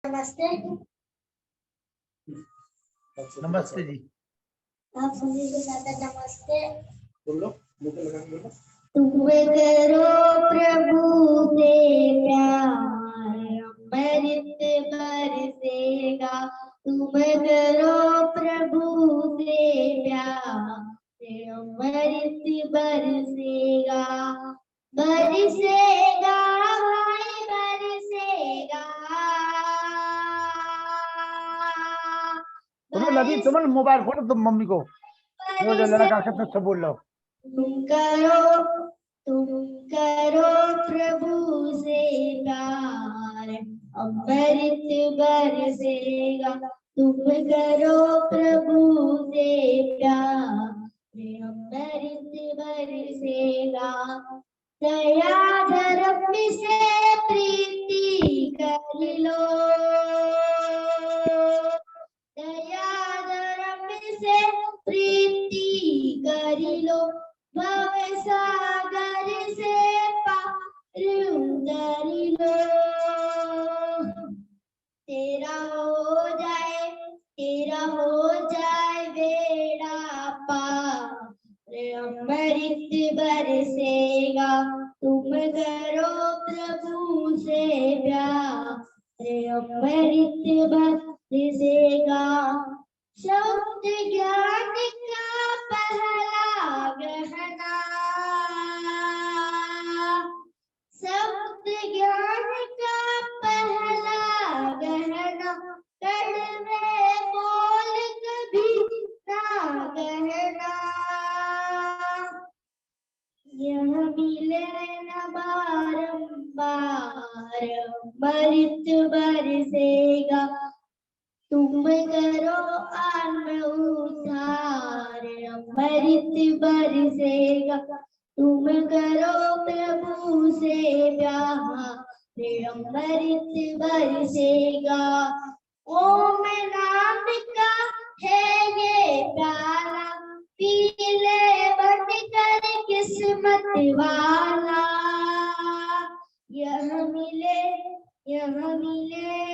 नमस्ते। नमस्ते जी। आप सभी को ज्यादा नमस्ते। बोलो। तुम्हें करो प्रभु से प्यार, अमृत बरसेगा। तुम्हें करो प्रभु से प्यार, अमृत बरसेगा। बरसेगा भाई बरसेगा। सुनो लवी, तुम मोबाइल खोलो, तुम मम्मी को वो जो लड़का कितना सब बोल रहा हो। तुम करो प्रभु से प्यार, अमृत बरसेगा। तुम करो प्रभु से प्यार, अमृत बरसेगा। दया धर्म से प्रीति कर लो, दया धर्म से प्रीति कर लो। भव सागर से पार उतर लो। तेरा हो जाए बेड़ा पार, अमृत बरसेगा। तुम करो प्रभु से प्यार, अमृत बरसेगा। शब्द ज्ञान का पहला गहना, शब्द ज्ञान का पहला गहना। कड़वे बोल कभी ना कहना, यह मिले न बारंबार, अमृत बरसेगा। तुम करो अन्न उद्धार, अमृत बरसेगा। तुम करो प्रभु से प्यार, अमृत बरसेगा। ओम नाम का है ये प्याला, पी ले बनकर किस्मत वाला। यह मिले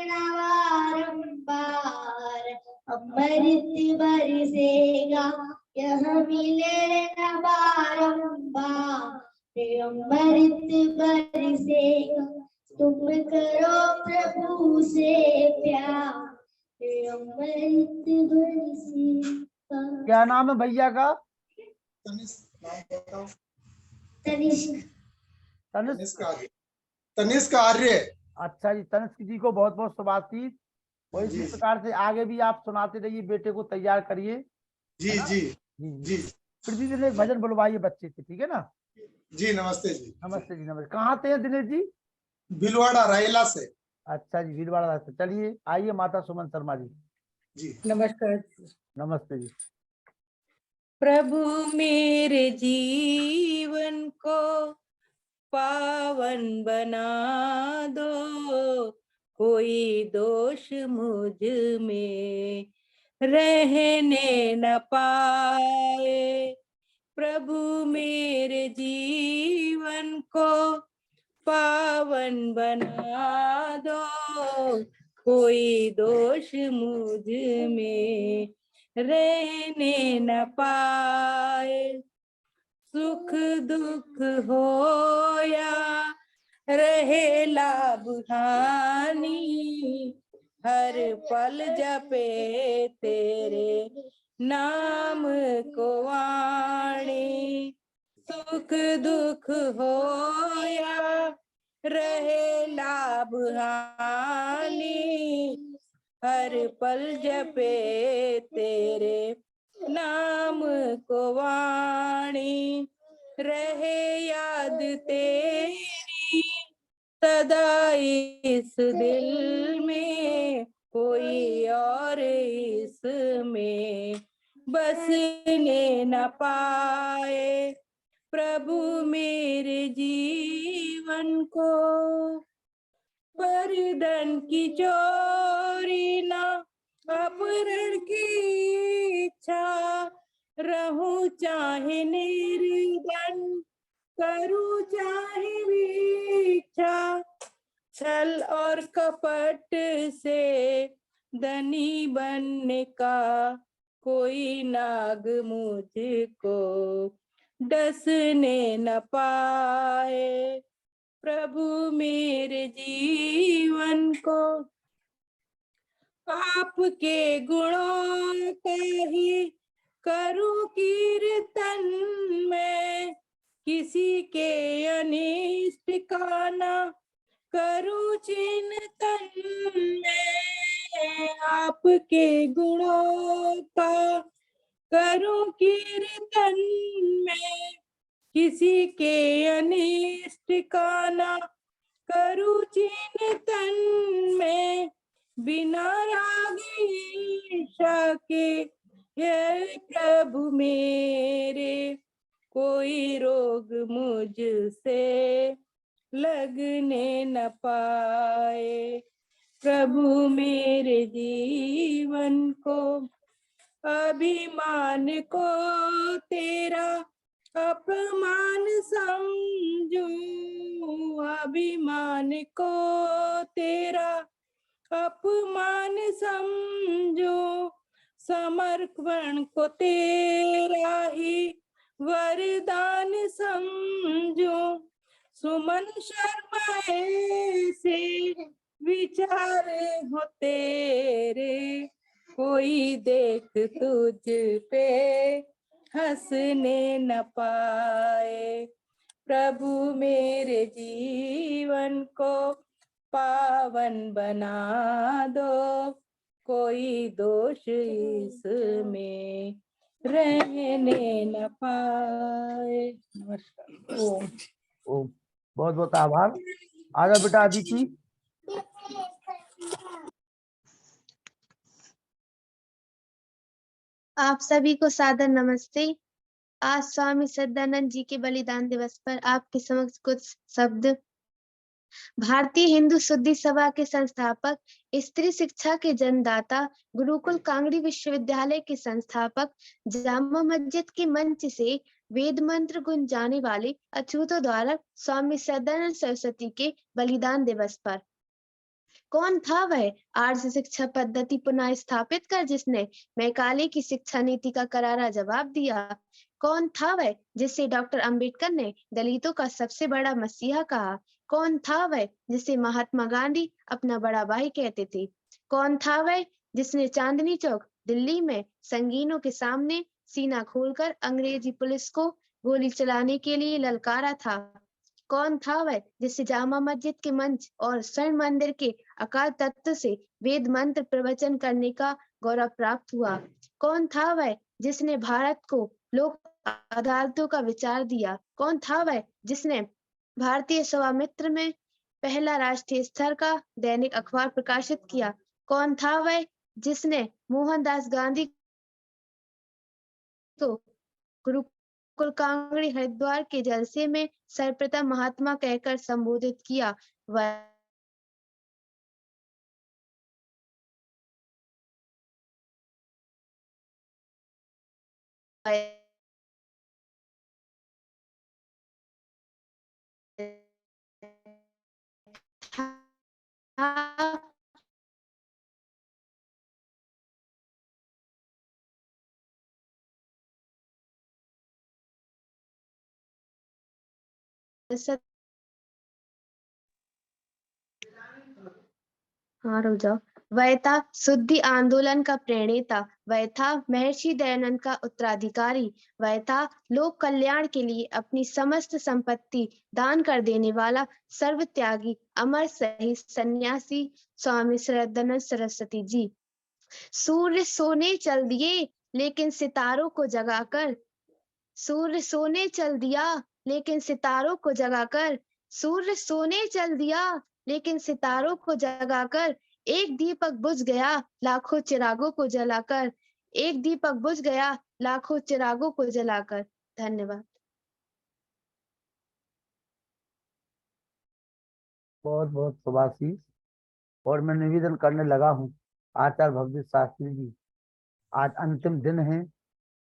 न बारंबार, अमृत बरसेगा। यह मिले न बारंबार, अमृत बरसेगा। तुम करो प्रभु से प्यार, अमृत बरसेगा। क्या नाम है भैया का? तनिष्क आर्य। अच्छा जी, तनिष्क जी को बहुत बहुत शुभाशीष। और इसी प्रकार से आगे भी आप सुनाते रहिए, बेटे को तैयार करिए। जी जी जी। पृथ्वी दिन एक भजन बुलवाइए बच्चे से, ठीक है ना? जी नमस्ते जी। नमस्ते जी। नमस्ते। कहाँ से हैं दिनेश जी? भिलवाड़ा रायला से। अच्छा जी, भीलवाड़ा से। चलिए आइए माता सुमन शर्मा जी। जी नमस्कार। नमस्ते जी। प्रभु मेरे जीवन को पावन बना दो, कोई दोष मुझ में रहने न पाए। प्रभु मेरे जीवन को पावन बना दो, कोई दोष मुझ में रहने न पाए। सुख दुख हो या रहे लाभ हानि, हर पल जपे तेरे नाम को वाणी। सुख दुख हो या रहे लाभ हानि, हर पल जपे तेरे नाम को वाणी। रहे याद तेरी सदा इस दिल में, कोई और इसमें बसने न पाए। प्रभु मेरे जीवन को परिधन की चोरी न अपहरण की इच्छा, रहूं चाहे निर्धन करूं चाहे भिक्षा। छल और कपट से धनी बनने का कोई नाग मुझको डसने न पाए। प्रभु मेरे जीवन को आपके गुणों का ही करूं कीर्तन में, किसी के अनिष्ट का ना करूं चिंतन में। आपके गुणों का करूं कीर्तन में, किसी के अनिष्ट का ना करूं चिंतन में। बिना राग ईर्ष्या के हे प्रभु मेरे, कोई रोग मुझसे लगने न पाए। प्रभु मेरे जीवन को अभिमान को तेरा अपमान समझो, अभिमान को तेरा अपमान समझो, समर्पण को तेरा ही वरदान समझो। सुमन शर्मा से विचार हो तेरे, कोई देख तुझ पे हंसने न पाए। प्रभु मेरे जीवन को पावन बना दो, कोई दोष इसमें रहने न पाए। नमस्कार। ओम। ओम। बहुत बहुत आभार। आजा बेटा अदिति। आप सभी को सादर नमस्ते। आज स्वामी श्रद्धानंद जी के बलिदान दिवस पर आपके समक्ष कुछ शब्द। भारतीय हिंदू शुद्धि सभा के संस्थापक, स्त्री शिक्षा के जन्मदाता, गुरुकुल कांगड़ी विश्वविद्यालय के संस्थापक, जामा मस्जिद के मंच से वेद मंत्र गुंजाने वाले अछूतों द्वारा स्वामी श्रद्धानंद सरस्वती के बलिदान दिवस पर कौन था वह आर्य शिक्षा पद्धति पुनः स्थापित कर जिसने मैकाले की शिक्षा नीति का करारा जवाब दिया? कौन था वह जिसे डॉक्टर अंबेडकर ने दलितों का सबसे बड़ा मसीहा कहा? कौन था वह जिसे महात्मा गांधी अपना बड़ा भाई कहते थे? कौन था वह जिसने चांदनी चौक दिल्ली में संगीनों के सामने सीना खोलकर अंग्रेजी पुलिस को गोली चलाने के लिए ललकारा था? कौन था वह जिसे जामा मस्जिद के मंच और स्वर्ण मंदिर के अकाल तत्व से वेद मंत्र प्रवचन करने का गौरव प्राप्त हुआ? कौन था वह जिसने भारत को लोक अदालतों का विचार दिया? कौन था वह जिसने भारतीय स्वामित्र में पहला राष्ट्रीय स्तर का दैनिक अखबार प्रकाशित किया? कौन था वह जिसने मोहनदास गांधी को गुरुकुल कांगड़ी हरिद्वार के जलसे में सर्वप्रथम महात्मा कहकर संबोधित किया? वह हाँ रुक जाओ। वह था शुद्धि आंदोलन का प्रणेता, वह था महर्षि दयानंद का उत्तराधिकारी, वह था लोक कल्याण के लिए अपनी समस्त संपत्ति दान कर देने वाला सर्वत्यागी अमर सही सन्यासी स्वामी श्रद्धानंद सरस्वती जी। सूर्य सोने चल दिए लेकिन सितारों को जगाकर, सूर्य सोने चल दिया लेकिन सितारों को जगाकर, सूर्य सोने चल दिया लेकिन सितारों को जगाकर, एक दीपक बुझ गया लाखों चिरागों को जलाकर, एक दीपक बुझ गया लाखों चिरागों को जलाकर। धन्यवाद। बहुत बहुत शुभाशीष। और मैं निवेदन करने लगा हूँ, आचार्य भवदीप शास्त्री जी, आज अंतिम दिन है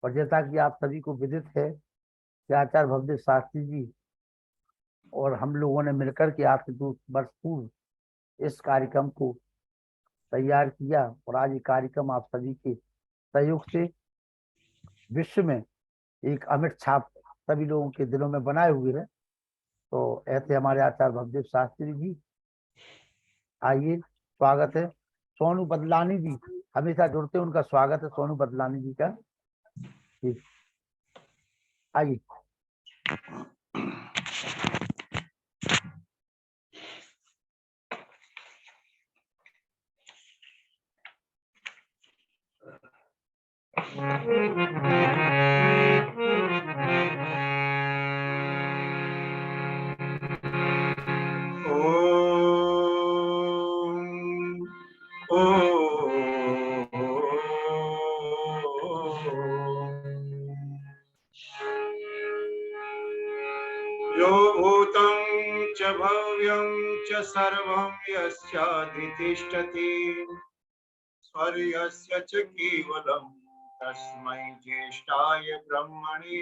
और जैसा कि आप सभी को विदित है कि आचार्य भवदीप शास्त्री जी और हम लोगों ने मिलकर के आज से 2 वर्ष पूर्व इस कार्यक्रम को तैयार किया और आज ये कार्यक्रम आप सभी के सहयोग से विश्व में एक अमिट छाप सभी लोगों के दिलों में बनाए हुए है। तो ऐसे हमारे आचार्य भवदेव शास्त्री जी, आइए स्वागत है। सोनू बदलानी जी हमेशा जुड़ते हैं, उनका स्वागत है सोनू बदलानी जी का। आइए। यो भूतं च भव्यं च सर्वं यस्याधितिष्ठति स्वर्यस्य च केवलं तस्मै ज्येष्ठाय ब्रह्मणे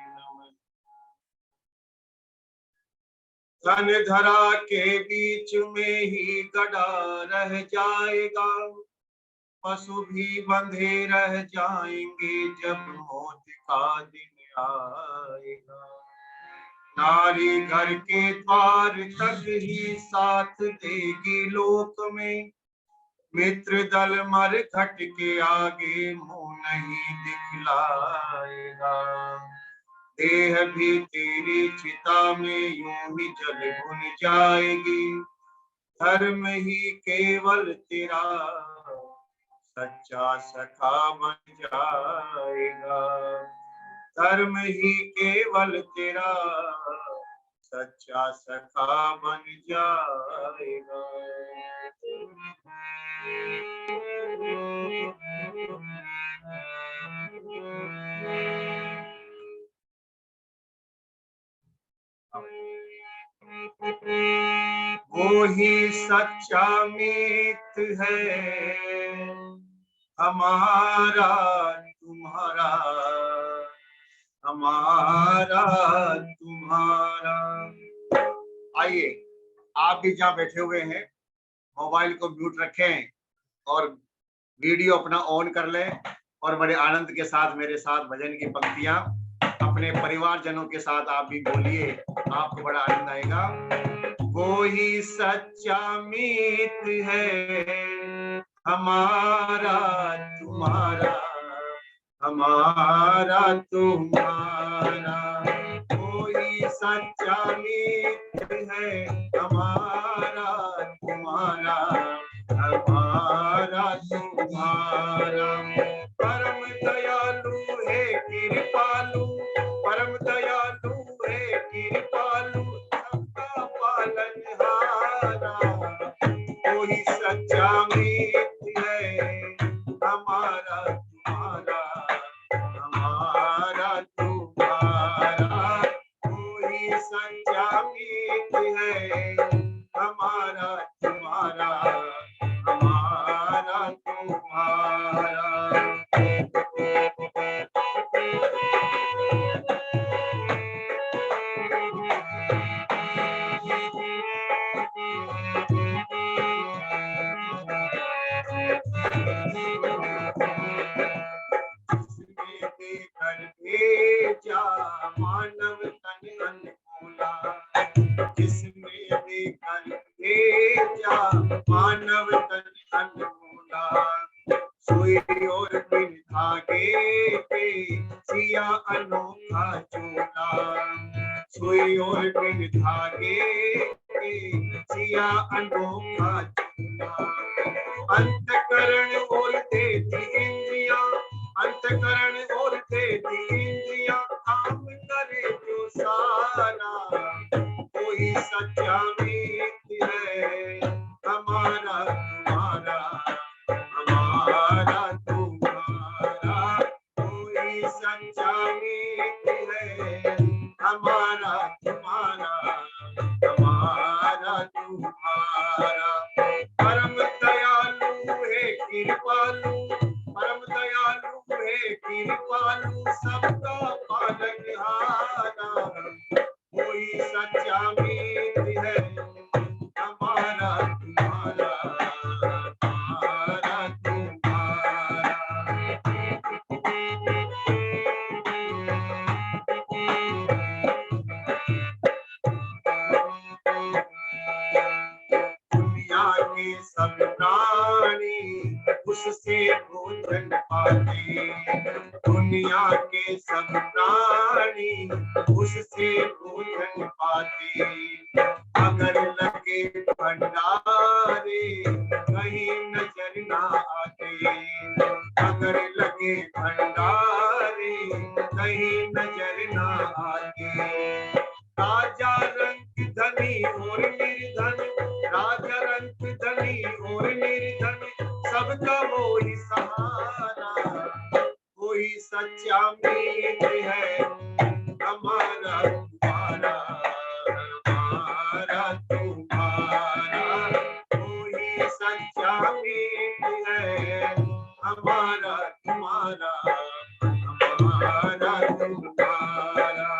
नमः। धन धरा के बीच में ही गड़ा रह जाएगा, पशु भी बंधे रह जाएंगे जब मौत का दिन आएगा। नारी घर के द्वार तक ही साथ देगी लोक में, मित्र दल मर घट के आगे मुंह नहीं दिखलाएगा। देह भी तेरी चिता में यूं ही जल भुन जाएगी, धर्म ही केवल तेरा सच्चा सखा बन जाएगा। धर्म ही केवल तेरा सच्चा सखा बन जाएगा। वो ही सच्चा मित है हमारा तुम्हारा, हमारा तुम्हारा। आइए आप भी जहाँ बैठे हुए हैं मोबाइल को म्यूट रखें और वीडियो अपना ऑन कर लें और बड़े आनंद के साथ मेरे साथ भजन की पंक्तियां अपने परिवारजनों के साथ आप भी बोलिए, आपको बड़ा आनंद आएगा। वो ही सच्चा मित है हमारा तुम्हारा, हमारा तुम्हारा। वो ही सच्चा मित है हमारा तुम्हारा, हमारा तुम्हारा। परम दयालु है कृपालु, परम दयालु है कृपालु, सबका पालनहारा। वही सच्चा मित है हमारा तुम्हारा, हमारा तुम्हारा। वही सच्चा मित है हमारा तुम्हारा, हमारा तुम्हारा। भेजा मानव तन अनुकूला, जिसने देखकर भेजा मानव तन अनुकूला। सुई और बिन धागे पे सिया अनोखा चोला, सुई और बिन धागे पे सिया अनोखा चोला। अंतकरण और देती इंद्रियां, अंतकरण और देती इंद्रियां, काम करे जो सारा। कोई सच्चा मित है हमारा तुम्हारा, हमारा तुम्हारा। कोई सच्चा मित है हमारा तुम्हारा, हमारा तुम्हारा। परम दयालु है कृपालु, परम दयालु है कृपालु, सबका पालनहारा। के सब प्राणी उससे भोजन पाते, दुनिया के सब प्राणी उससे भोजन पाते। अगर लगे भंडारे कहीं नजर ना आते, अगर लगे भंडारे कहीं नजर ना आते। राजा रंग धनी और निर्धन, राजा रंग धनी और निर्धन, सबका वो ही सहारा, कोई सच्चा मीत है हमारा तुम्हारा, हमारा तुम्हारा, कोई सच्चा मीत है हमारा तुम्हारा, हमारा तुम्हारा।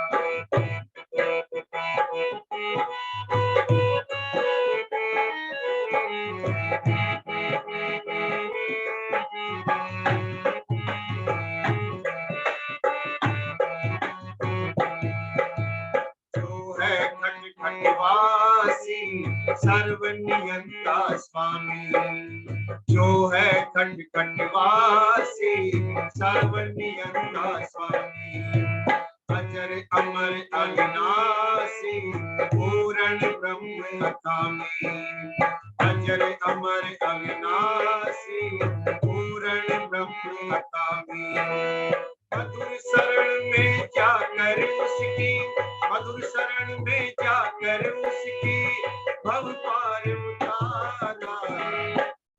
खटवासी सर्वनियंता स्वामी, जो है खंड खंडवासी सर्वनियंता स्वामी। अजर अमर अविनाशी पूर्ण ब्रह्म अकामी, अजर अमर अविनाशी पूर्ण ब्रह्म अकामी। मधुर शरण में जाकर उसकी, मधुर शरण में जाकर उसकी भव पार उतारा,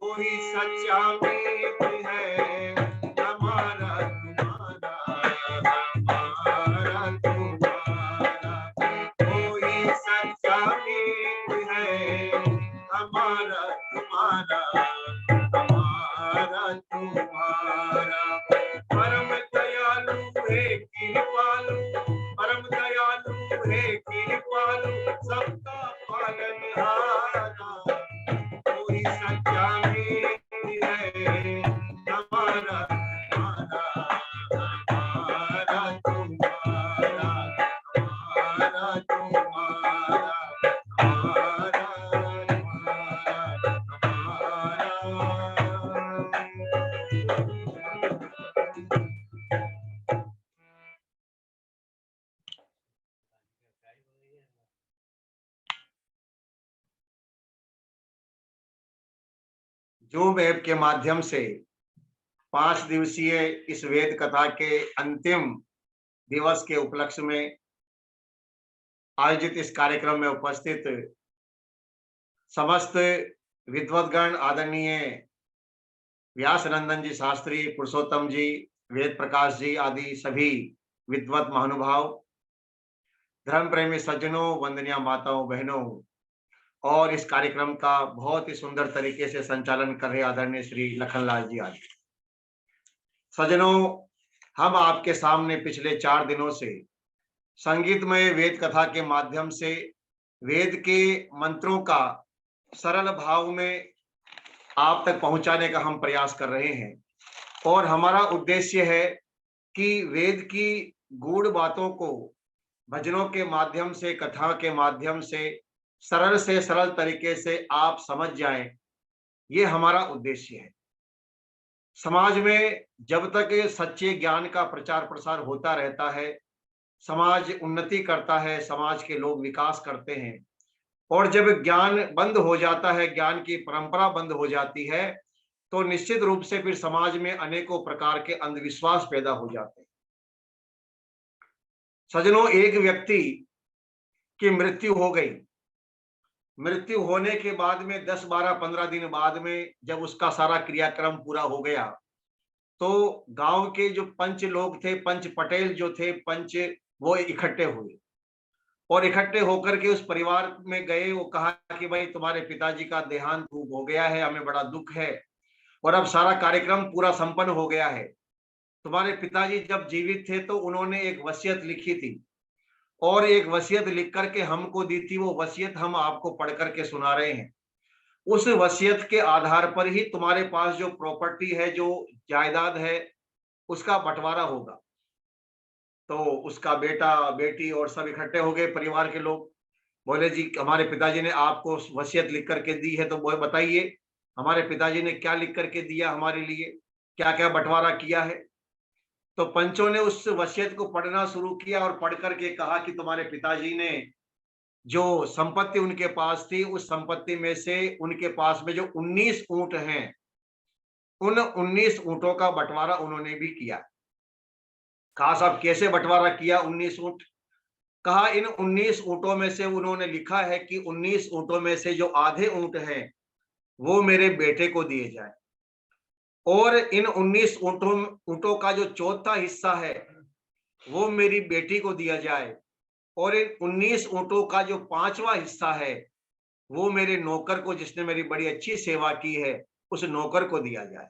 कोई सच्चा मीत है हमारा तुम्हारा, हमारा तुम्हारा, कोई सच्चा मीत है हमारा तुम्हारा, हमारा तुम्हारा। परम दयालु है कृपालु, परम दयालु है कृपालु, सबका पालनहारा, कोई सच्चा मीत है हमारा तुम्हारा, हमारा तुम्हारा, हमारा तुम्हारा, हमारा जूम ऐप के माध्यम से 5 दिवसीय इस वेद कथा के अंतिम दिवस के उपलक्ष्य में आयोजित इस कार्यक्रम में उपस्थित समस्त विद्वद्गण, आदरणीय व्यासनंदन जी शास्त्री, पुरुषोत्तम जी, वेद प्रकाश जी आदि सभी विद्वत महानुभाव, धर्म प्रेमी सज्जनों, वंदनीय माताओं बहनों, और इस कार्यक्रम का बहुत ही सुंदर तरीके से संचालन कर रहे आदरणीय श्री लखनलाल जी आदि सज्जनों, हम आपके सामने पिछले 4 दिनों से संगीतमय वेद कथा के माध्यम से वेद के मंत्रों का सरल भाव में आप तक पहुंचाने का हम प्रयास कर रहे हैं। और हमारा उद्देश्य है कि वेद की गूढ़ बातों को भजनों के माध्यम से, कथा के माध्यम से सरल तरीके से आप समझ जाएं, ये हमारा उद्देश्य है। समाज में जब तक सच्चे ज्ञान का प्रचार प्रसार होता रहता है, समाज उन्नति करता है, समाज के लोग विकास करते हैं। और जब ज्ञान बंद हो जाता है, ज्ञान की परंपरा बंद हो जाती है, तो निश्चित रूप से फिर समाज में अनेकों प्रकार के अंधविश्वास पैदा हो जाते हैं। सज्जनों, एक व्यक्ति की मृत्यु हो गई, मृत्यु होने के बाद में 10, 12, 15 दिन बाद में जब उसका सारा क्रियाक्रम पूरा हो गया, तो गांव के जो पंच लोग थे, पंच पटेल जो थे, पंच, वो इकट्ठे हुए और इकट्ठे होकर के उस परिवार में गए। वो कहा कि भाई तुम्हारे पिताजी का देहांत हो गया है, हमें बड़ा दुख है और अब सारा कार्यक्रम पूरा संपन्न हो गया है। तुम्हारे पिताजी जब जीवित थे तो उन्होंने एक वसीयत लिखी थी और एक वसीयत लिख करके हमको दी थी। वो वसीयत हम आपको पढ़ करके सुना रहे हैं। उस वसीयत के आधार पर ही तुम्हारे पास जो प्रॉपर्टी है, जो जायदाद है, उसका बंटवारा होगा। तो उसका बेटा, बेटी और सब इकट्ठे हो गए, परिवार के लोग। बोले जी हमारे पिताजी ने आपको वसीयत लिख करके दी है, तो वो बताइए हमारे पिताजी ने क्या लिख करके दिया हमारे लिए, क्या क्या बंटवारा किया है। तो पंचों ने उस वसीयत को पढ़ना शुरू किया और पढ़ करके कहा कि तुम्हारे पिताजी ने जो संपत्ति उनके पास थी, उस संपत्ति में से उनके पास में जो 19 ऊंट हैं, उन 19 ऊंटों का बंटवारा उन्होंने भी किया। कहा साहब कैसे बंटवारा किया 19 ऊंट? कहा इन 19 ऊंटों में से उन्होंने लिखा है कि 19 ऊंटों में से जो आधे ऊंट हैं वो मेरे बेटे को दिए जाए, और इन 19 ऊंटों का जो चौथा हिस्सा है वो मेरी बेटी को दिया जाए, और इन 19 ऊंटों का जो 5वां हिस्सा है वो मेरे नौकर को, जिसने मेरी बड़ी अच्छी सेवा की है, उस नौकर को दिया जाए।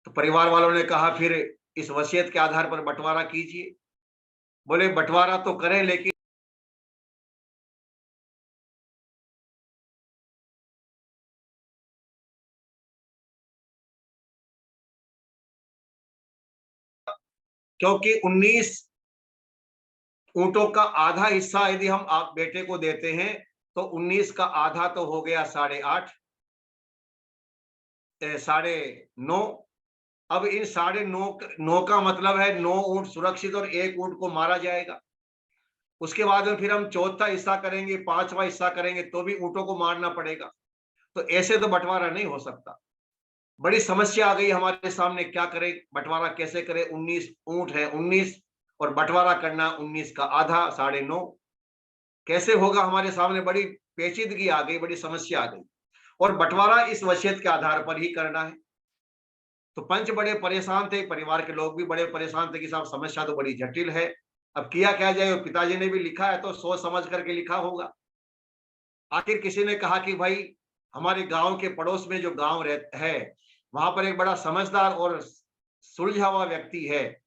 तो परिवार वालों ने कहा फिर इस वसीयत के आधार पर बंटवारा कीजिए। बोले बंटवारा तो करें, लेकिन क्योंकि 19 ऊंटों का आधा हिस्सा यदि हम आप बेटे को देते हैं तो 19 का आधा तो हो गया 8.5, 9.5। अब इन 9.5 का मतलब है 9 ऊंट सुरक्षित और 1 ऊंट को मारा जाएगा। उसके बाद में फिर हम चौथा हिस्सा करेंगे, 5वां हिस्सा करेंगे तो भी ऊंटों को मारना पड़ेगा। तो ऐसे तो बंटवारा नहीं हो सकता। बड़ी समस्या आ गई हमारे सामने, क्या करें, बंटवारा कैसे करें? 19 ऊंट है, 19 और बंटवारा करना 19 का आधा 9.5, कैसे होगा? हमारे सामने बड़ी पेचीदगी आ गई, बड़ी समस्या आ गई, और बंटवारा इस वसीयत के आधार पर ही करना है। तो पंच बड़े परेशान थे, परिवार के लोग भी बड़े परेशान थे कि साहब समस्या तो बड़ी जटिल है, अब किया क्या जाए। पिताजी ने भी लिखा है तो सोच समझ करके लिखा होगा। आखिर किसी ने कहा कि भाई हमारे गांव के पड़ोस में जो गांव है वहां पर एक बड़ा समझदार और सुलझा हुआ व्यक्ति है,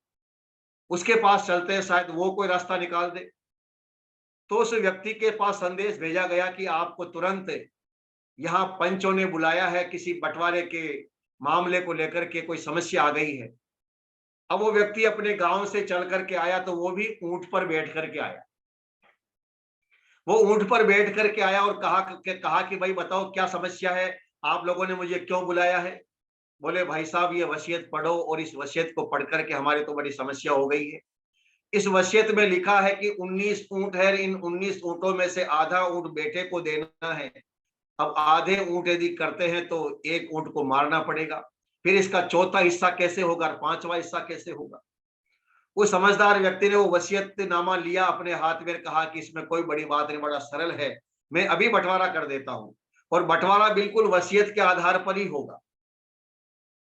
उसके पास चलते हैं, शायद वो कोई रास्ता निकाल दे। तो उस व्यक्ति के पास संदेश भेजा गया कि आपको तुरंत यहाँ पंचों ने बुलाया है, किसी बंटवारे के मामले को लेकर के कोई समस्या आ गई है। अब वो व्यक्ति अपने गांव से चल करके आया, तो वो भी ऊंट पर बैठ करके आया। वो ऊंट पर बैठ करके आया और कहा कि भाई बताओ क्या समस्या है, आप लोगों ने मुझे क्यों बुलाया है? बोले भाई साहब ये वसीयत पढ़ो, और इस वसीयत को पढ़ करके हमारी तो बड़ी समस्या हो गई है। इस वसीयत में लिखा है कि 19 ऊंट है, इन 19 ऊंटों में से आधा ऊंट बेटे को देना है। अब आधे ऊंट यदि करते हैं तो 1 ऊंट को मारना पड़ेगा, फिर इसका चौथा हिस्सा कैसे होगा, 5वां हिस्सा कैसे होगा? वो समझदार व्यक्ति ने वो वसीयतनामा लिया अपने हाथ में, कहा कि इसमें कोई बड़ी बात नहीं, बड़ा सरल है, मैं अभी बंटवारा कर देता हूं, और बंटवारा बिल्कुल वसीयत के आधार पर ही होगा।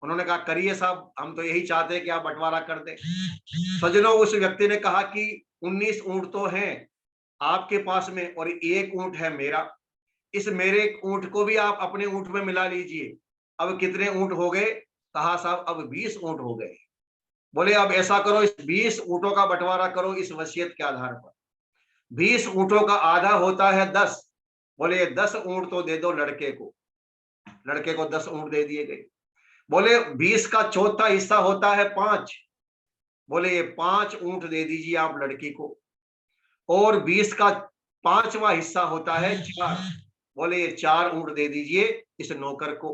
उन्होंने कहा करिए साहब, हम तो यही चाहते हैं कि आप बंटवारा कर दें। सज्जनों, उस व्यक्ति ने कहा कि 19 ऊंट तो हैं आपके पास में और 1 ऊंट है मेरा, इस मेरे ऊंट को भी आप अपने ऊंट में मिला लीजिए। अब कितने ऊंट हो गए? कहा साहब अब 20 ऊंट हो गए। बोले अब ऐसा करो, इस 20 ऊंटों का बंटवारा करो इस वसीयत के आधार पर। 20 ऊंटों का आधा होता है 10। बोले 10 ऊंट तो दे दो लड़के को। लड़के को 10 ऊंट दे दिए गए। बोले 20 का चौथा हिस्सा होता है 5। बोले ये 5 ऊंट दे दीजिए आप लड़की को, और 20 का 5वां हिस्सा होता है 4। बोले ये 4 ऊंट दे दीजिए इस नौकर को।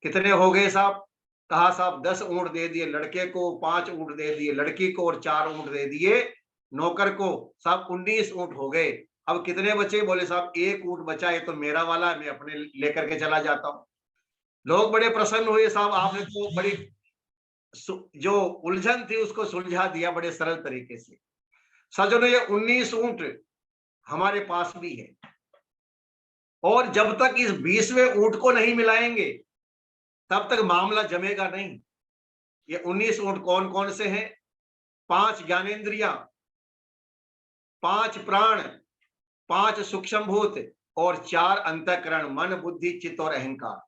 कितने हो गए साहब? कहा साहब 10 ऊंट दे दिए लड़के को, 5 ऊंट दे दिए लड़की को, और 4 ऊंट दे दिए नौकर को। साहब 19 ऊंट हो गए। अब कितने बचे? बोले साहब 1 ऊंट बचा, ये तो मेरा वाला है, मैं अपने लेकर के चला जाता हूँ। लोग बड़े प्रसन्न हुए, साहब आपने तो बड़ी जो उलझन थी उसको सुलझा दिया बड़े सरल तरीके से। सज्जनों, ये 19 ऊंट हमारे पास भी है, और जब तक इस 20वें ऊंट को नहीं मिलाएंगे तब तक मामला जमेगा नहीं। ये 19 ऊंट कौन कौन से हैं? 5 ज्ञानेंद्रियां, 5 प्राण, 5 सूक्ष्म भूत, और 4 अंतःकरण, मन बुद्धि चित्त और अहंकार।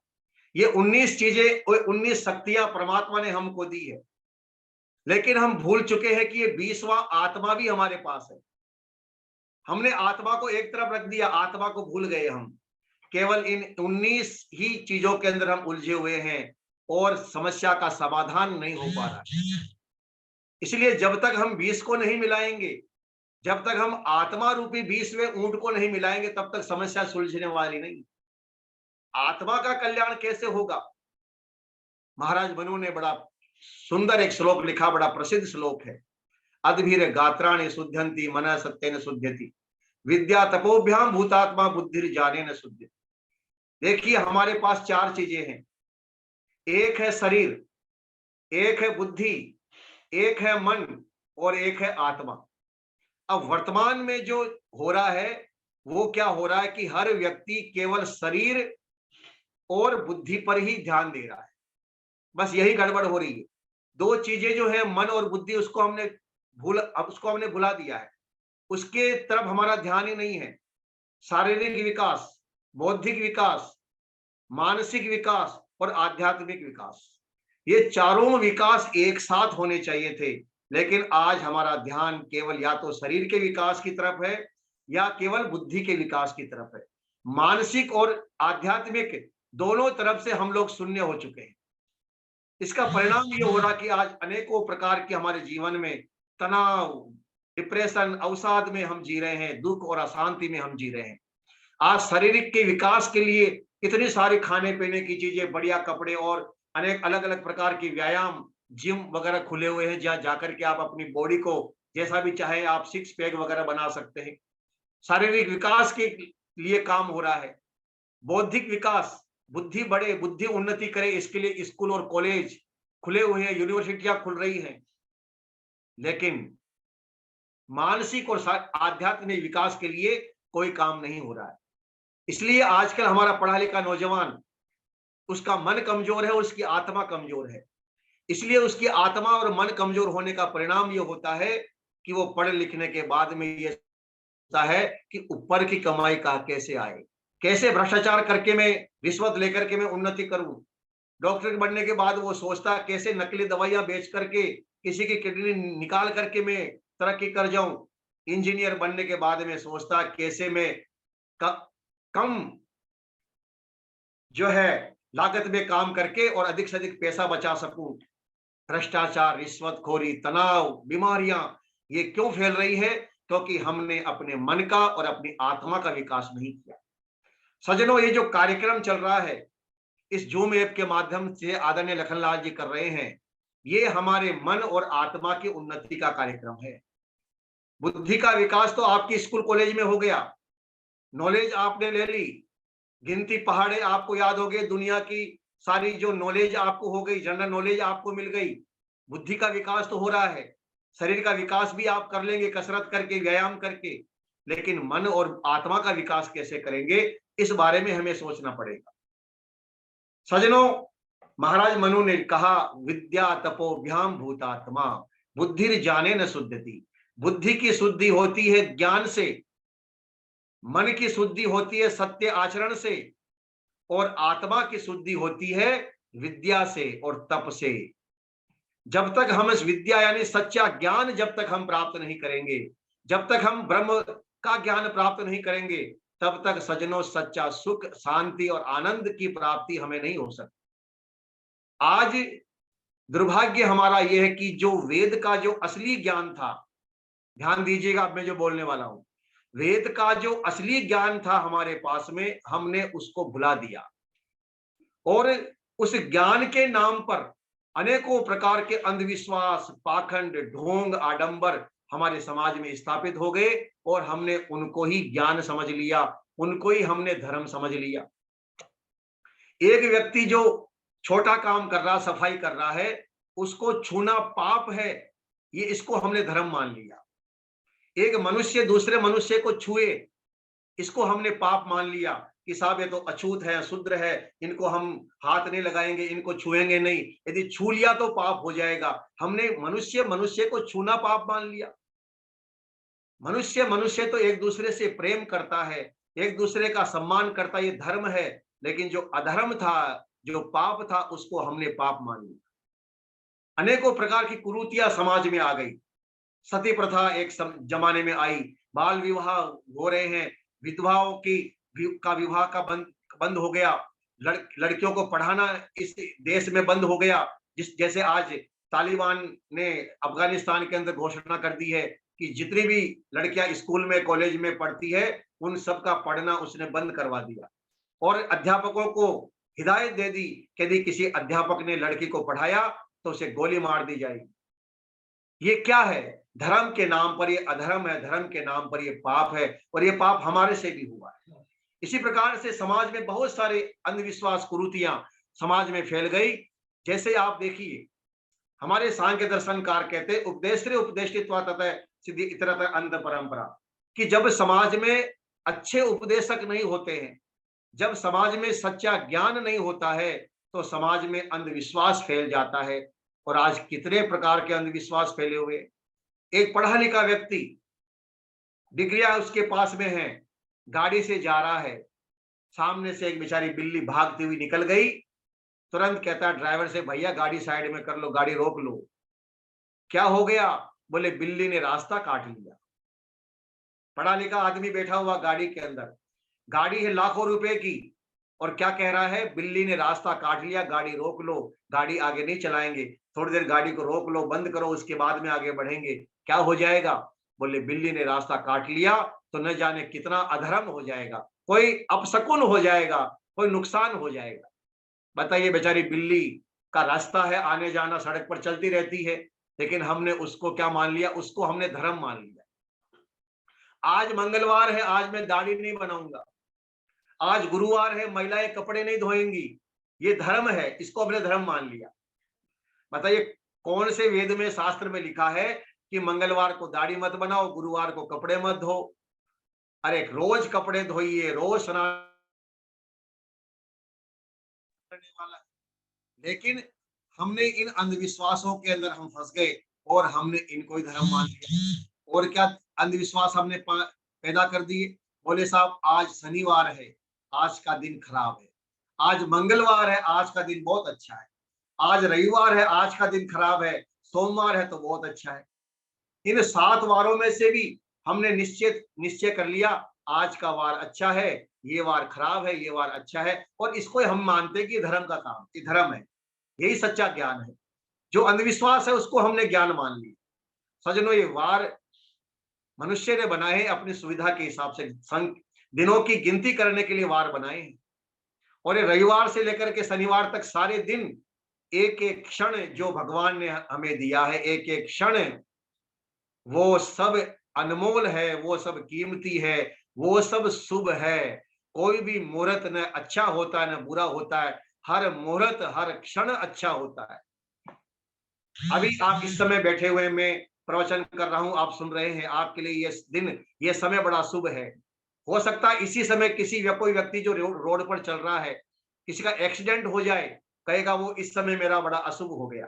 ये 19 चीजें, 19 शक्तियां परमात्मा ने हमको दी है, लेकिन हम भूल चुके हैं कि ये 20वां आत्मा भी हमारे पास है। हमने आत्मा को एक तरफ रख दिया, आत्मा को भूल गए हम। केवल इन 19 ही चीजों के अंदर हम उलझे हुए हैं और समस्या का समाधान नहीं हो पा रहा। इसलिए जब तक हम 20 को नहीं मिलाएंगे, जब तक हम आत्मा रूपी 20वें ऊंट को नहीं मिलाएंगे, तब तक समस्या सुलझने वाली नहीं। आत्मा का कल्याण कैसे होगा? महाराज मनु ने बड़ा सुंदर एक श्लोक लिखा, बड़ा प्रसिद्ध श्लोक है। अद्भिर गात्राणि शुद्धंति मन सत्येन शुद्ध्यति विद्या तपोभ्याम भूतात्मा बुद्धिर जानेन शुद्ध्यति। देखिए हमारे पास चार चीजें हैं, एक है शरीर, एक है बुद्धि, एक है मन और एक है आत्मा। अब वर्तमान में जो हो रहा है वो क्या हो रहा है कि हर व्यक्ति केवल शरीर और बुद्धि पर ही ध्यान दे रहा है, बस यही गड़बड़ हो रही है। दो चीजें जो है मन और बुद्धि, उसको हमने भुला दिया है, उसके तरफ हमारा ध्यान ही नहीं है। शारीरिक विकास, बौद्धिक विकास, मानसिक विकास और आध्यात्मिक विकास, ये चारों विकास एक साथ होने चाहिए थे, लेकिन आज हमारा ध्यान केवल या तो शरीर के विकास की तरफ है या केवल बुद्धि के विकास की तरफ है। मानसिक और आध्यात्मिक दोनों तरफ से हम लोग शून्य हो चुके हैं। इसका परिणाम ये हो रहा कि आज अनेकों प्रकार के हमारे जीवन में तनाव, डिप्रेशन, अवसाद में हम जी रहे हैं, दुख और अशांति में हम जी रहे हैं। आज शारीरिक के विकास के लिए इतनी सारी खाने पीने की चीजें, बढ़िया कपड़े और अनेक अलग अलग प्रकार की व्यायाम, जिम वगैरह खुले हुए हैं, जहाँ जाकर के आप अपनी बॉडी को जैसा भी चाहे आप सिक्स पैक वगैरह बना सकते हैं। शारीरिक विकास के लिए काम हो रहा है। बौद्धिक विकास, बुद्धि बढ़े, बुद्धि उन्नति करे, इसके लिए स्कूल और कॉलेज खुले हुए हैं, यूनिवर्सिटियां खुल रही हैं, लेकिन मानसिक और आध्यात्मिक विकास के लिए कोई काम नहीं हो रहा है। इसलिए आजकल हमारा पढ़ा लिखा नौजवान, उसका मन कमजोर है, उसकी आत्मा कमजोर है। इसलिए उसकी आत्मा और मन कमजोर होने का परिणाम ये होता है कि वो पढ़ लिखने के बाद में ये सोचता है कि ऊपर की कमाई का कैसे आए, कैसे भ्रष्टाचार करके मैं, रिश्वत लेकर के मैं उन्नति करूं। डॉक्टर बनने के बाद वो सोचता है कैसे नकली दवाइयां बेच करके किसी की किडनी निकाल करके मैं तरक्की कर जाऊं। इंजीनियर बनने के बाद में सोचता कैसे मैं कम जो है लागत में काम करके और अधिक से अधिक पैसा बचा सकूं। भ्रष्टाचार, रिश्वतखोरी, तनाव, बीमारियां ये क्यों फैल रही है? क्योंकि हमने अपने मन का और अपनी आत्मा का विकास नहीं किया। सज्जनों, ये जो कार्यक्रम चल रहा है इस जूम ऐप के माध्यम से आदरणीय लखनलाल जी कर रहे हैं, ये हमारे मन और आत्मा की उन्नति का कार्यक्रम है। बुद्धि का विकास तो आपकी स्कूल कॉलेज में हो गया, नॉलेज आपने ले ली, गिनती पहाड़े आपको याद हो गए, दुनिया की सारी जो नॉलेज आपको हो गई, जनरल नॉलेज आपको मिल गई। बुद्धि का विकास तो हो रहा है, शरीर का विकास भी आप कर लेंगे कसरत करके, व्यायाम करके, लेकिन मन और आत्मा का विकास कैसे करेंगे, इस बारे में हमें सोचना पड़ेगा। सज्जनों, महाराज मनु ने कहा, विद्या तपोभ्याम भूतात्मा बुद्धिर जानेन शुद्धति। बुद्धि की शुद्धि होती है ज्ञान से, मन की शुद्धि होती है सत्य आचरण से, और आत्मा की शुद्धि होती है विद्या से और तप से। जब तक हम इस विद्या यानी सच्चा ज्ञान जब तक हम प्राप्त नहीं करेंगे, जब तक हम ब्रह्म का ज्ञान प्राप्त नहीं करेंगे, तब तक सज्जनों सच्चा सुख, शांति और आनंद की प्राप्ति हमें नहीं हो सकती। आज दुर्भाग्य हमारा यह है कि जो वेद का जो असली ज्ञान था, ध्यान दीजिएगा अब मैं जो बोलने वाला हूं, वेद का जो असली ज्ञान था हमारे पास में, हमने उसको भुला दिया और उस ज्ञान के नाम पर अनेकों प्रकार के अंधविश्वास, पाखंड, ढोंग, आडंबर हमारे समाज में स्थापित हो गए और हमने उनको ही ज्ञान समझ लिया, उनको ही हमने धर्म समझ लिया। एक व्यक्ति जो छोटा काम कर रहा, सफाई कर रहा है, उसको छूना पाप है, ये इसको हमने धर्म मान लिया। एक मनुष्य दूसरे मनुष्य को छुए, इसको हमने पाप मान लिया कि साहब ये तो अछूत है, शुद्र है, इनको हम हाथ नहीं लगाएंगे, इनको छुएंगे नहीं, यदि छू लिया तो पाप हो जाएगा। हमने मनुष्य को छूना पाप मान लिया। मनुष्य तो एक दूसरे से प्रेम करता है, एक दूसरे का सम्मान करता है, ये धर्म है। लेकिन जो अधर्म था, जो पाप था, उसको हमने पाप मान लिया। अनेकों प्रकार की कुरीतियां समाज में आ गई। सती प्रथा एक जमाने में आई, बाल विवाह हो रहे हैं, विधवाओं का विवाह का बंद हो गया, लड़कियों को पढ़ाना इस देश में बंद हो गया। जैसे आज तालिबान ने अफगानिस्तान के अंदर घोषणा कर दी है कि जितनी भी लड़कियां स्कूल में, कॉलेज में पढ़ती है, उन सबका पढ़ना उसने बंद करवा दिया। और अध्यापकों को हिदायत दे दी कि यदि किसी अध्यापक ने लड़की को पढ़ाया तो उसे गोली मार दी जाएगी। ये क्या है? धर्म के नाम पर ये अधर्म है, धर्म के नाम पर ये पाप है, और ये पाप हमारे से भी हुआ है। इसी प्रकार से समाज में बहुत सारे अंधविश्वास कुरीतियां समाज में फैल गई। जैसे आप देखिए, हमारे सांख्य दर्शनकार कहते उपदेश्य उपदेशित्वा तथा सिद्धि इतरत अंध परंपरा, कि जब समाज में अच्छे उपदेशक नहीं होते हैं, जब समाज में सच्चा ज्ञान नहीं होता है, तो समाज में अंधविश्वास फैल जाता है। और आज कितने प्रकार के अंधविश्वास फैले हुए। एक पढ़ा लिखा व्यक्ति, डिग्रियां उसके पास में है, गाड़ी से जा रहा है, सामने से एक बेचारी बिल्ली भागती हुई निकल गई, तुरंत कहता है ड्राइवर से, भैया गाड़ी साइड में कर लो, गाड़ी रोक लो। क्या हो गया? बोले बिल्ली ने रास्ता काट लिया। पढ़ा लिखा आदमी बैठा हुआ गाड़ी के अंदर, गाड़ी है लाखों रुपए की, और क्या कह रहा है? बिल्ली ने रास्ता काट लिया, गाड़ी रोक लो, गाड़ी आगे नहीं चलाएंगे, थोड़ी देर गाड़ी को रोक लो, बंद करो, उसके बाद में आगे बढ़ेंगे। क्या हो जाएगा? बोले बिल्ली ने रास्ता काट लिया तो न जाने कितना अधर्म हो जाएगा, कोई अपशकुन हो जाएगा, कोई नुकसान हो जाएगा। बताइए, बेचारी बिल्ली का रास्ता है, आने जाना, सड़क पर चलती रहती है, लेकिन हमने उसको क्या मान लिया? उसको हमने धर्म मान लिया। आज मंगलवार है, आज मैं दाढ़ी नहीं बनाऊंगा, आज गुरुवार है, महिलाएं कपड़े नहीं धोएंगी, ये धर्म है, इसको हमने धर्म मान लिया। बताइए, कौन से वेद में, शास्त्र में लिखा है कि मंगलवार को दाढ़ी मत बनाओ, गुरुवार को कपड़े मत धो? अरे रोज कपड़े धोइए, रोज स्नान करने वाला। लेकिन हमने इन अंधविश्वासों के अंदर हम फंस गए और हमने इनको ही धर्म मान लिया। और क्या अंधविश्वास हमने पैदा कर दिए। बोले साहब, आज शनिवार है, आज का दिन खराब है, आज मंगलवार है, आज का दिन बहुत अच्छा है, आज रविवार है, आज का दिन खराब है, सोमवार है तो बहुत अच्छा है। इन 7 वारों में से भी हमने निश्चय कर लिया, आज का वार अच्छा है, ये वार खराब है, ये वार अच्छा है, और इसको हम मानते कि धर्म का काम, ये धर्म है, यही सच्चा ज्ञान है। जो अंधविश्वास है उसको हमने ज्ञान मान लिया। सजनों, ये वार मनुष्य ने बनाए हैं अपनी सुविधा के हिसाब से, दिनों की गिनती करने के लिए वार बनाए हैं। और ये रविवार से लेकर के शनिवार तक सारे दिन, एक एक क्षण जो भगवान ने हमें दिया है, एक एक क्षण, वो सब अनमोल है, वो सब कीमती है, वो सब शुभ है। कोई भी मुहूर्त न अच्छा होता है न बुरा होता है, हर मुहूर्त हर क्षण अच्छा होता है। अभी आप इस समय बैठे हुए, मैं प्रवचन कर रहा हूं, आप सुन रहे हैं, आपके लिए ये दिन, ये समय बड़ा शुभ है। हो सकता है इसी समय कोई व्यक्ति जो रोड पर चल रहा है, किसी का एक्सीडेंट हो जाए, कहेगा वो इस समय मेरा बड़ा अशुभ हो गया।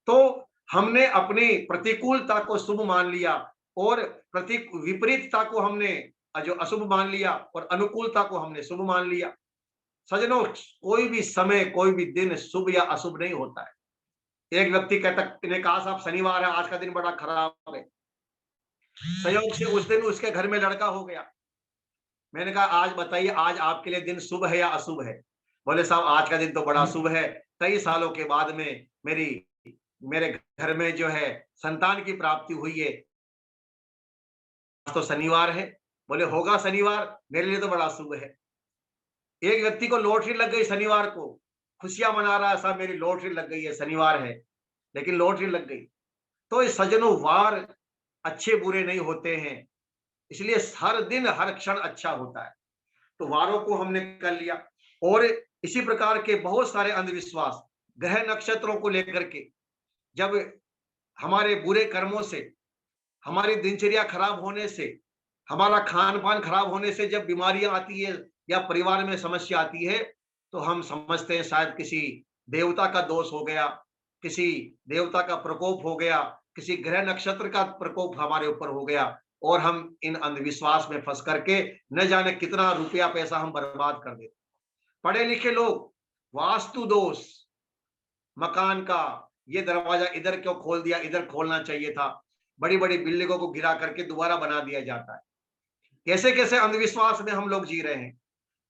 तो हमने अपनी प्रतिकूलता को शुभ मान लिया और विपरीतता को हमने जो अशुभ मान लिया, और अनुकूलता को हमने शुभ मान लिया। सजनों, कोई भी समय, कोई भी दिन शुभ या अशुभ नहीं होता है। एक व्यक्ति ने कहा साहब शनिवार है, आज का दिन बड़ा खराब है। संयोग से उस दिन उसके घर में लड़का हो गया। मैंने कहा आज बताइए, आज आपके लिए दिन शुभ है या अशुभ है? बोले साहब आज का दिन तो बड़ा शुभ है, कई सालों के बाद में मेरे घर में जो है संतान की प्राप्ति हुई है, तो शनिवार है। बोले होगा शनिवार, मेरे लिए तो बड़ा शुभ है। एक व्यक्ति को लॉटरी लग गई शनिवार को, खुशियां मना रहा है, साहब मेरी लॉटरी लग गई है, शनिवार है लेकिन लॉटरी लग गई। तो इस सज्जनों, वार अच्छे बुरे नहीं होते हैं, इसलिए हर दिन हर क्षण अच्छा होता है। तो वारों को हमने कर लिया। और इसी प्रकार के बहुत सारे अंधविश्वास ग्रह नक्षत्रों को लेकर के, जब हमारे बुरे कर्मों से, हमारी दिनचर्या खराब होने से, हमारा खान पान खराब होने से जब बीमारियां आती है या परिवार में समस्या आती है, तो हम समझते हैं शायद किसी देवता का दोष हो गया, किसी देवता का प्रकोप हो गया, किसी ग्रह नक्षत्र का प्रकोप हमारे ऊपर हो गया, और हम इन अंधविश्वास में फंस करके न जाने कितना रुपया पैसा हम बर्बाद कर देते। पढ़े लिखे लोग, वास्तु दोष, मकान का ये दरवाजा इधर क्यों खोल दिया, इधर खोलना चाहिए था, बड़ी बड़ी बिल्डिंगों को गिरा करके दोबारा बना दिया जाता है। कैसे कैसे अंधविश्वास में हम लोग जी रहे हैं।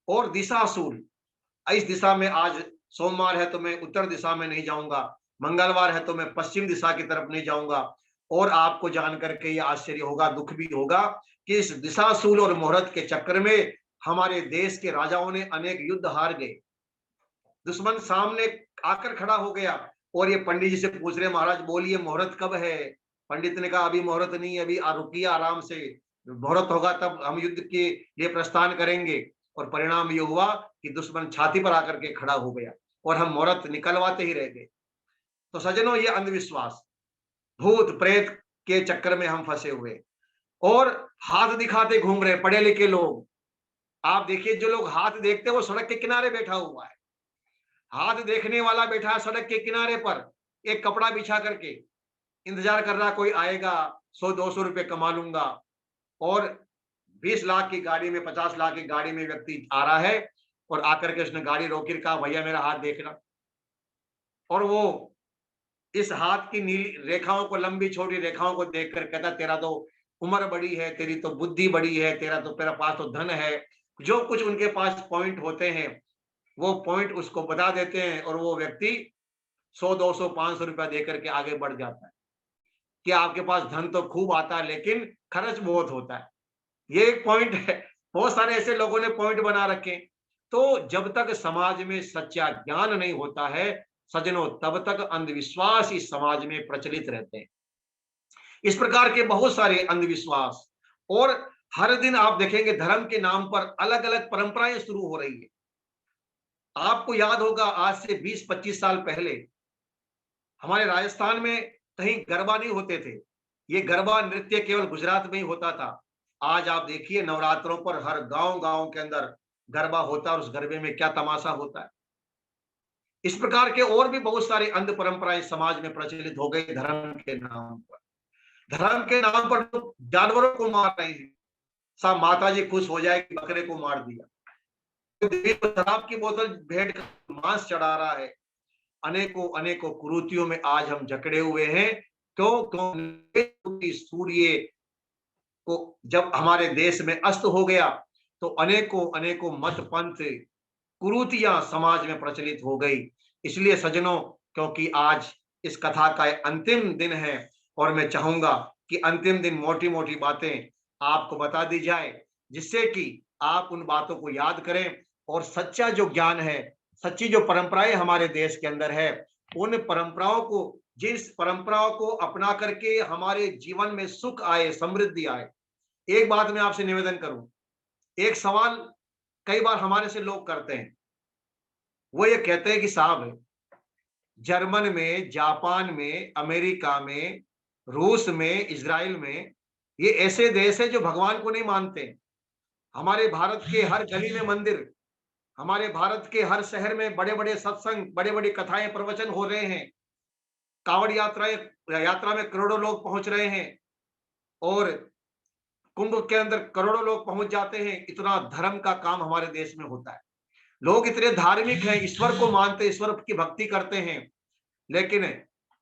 और दिशाशूल, इस दिशा में आज सोमवार है तो मैं उत्तर दिशा में नहीं जाऊंगा, मंगलवार है तो मैं पश्चिम दिशा की तरफ नहीं जाऊंगा। और आपको जान करके ये आश्चर्य होगा, दुख भी होगा कि इस दिशाशूल और मुहूर्त के चक्कर में हमारे देश के राजाओं ने अनेक युद्ध हार गए, दुश्मन सामने आकर खड़ा हो गया और ये पंडित जी से पूछ रहे महाराज बोलिए मुहूर्त कब है। पंडित ने कहा अभी मुहूर्त नहीं, अभी रुकिए आराम से, मुहूर्त होगा तब हम युद्ध के लिए प्रस्थान करेंगे। और परिणाम ये हुआ कि दुश्मन छाती पर आकर के खड़ा हो गया और हम मुहूर्त निकलवाते ही रह गए। तो सज्जनों, ये अंधविश्वास, भूत प्रेत के चक्कर में हम फंसे हुए और हाथ दिखाते घूम रहे पढ़े लिखे लोग। आप देखिए, जो लोग हाथ देखते हैं वो सड़क के किनारे बैठा हुआ है। हाथ देखने वाला बैठा है सड़क के किनारे पर, एक कपड़ा बिछा करके इंतजार कर रहा कोई आएगा, 100-200 रुपए कमा लूंगा। और 20 लाख की गाड़ी में, 50 लाख की गाड़ी में व्यक्ति आ रहा है और आकर के उसने गाड़ी रोकी, कहा भैया मेरा हाथ देखना। और वो इस हाथ की नीली रेखाओं को, लंबी छोटी रेखाओं को देखकर कहता तेरा तो उम्र बड़ी है, तेरी तो बुद्धि बड़ी है, तेरा पास तो धन है। जो कुछ उनके पास पॉइंट होते हैं वो पॉइंट उसको बता देते हैं और वो व्यक्ति 100-200 500 रुपया देकर के आगे बढ़ जाता है कि आपके पास धन तो खूब आता है लेकिन खर्च बहुत होता है। ये एक पॉइंट है। बहुत सारे ऐसे लोगों ने पॉइंट बना रखे। तो जब तक समाज में सच्चा ज्ञान नहीं होता है सज्जनों, तब तक अंधविश्वास इस समाज में प्रचलित रहते हैं। इस प्रकार के बहुत सारे अंधविश्वास, और हर दिन आप देखेंगे धर्म के नाम पर अलग अलग परंपराएं शुरू हो रही है। आपको याद होगा आज से 20-25 साल पहले हमारे राजस्थान में कहीं गरबा नहीं होते थे। ये गरबा नृत्य केवल गुजरात में ही होता था। आज आप देखिए नवरात्रों पर हर गांव के अंदर गरबा होता है और उस गरबे में क्या तमाशा होता है। इस प्रकार के और भी बहुत सारे अंध परंपराएं समाज में प्रचलित हो गई धर्म के नाम पर। धर्म के नाम पर तो जानवरों को मार रहे हैं। सब माता जी खुश हो जाएगी, बकरे को मार दिया। शराब की बोतल भेड़ का मांस चढ़ा रहा है। अनेकों कुरीतियों में आज हम जकड़े हुए हैं। क्योंकि सूर्य को जब हमारे देश में अस्त हो गया तो अनेकों मत पंथ कुरीतियां समाज में प्रचलित हो गई। इसलिए सज्जनों, क्योंकि आज इस कथा का अंतिम दिन है और मैं चाहूंगा कि अंतिम दिन मोटी मोटी बातें आपको बता दी जाए, जिससे कि आप उन बातों को याद करें और सच्चा जो ज्ञान है, सच्ची जो परंपराएं हमारे देश के अंदर है, उन परंपराओं को, जिस परंपराओं को अपना करके हमारे जीवन में सुख आए, समृद्धि आए। एक बात मैं आपसे निवेदन करूं, एक सवाल कई बार हमारे से लोग करते हैं। वो ये कहते हैं कि साहब, जर्मन में, जापान में, अमेरिका में, रूस में, इजराइल में, ये ऐसे देश है जो भगवान को नहीं मानते। हमारे भारत के हर गली में मंदिर, हमारे भारत के हर शहर में बड़े बड़े सत्संग, बड़े बड़े कथाएं प्रवचन हो रहे हैं। कांवड़ यात्रा में करोड़ों लोग पहुंच रहे हैं और कुंभ के अंदर करोड़ों लोग पहुंच जाते हैं। इतना धर्म का काम हमारे देश में होता है। लोग इतने धार्मिक हैं, ईश्वर को मानते, ईश्वर की भक्ति करते हैं। लेकिन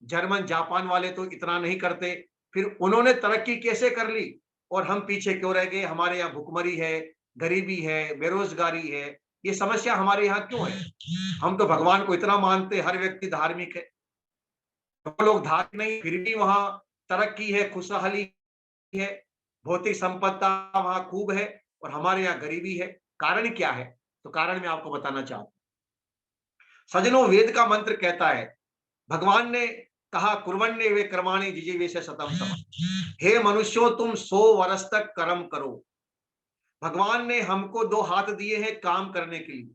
जर्मन जापान वाले तो इतना नहीं करते। फिर उन्होंने तरक्की कैसे कर ली और हम पीछे क्यों रह गए? हमारे यहाँ भुखमरी है, गरीबी है, बेरोजगारी है, ये समस्या हमारे यहाँ क्यों है? हम तो भगवान को इतना मानते, हर व्यक्ति धार्मिक है। तो लोग धार्मिक नहीं, फिर भी वहां तरक्की है, खुशहाली है, भौतिक संपदा वहां खूब है और हमारे यहाँ गरीबी है। कारण क्या है? तो कारण मैं आपको बताना चाहता हूं। सज्जनों, वेद का मंत्र कहता है, भगवान ने कहा, कुर्वन्ने वे कर्माणि जिजीवे से शतम सम। हे मनुष्यों, तुम 100 वर्ष तक कर्म करो। भगवान ने हमको 2 हाथ दिए हैं काम करने के लिए,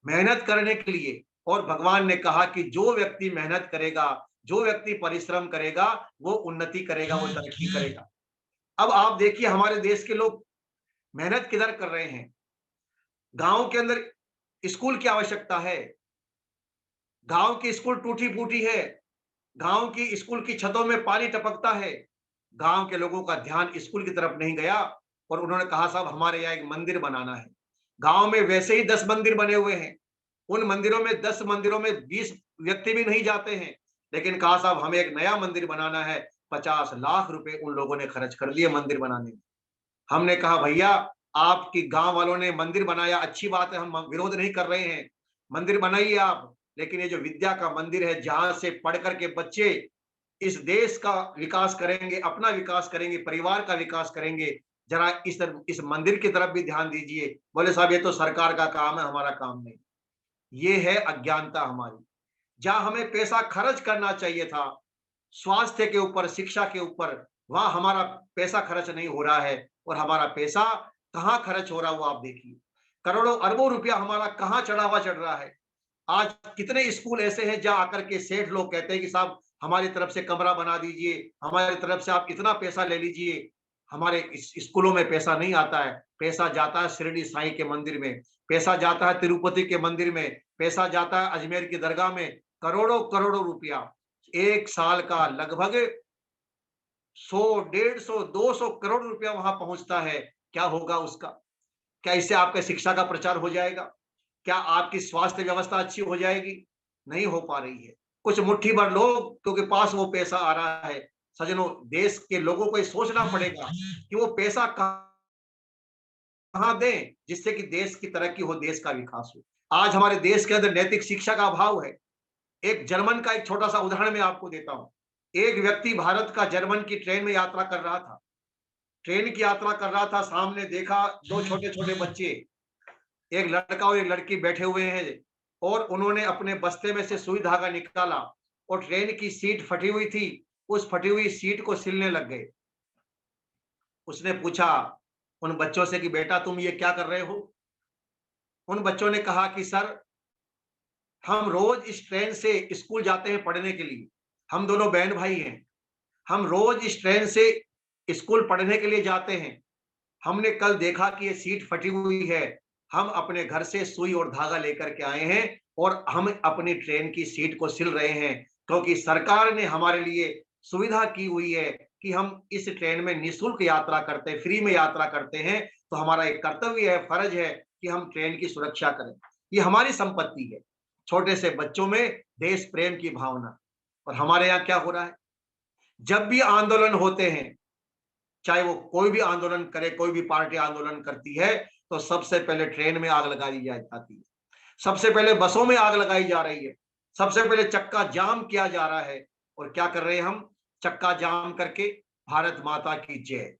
मेहनत करने के लिए। और भगवान ने कहा कि जो व्यक्ति मेहनत करेगा, जो व्यक्ति परिश्रम करेगा, वो उन्नति करेगा, वो तरक्की करेगा। अब आप देखिए हमारे देश के लोग मेहनत किधर कर रहे हैं? गांव के अंदर स्कूल की आवश्यकता है, गांव की स्कूल टूटी फूटी है, गांव की स्कूल की छतों में पानी टपकता है। गांव के लोगों का ध्यान स्कूल की तरफ नहीं गया और उन्होंने कहा साहब हमारे यहाँ एक मंदिर बनाना है। गांव में वैसे ही 10 मंदिर बने हुए हैं, उन मंदिरों में 10 मंदिरों में 20 व्यक्ति भी नहीं जाते हैं। लेकिन कहा साहब हमें एक नया मंदिर बनाना है, 50 लाख रुपए उन लोगों ने खर्च कर दिए मंदिर बनाने में। हमने कहा भैया, आपकी गांव वालों ने मंदिर बनाया, अच्छी बात है, हम विरोध नहीं कर रहे हैं, मंदिर बनाइए आप। लेकिन ये जो विद्या का मंदिर है, जहां से पढ़ करके बच्चे इस देश का विकास करेंगे, अपना विकास करेंगे, परिवार का विकास करेंगे, जरा इस मंदिर की तरफ भी ध्यान दीजिए। बोले साहब ये तो सरकार का काम है, हमारा काम नहीं। ये है अज्ञानता हमारी। जहां हमें पैसा खर्च करना चाहिए था स्वास्थ्य के ऊपर, शिक्षा के ऊपर, वहां हमारा पैसा खर्च नहीं हो रहा है। और हमारा पैसा कहाँ खर्च हो रहा है वो आप देखिए। करोड़ों अरबों रुपया हमारा कहाँ चढ़ रहा है। आज कितने स्कूल ऐसे हैं जहां आकर के सेठ लोग कहते हैं कि साहब हमारी तरफ से कमरा बना दीजिए, हमारी तरफ से आप इतना पैसा ले लीजिए। हमारे स्कूलों में पैसा नहीं आता है, पैसा जाता है शिरडी साईं के मंदिर में, पैसा जाता है तिरुपति के मंदिर में, पैसा जाता है अजमेर की दरगाह में। करोड़ों करोड़ों रुपया एक साल का लगभग 100, 150, 200 करोड़ रुपया वहां पहुंचता है। क्या होगा उसका? क्या इससे आपके शिक्षा का प्रचार हो जाएगा? क्या आपकी स्वास्थ्य व्यवस्था अच्छी हो जाएगी? नहीं हो पा रही है। कुछ मुट्ठी भर लोग क्योंकि पास वो पैसा आ रहा है। सज्जनों, देश के लोगों को ये सोचना पड़ेगा कि वो पैसा कहां दें जिससे कि देश की तरक्की हो, देश का विकास हो। आज हमारे देश के अंदर नैतिक शिक्षा का अभाव है। एक जर्मन का एक छोटा सा उदाहरण मैं आपको देता हूं। एक व्यक्ति भारत का जर्मन की ट्रेन में यात्रा कर रहा था। ट्रेन की यात्रा कर रहा था, सामने देखा दो छोटे छोटे बच्चे, एक लड़का और एक लड़की बैठे हुए हैं, और उन्होंने अपने बस्ते में से सुई धागा निकाला और ट्रेन की सीट फटी हुई थी, उस फटी हुई सीट को सिलने लग गए। उसने पूछा उन बच्चों से कि बेटा तुम ये क्या कर रहे हो? उन बच्चों ने कहा कि सर हम रोज इस ट्रेन से स्कूल जाते हैं पढ़ने के लिए, हम दोनों बहन भाई हैं, हम रोज इस ट्रेन से स्कूल पढ़ने के लिए जाते हैं। हमने कल देखा कि ये सीट फटी हुई है, हम अपने घर से सुई और धागा लेकर के आए हैं और हम अपनी ट्रेन की सीट को सिल रहे हैं, क्योंकि सरकार ने हमारे लिए सुविधा की हुई है कि हम इस ट्रेन में निःशुल्क यात्रा करते हैं, फ्री में यात्रा करते हैं। तो हमारा एक कर्तव्य है, फर्ज है कि हम ट्रेन की सुरक्षा करें। ये हमारी संपत्ति है। छोटे से बच्चों में देश प्रेम की भावना। और हमारे यहाँ क्या हो रहा है, जब भी आंदोलन होते हैं, चाहे वो कोई भी आंदोलन करे, कोई भी पार्टी आंदोलन करती है, तो सबसे पहले ट्रेन में आग लगाई जाती है, सबसे पहले बसों में आग लगाई जा रही है, सबसे पहले चक्का जाम किया जा रहा है। और क्या कर रहे हैं हम? चक्का जाम करके भारत माता की जय,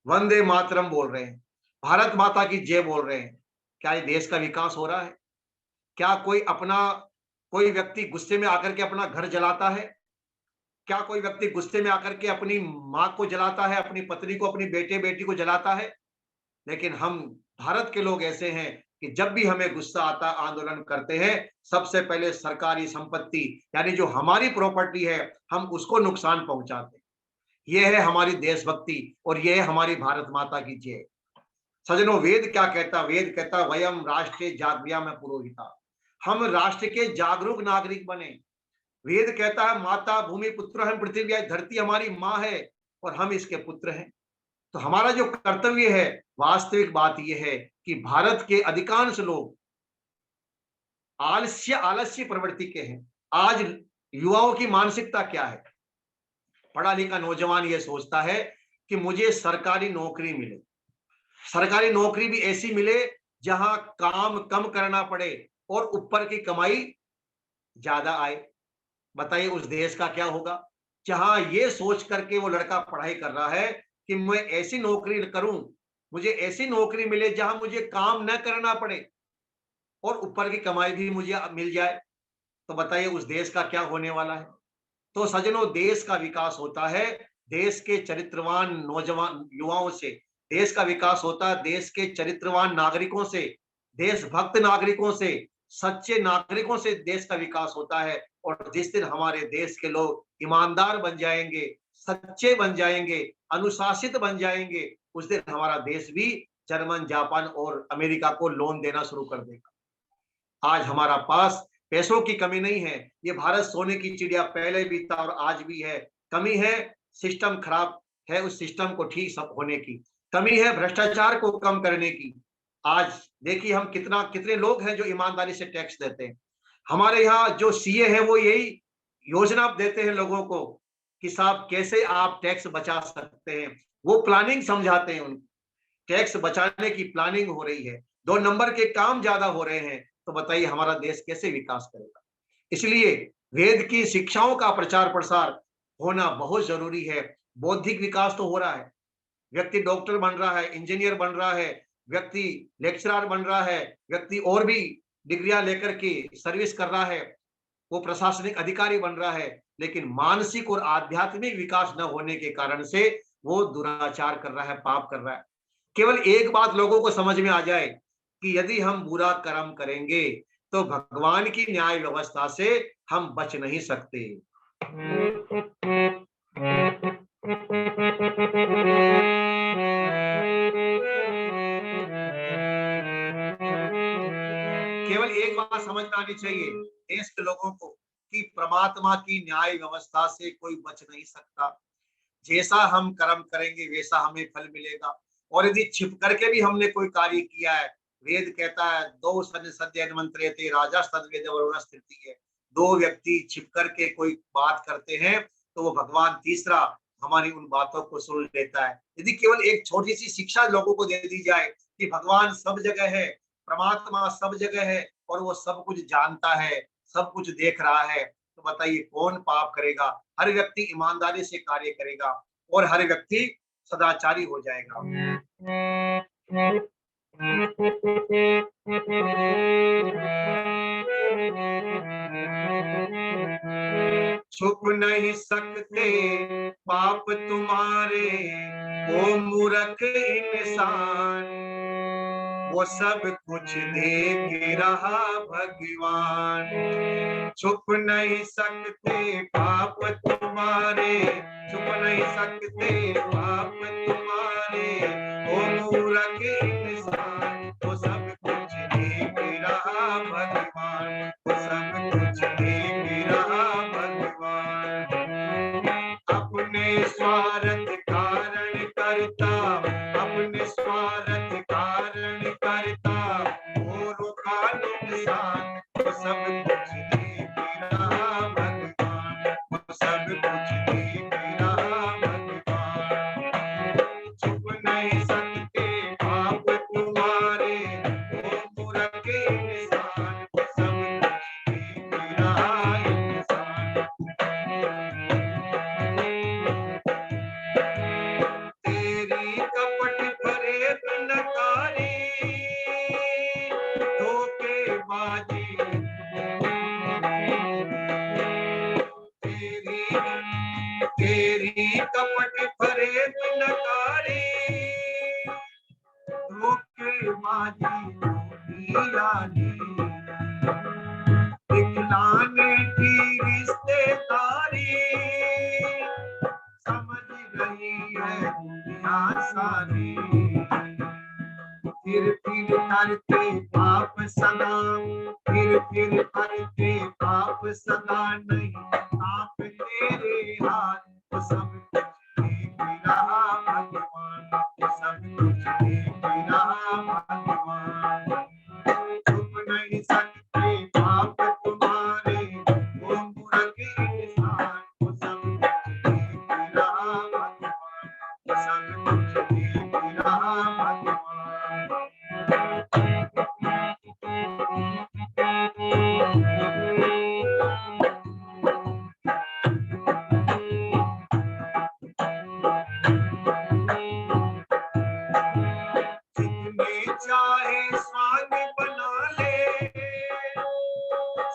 वंदे मातरम बोल रहे हैं, भारत माता की जय बोल रहे हैं। क्या ये देश का विकास हो रहा है? क्या कोई व्यक्ति गुस्से में आकर के अपना घर जलाता है? क्या कोई व्यक्ति गुस्से में आकर के अपनी माँ को जलाता है, अपनी पत्नी को, अपनी बेटी को जलाता है? लेकिन हम भारत के लोग ऐसे हैं कि जब भी हमें गुस्सा आता, आंदोलन करते हैं, सबसे पहले सरकारी संपत्ति यानी जो हमारी प्रॉपर्टी है, हम उसको नुकसान पहुंचाते हैं। यह है हमारी देशभक्ति और यह है हमारी भारत माता की जय। सजनों, वेद क्या कहता? वेद कहता वयम राष्ट्रे जागृया में पुरोहिता, हम राष्ट्र के जागरूक नागरिक बने। वेद कहता है माता भूमि पुत्र हम पृथ्वी, धरती हमारी माँ है और हम इसके पुत्र हैं। तो हमारा जो कर्तव्य है, वास्तविक बात यह है कि भारत के अधिकांश लोग आलस्य प्रवृत्ति के हैं। आज युवाओं की मानसिकता क्या है? पढ़ा लिखा नौजवान ये सोचता है कि मुझे सरकारी नौकरी मिले, सरकारी नौकरी भी ऐसी मिले जहां काम कम करना पड़े और ऊपर की कमाई ज्यादा आए। बताइए उस देश का क्या होगा जहां ये सोच करके वो लड़का पढ़ाई कर रहा है कि मैं ऐसी नौकरी करूं, मुझे ऐसी नौकरी मिले जहां मुझे काम न करना पड़े और ऊपर की कमाई भी मुझे मिल जाए। तो बताइए उस देश का क्या होने वाला है? तो सज्जनों, देश का विकास होता है देश के चरित्रवान नौजवान युवाओं से, देश का विकास होता है देश के चरित्रवान नागरिकों से, देशभक्त नागरिकों से, सच्चे नागरिकों से देश का विकास होता है। और जिस दिन हमारे देश के लोग ईमानदार बन जाएंगे, सच्चे बन जाएंगे, अनुशासित बन जाएंगे, उस दिन हमारा देश भी जर्मन, जापान और अमेरिका को लोन देना शुरू कर देगा। आज हमारा पास पैसों की कमी नहीं है। ये भारत सोने की चिड़िया पहले भी था और आज भी है। कमी है सिस्टम खराब है, उस सिस्टम को ठीक होने की। कमी है भ्रष्टाचार को कम करने की। आज देखिए हम कितने लोग हैं जो ईमानदारी से टैक्स देते हैं। हमारे यहाँ जो सीए है वो यही योजना देते हैं लोगों को कि साहब कैसे आप टैक्स बचा सकते हैं। वो प्लानिंग समझाते हैं, उनको टैक्स बचाने की प्लानिंग हो रही है, 2 नंबर के काम ज्यादा हो रहे हैं। तो बताइए हमारा देश कैसे विकास करेगा? इसलिए वेद की शिक्षाओं का प्रचार प्रसार होना बहुत जरूरी है। बौद्धिक विकास तो हो रहा है, व्यक्ति डॉक्टर बन रहा है, इंजीनियर बन रहा है, व्यक्ति लेक्चरर बन रहा है, व्यक्ति और भी डिग्रियां लेकर के सर्विस कर रहा है, वो प्रशासनिक अधिकारी बन रहा है, लेकिन मानसिक और आध्यात्मिक विकास न होने के कारण से वो दुराचार कर रहा है, पाप कर रहा है। केवल एक बात लोगों को समझ में आ जाए कि यदि हम बुरा कर्म करेंगे तो भगवान की न्याय व्यवस्था से हम बच नहीं सकते। केवल एक बात समझ में आनी चाहिए देश के लोगों को कि परमात्मा की न्याय व्यवस्था से कोई बच नहीं सकता। जैसा हम कर्म करेंगे वैसा हमें फल मिलेगा। और यदि छिप करके भी हमने कोई कार्य किया है, वेद कहता है दो सद्य मंत्रेते राजा सद्वेद वरुण स्थिति है, दो व्यक्ति छिप करके कोई बात करते हैं तो वो भगवान तीसरा हमारी उन बातों को सुन लेता है। यदि केवल एक छोटी सी शिक्षा लोगों को दे दी जाए कि भगवान सब जगह है, परमात्मा सब जगह है और वो सब कुछ जानता है, सब कुछ देख रहा है, तो बताइए कौन पाप करेगा? हर व्यक्ति ईमानदारी से कार्य करेगा और हर व्यक्ति सदाचारी हो जाएगा। छुप नहीं सकते पाप तुम्हारे ओ मूर्ख इंसान, वो सब कुछ देख रहा भगवान। छुप नहीं सकते पाप तुम्हारे, छुप नहीं सकते पाप तुम्हारे ओ मूर्ख इंसान, वो सब कुछ देख रहा भगवान, वो सब कुछ देख रहा भगवान। अपने स्वार्थ कारण करता, अपने स्वार्थ कारण करता औरों का नुकसान, वो सब कुछ देख रहा भगवान, वो सब कुछ देख रहा भगवान। छुप नहीं सकते पाप तुम्हारे ओ मूर्ख इंसान, वो सब कुछ देख रहा इंसान। तेरी कपट भरे नकारी धोखेबाजी, तेरी कपट भरे नकारी धोखेबाजी लीलानी, दिखलाने की रिश्तेदारी समझ रही है दुनिया सारी। फिर करते पाप सदा, फिर करते पाप सदा, नहीं आप तेरे हाथ, वो सब कुछ देख रहा भगवान, वो सब कुछ देख रहा भगवान। छुप नहीं सकते पाप तुम्हारे ओ मूर्ख इंसान, वो सब कुछ देख रहा भगवान, वो सब कुछ देख रहा भगवान। जितने चाहे स्वांग बना ले,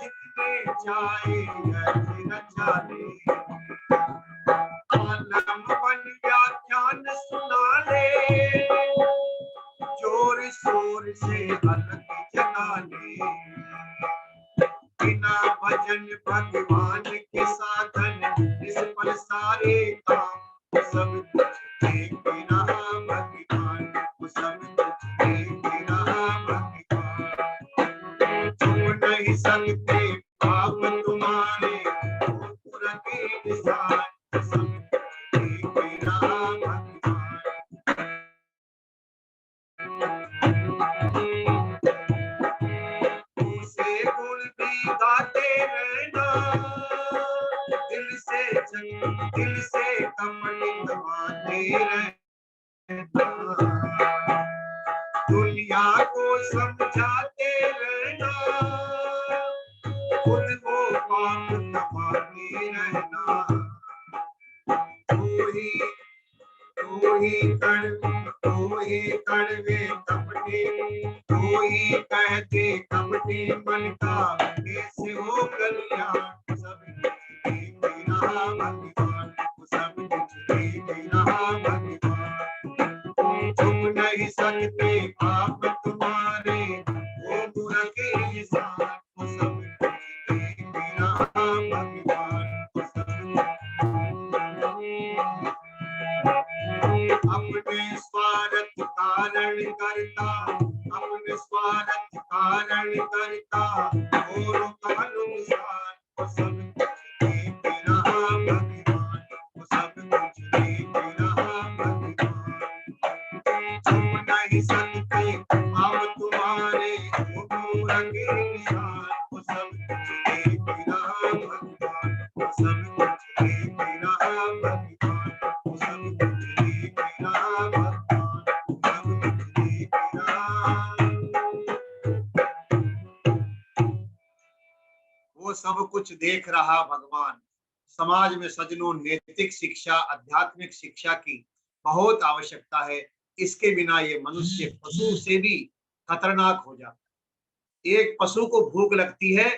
जितने चाहे अर्ज रचा ले, आलम बन व्याख्यान सुना ले, जोर शोर से अलग जगा ले। बिना भजन भगवान के साधन इस पर सारे काम, वो सब कुछ देख रहा भगवान, वो सब कुछ देख रहा भगवान। छुप नहीं सकते पाप तुम्हारे ओ मूर्ख इंसान, वो सब कुछ देख रहा भगवान। उसे गुण भी गाते रहना, दिल से कपट गवाते रहना, दुनिया को समझाते रहना, खुद को पाप दबाते रहना। तू कड़वे कपटी, तू ही कहते कपटी मन का कैसे हो कल्याण। सब कुछ दे रहा भगवान, सब कुछ दे रहा भगवान। छुप नहीं सकते आप तुम्हारे, वो मूरख इंसान को सब कुछ दे रहा भगवान। अपने स्वार्थ कारण करता, अपने स्वार्थ कारण करता, औरों का नुकसान को सब कुछ देख रहा भगवान, को सब कुछ देख रहा भगवान। छुप नहीं सकते हम तुम्हारे, वो मूरख इंसान को सब कुछ देख रहा भगवान, को सब कुछ देख रहा भगवान, को सब कुछ देख रहा भगवान, सब कुछ देख रहा। वो सब कुछ देख रहा भगवान। समाज में सज्जनों नैतिक शिक्षा, आध्यात्मिक शिक्षा की बहुत आवश्यकता है। इसके बिना ये मनुष्य पशु से भी खतरनाक हो जाता है। एक पशु को भूख लगती है,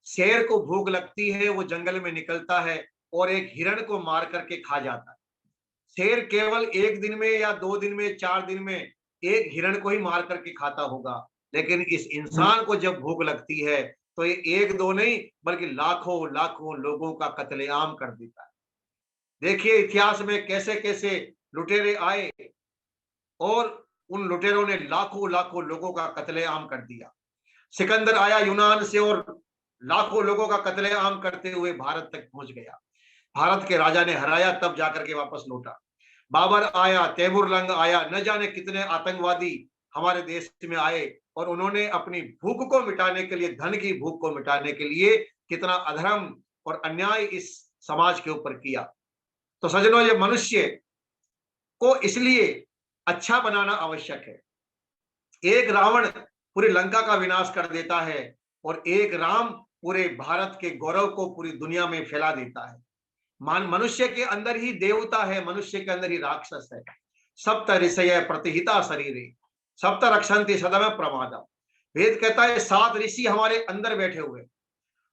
शेर को भूख लगती है, वो जंगल में निकलता है और एक हिरण को मार करके खा जाता है। शेर केवल एक दिन में या 2 दिन में, 4 दिन में एक हिरण को ही मार करके खाता होगा, लेकिन इस इंसान को जब भूख लगती है तो ये 1-2 नहीं बल्कि लाखों लाखों लोगों का कत्लेआम कर देता है। देखिए इतिहास में कैसे कैसे लुटेरे आए और उन लुटेरों ने लाखों लाखों लोगों का कत्लेआम कर दिया। सिकंदर आया यूनान से और लाखों लोगों का कत्लेआम करते हुए भारत तक पहुंच गया। भारत के राजा ने हराया, तब जाकर के वापस लौटा। बाबर आया, तैमूरलंग आया, न जाने कितने आतंकवादी हमारे देश में आए और उन्होंने अपनी भूख को मिटाने के लिए, धन की भूख को मिटाने के लिए कितना अधर्म और अन्याय इस समाज के ऊपर किया। तो सज्जनों, ये मनुष्य को इसलिए अच्छा बनाना आवश्यक है। एक रावण पूरी लंका का विनाश कर देता है और एक राम पूरे भारत के गौरव को पूरी दुनिया में फैला देता है। मनुष्य के अंदर ही देवता है, मनुष्य के अंदर ही राक्षस है। सप्त ऋषय प्रतिहिता शरीरे सप्त रक्षन्ति सदम प्रमादम। वेद कहता है 7 ऋषि हमारे अंदर बैठे हुए,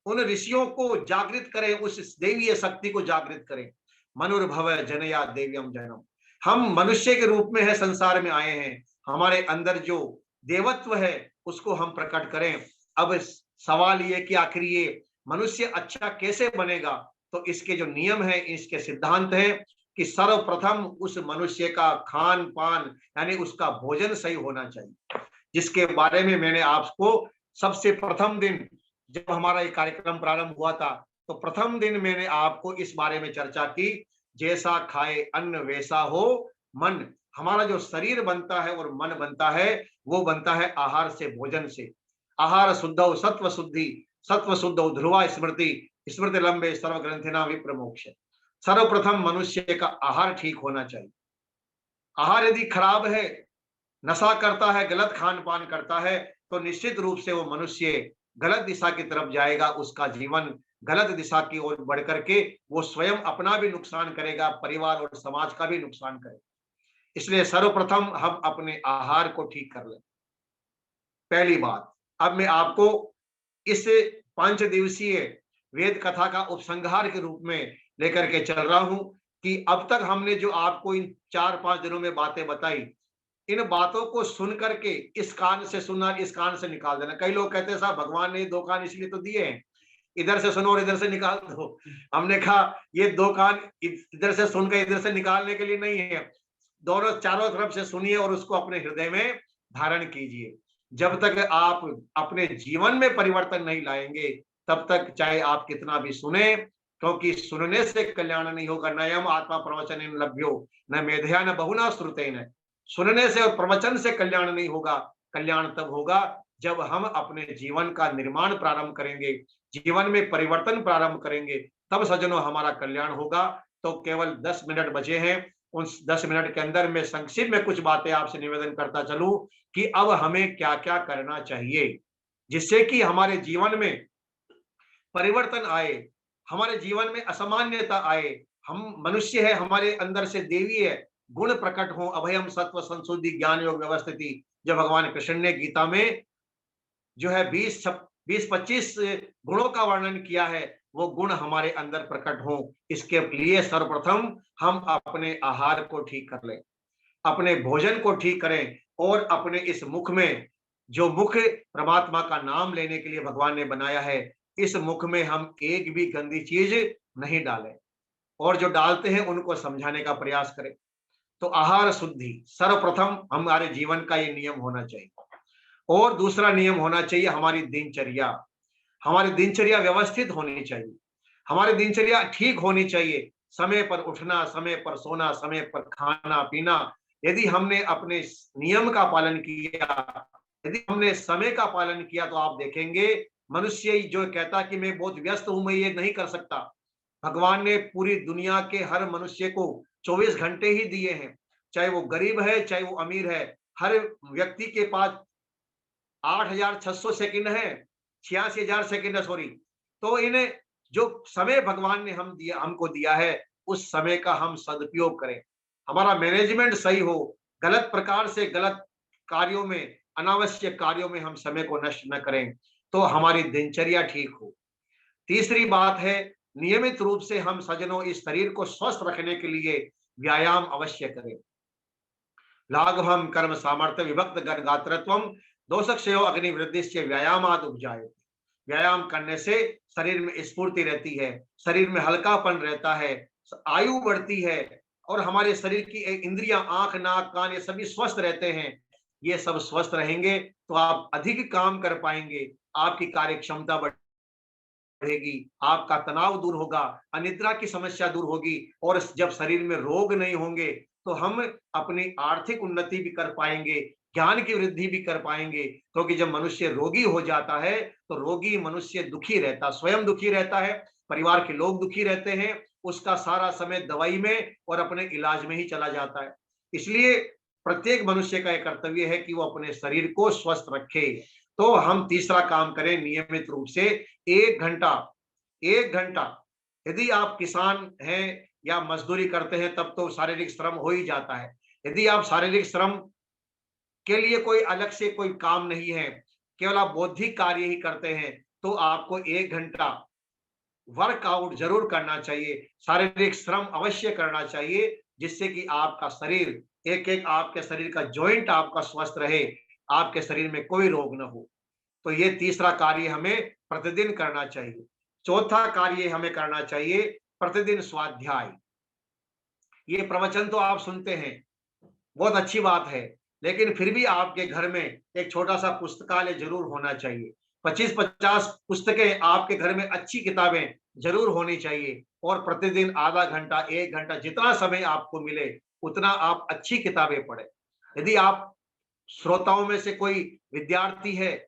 उन ऋषियों को जागृत करें, उस देवीय शक्ति को जागृत करें। मनुर्भव जनया देव्यम जनम। हम मनुष्य के रूप में है, संसार में आए हैं, हमारे अंदर जो देवत्व है उसको हम प्रकट करें। अब सवाल ये कि आखिर ये मनुष्य अच्छा कैसे बनेगा, तो इसके जो नियम है, इसके सिद्धांत है कि सर्वप्रथम उस मनुष्य का खान पान यानी उसका भोजन सही होना चाहिए, जिसके बारे में मैंने आपको सबसे प्रथम दिन जब हमारा ये कार्यक्रम प्रारंभ हुआ था तो प्रथम दिन मैंने आपको इस बारे में चर्चा की। जैसा खाए अन्न वैसा हो मन। हमारा जो शरीर बनता है और मन बनता है वो बनता है आहार से, भोजन से। आहार शुद्धौ सत्व शुद्धि, सत्व शुद्धौ ध्रुवा स्मृति, स्मृति लंबे सर्व ग्रंथिना विप्र मोक्ष। सर्वप्रथम मनुष्य का आहार ठीक होना चाहिए। आहार यदि खराब है, नशा करता है, गलत खान पान करता है, तो निश्चित रूप से वो मनुष्य गलत दिशा की तरफ जाएगा। उसका जीवन गलत दिशा की ओर बढ़ करके वो स्वयं अपना भी नुकसान करेगा, परिवार और समाज का भी नुकसान करेगा। इसलिए सर्वप्रथम हम अपने आहार को ठीक कर लें, पहली बात। अब मैं आपको इस 5 दिवसीय वेद कथा का उपसंहार के रूप में लेकर के चल रहा हूं कि अब तक हमने जो आपको इन 4-5 दिनों में बातें बताई, इन बातों को सुन करके इस कान से सुनना, इस कान से निकाल देना। कई लोग कहते हैं साहब भगवान ने 2 कान इसलिए तो दिए हैं, इधर से सुनो और इधर से निकाल दो। हमने कहा ये 2 कान इधर से सुनकर इधर से निकालने के लिए नहीं है, दोनों चारों तरफ से सुनिए और उसको अपने हृदय में धारण कीजिए। जब तक आप अपने जीवन में परिवर्तन नहीं लाएंगे तब तक चाहे आप कितना भी सुने, क्योंकि सुनने से कल्याण नहीं होगा। नयम आत्मा प्रवचन लभ्यो न मेधया न बहुना श्रुतेन। सुनने से और प्रवचन से कल्याण नहीं होगा। कल्याण तब होगा जब हम अपने जीवन का निर्माण प्रारंभ करेंगे, जीवन में परिवर्तन प्रारंभ करेंगे, तब सज्जनों हमारा कल्याण होगा। तो केवल 10 मिनट बचे हैं, उन 10 मिनट के अंदर मैं संक्षिप्त में कुछ बातें आपसे निवेदन करता चलूं कि अब हमें क्या क्या करना चाहिए जिससे कि हमारे जीवन में परिवर्तन आए, हमारे जीवन में असामान्यता आए। हम मनुष्य है, हमारे अंदर से देवी है, गुण प्रकट हो, अभयम सत्व संशुद्धि ज्ञान योग व्यवस्थिति, जो भगवान कृष्ण ने गीता में जो है 20-25 गुणों का वर्णन किया है, वो गुण हमारे अंदर प्रकट हो। इसके लिए सर्वप्रथम हम अपने आहार को ठीक कर लें, अपने भोजन को ठीक करें, और अपने इस मुख में, जो मुख परमात्मा का नाम लेने के लिए भगवान ने बनाया है, इस मुख में हम एक भी गंदी चीज नहीं डालें, और जो डालते हैं उनको समझाने का प्रयास करें। तो आहार शुद्धि सर्वप्रथम हमारे जीवन का ये नियम होना चाहिए। और दूसरा नियम होना चाहिए हमारी दिनचर्या। हमारी दिनचर्या व्यवस्थित होनी चाहिए, हमारी दिनचर्या ठीक होनी चाहिए। समय पर उठना, समय पर सोना, समय पर खाना पीना। यदि हमने अपने नियम का पालन किया, यदि हमने समय का पालन किया, तो आप देखेंगे मनुष्य जो कहता कि मैं बहुत व्यस्त हूं, मैं ये नहीं कर सकता, भगवान ने पूरी दुनिया के हर मनुष्य को 24 घंटे ही दिए हैं। चाहे वो गरीब है, चाहे वो अमीर है, हर व्यक्ति के पास 8,600 सेकंड है, 86,000 सेकंड है, सॉरी। तो इन्हें जो समय भगवान ने हमको दिया है, उस समय का हम सदुपयोग करें, हमारा मैनेजमेंट सही हो, गलत प्रकार से गलत कार्यों में, अनावश्यक कार्यों में हम समय को नष्ट न करें, तो हमारी दिनचर्या ठीक हो। तीसरी बात है, नियमित रूप से हम सज्जनों इस शरीर को स्वस्थ रखने के लिए व्यायाम अवश्य करें। लाघवम कर्म सामर्थ्य विभक्त गात्रत्वम दोषक्षयो अग्निवृद्धिश्च व्यायामाद उपजायते। व्यायाम करने से शरीर में स्फूर्ति रहती है, शरीर में हल्कापन रहता है, आयु बढ़ती है, और हमारे शरीर की इंद्रियां, आंख, नाक, कान, ये सभी स्वस्थ रहते हैं। ये सब स्वस्थ रहेंगे तो आप अधिक काम कर पाएंगे, आपकी कार्य क्षमता बढ़ेगी, आपका तनाव दूर होगा, अनिद्रा की समस्या दूर होगी, और जब शरीर में रोग नहीं होंगे तो हम अपनी आर्थिक उन्नति भी कर पाएंगे, ज्ञान की वृद्धि भी कर पाएंगे। क्योंकि जब मनुष्य रोगी हो जाता है तो रोगी मनुष्य दुखी रहता, स्वयं दुखी रहता है, परिवार के लोग दुखी रहते हैं, उसका सारा समय दवाई में और अपने इलाज में ही चला जाता है। इसलिए प्रत्येक मनुष्य का एक कर्तव्य है कि वो अपने शरीर को स्वस्थ रखे। तो हम तीसरा काम करें, नियमित रूप से 1 घंटा, यदि आप किसान हैं या मजदूरी करते हैं तब तो शारीरिक श्रम हो ही जाता है। यदि आप शारीरिक श्रम के लिए कोई अलग से कोई काम नहीं है, केवल आप बौद्धिक कार्य ही करते हैं, तो आपको 1 घंटा वर्कआउट जरूर करना चाहिए, शारीरिक श्रम अवश्य करना चाहिए, जिससे कि आपका शरीर, एक आपके शरीर का जॉइंट आपका स्वस्थ रहे, आपके शरीर में कोई रोग न हो। तो ये तीसरा कार्य हमें प्रतिदिन करना चाहिए। चौथा कार्य हमें करना चाहिए प्रतिदिन स्वाध्याय। ये प्रवचन तो आप सुनते हैं, बहुत अच्छी बात है, लेकिन फिर भी आपके घर में एक छोटा सा पुस्तकालय जरूर होना चाहिए। 25-50 पुस्तकें आपके घर में, अच्छी किताबें जरूर होनी चाहिए, और प्रतिदिन आधा घंटा, 1 घंटा, जितना समय आपको मिले उतना आप अच्छी किताबें पढ़ें। यदि आप श्रोताओं में से कोई विद्यार्थी है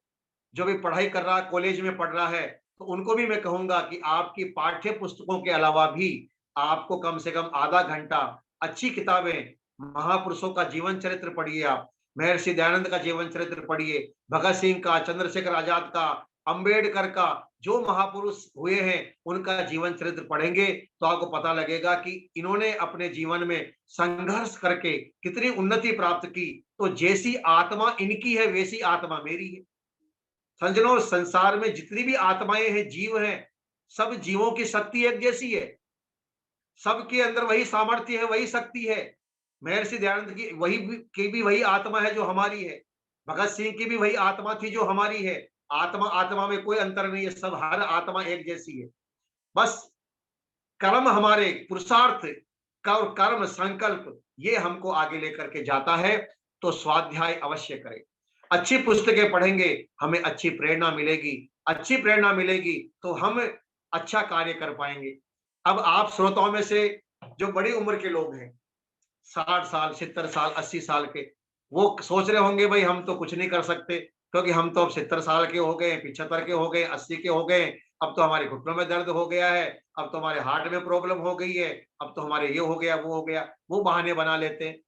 जो भी पढ़ाई कर रहा है, कॉलेज में पढ़ रहा है, तो उनको भी मैं कहूंगा कि आपकी पाठ्य पुस्तकों के अलावा भी आपको कम से कम आधा घंटा अच्छी किताबें, महापुरुषों का जीवन चरित्र पढ़िए, आप महर्षि दयानंद का जीवन चरित्र पढ़िए, भगत सिंह का, चंद्रशेखर आजाद का, अंबेडकर का, जो महापुरुष हुए हैं उनका जीवन चरित्र पढ़ेंगे तो आपको पता लगेगा कि इन्होंने अपने जीवन में संघर्ष करके कितनी उन्नति प्राप्त की। तो जैसी आत्मा इनकी है वैसी आत्मा मेरी है। सज्जनों, संसार में जितनी भी आत्माएं हैं, जीव हैं, सब जीवों की शक्ति एक जैसी है, सबके अंदर वही सामर्थ्य है, वही शक्ति है। महर्षि दयानंद की भी वही आत्मा है जो हमारी है, भगत सिंह की भी वही आत्मा थी जो हमारी है। आत्मा में कोई अंतर नहीं है, सब, हर आत्मा एक जैसी है। बस कर्म, हमारे पुरुषार्थ का और कर्म संकल्प, ये हमको आगे लेकर के जाता है। तो स्वाध्याय अवश्य करें, अच्छी पुस्तकें पढ़ेंगे, हमें अच्छी प्रेरणा मिलेगी, अच्छी प्रेरणा मिलेगी तो हम अच्छा कार्य कर पाएंगे। अब आप श्रोताओं में से जो बड़ी उम्र के लोग हैं, 60 साल, 70 साल, 80 साल के, वो सोच रहे होंगे भाई हम तो कुछ नहीं कर सकते, क्योंकि हम तो अब 70 साल के हो गए, 75 के हो गए, 80 के हो गए, अब तो हमारे घुटनों में दर्द हो गया है, अब तो हमारे हार्ट में प्रॉब्लम हो गई है, अब तो हमारे ये हो गया, वो हो गया। वो बहाने बना लेते हैं।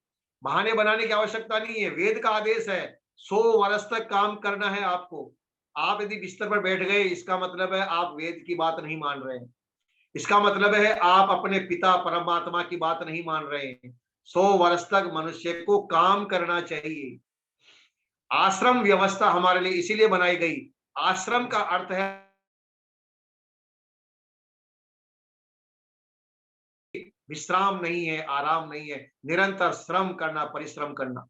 बहाने बनाने की आवश्यकता नहीं है। वेद का आदेश है 100 वर्ष तक काम करना है आपको। आप यदि बिस्तर पर बैठ गए, इसका मतलब है आप वेद की बात नहीं मान रहे हैं, इसका मतलब है आप अपने पिता परमात्मा की बात नहीं मान रहे हैं, 100 वर्ष तक मनुष्य को काम करना चाहिए। आश्रम व्यवस्था हमारे लिए इसीलिए बनाई गई। आश्रम का अर्थ है विश्राम नहीं है, आराम नहीं है, निरंतर श्रम करना, परिश्रम करना।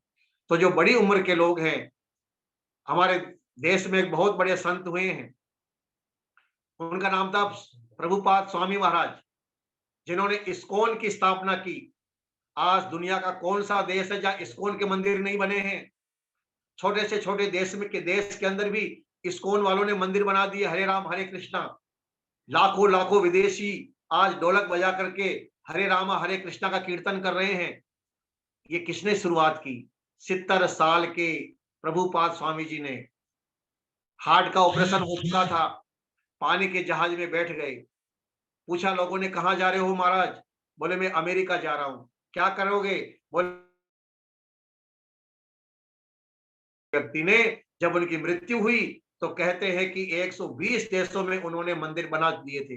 तो जो बड़ी उम्र के लोग हैं, हमारे देश में एक बहुत बड़े संत हुए हैं, उनका नाम था प्रभुपाद स्वामी महाराज, जिन्होंने इस्कॉन की स्थापना की। आज दुनिया का कौन सा देश है जहां इस्कॉन के मंदिर नहीं बने हैं? छोटे से छोटे देश के अंदर भी इस्कॉन वालों ने मंदिर बना दिए। हरे राम हरे कृष्णा। लाखों लाखों विदेशी आज ढोलक बजा करके हरे रामा हरे कृष्णा का कीर्तन कर रहे हैं। ये किसने शुरुआत की? 70 साल के प्रभुपाद स्वामी जी ने। हार्ट का ऑपरेशन हो चुका था, पानी के जहाज में बैठ गए। पूछा लोगों ने, कहां जा रहे हो महाराज? बोले मैं अमेरिका जा रहा हूं। क्या करोगे? बोले व्यक्ति ने जब उनकी मृत्यु हुई तो कहते हैं कि 120 देशों में उन्होंने मंदिर बना दिए थे।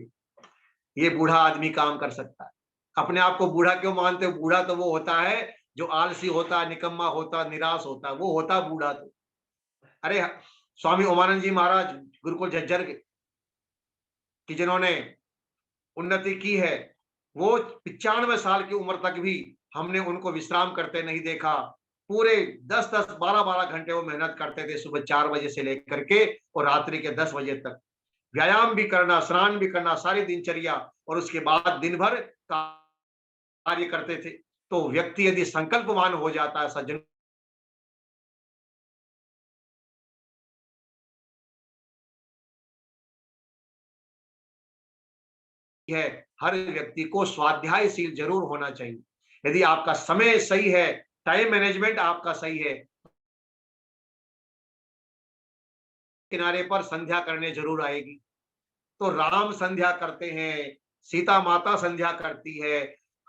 ये बूढ़ा आदमी काम कर सकता है। अपने आप को बूढ़ा क्यों मानते हो? बूढ़ा तो वो होता है जो आलसी होता है, निकम्मा होता है, निराश होता है, वो होता है बूढ़ा। तो अरे स्वामी ओमानंद जी महाराज गुरुकुल झज्जर की जिन्होंने उन्नति की है, वो 95 साल की उम्र तक भी हमने उनको विश्राम करते नहीं देखा। पूरे 10-10, 12-12 घंटे वो मेहनत करते थे, सुबह 4 बजे से लेकर के और रात्रि के 10 बजे तक। व्यायाम भी करना, स्नान भी करना, सारी दिनचर्या, और उसके बाद दिन भर कार्य करते थे। तो व्यक्ति यदि संकल्पवान हो जाता है सज्जन, है हर व्यक्ति को स्वाध्यायशील जरूर होना चाहिए। यदि आपका समय सही है, टाइम मैनेजमेंट आपका सही है, किनारे पर संध्या करने जरूर आएगी। तो राम संध्या करते हैं, सीता माता संध्या करती है,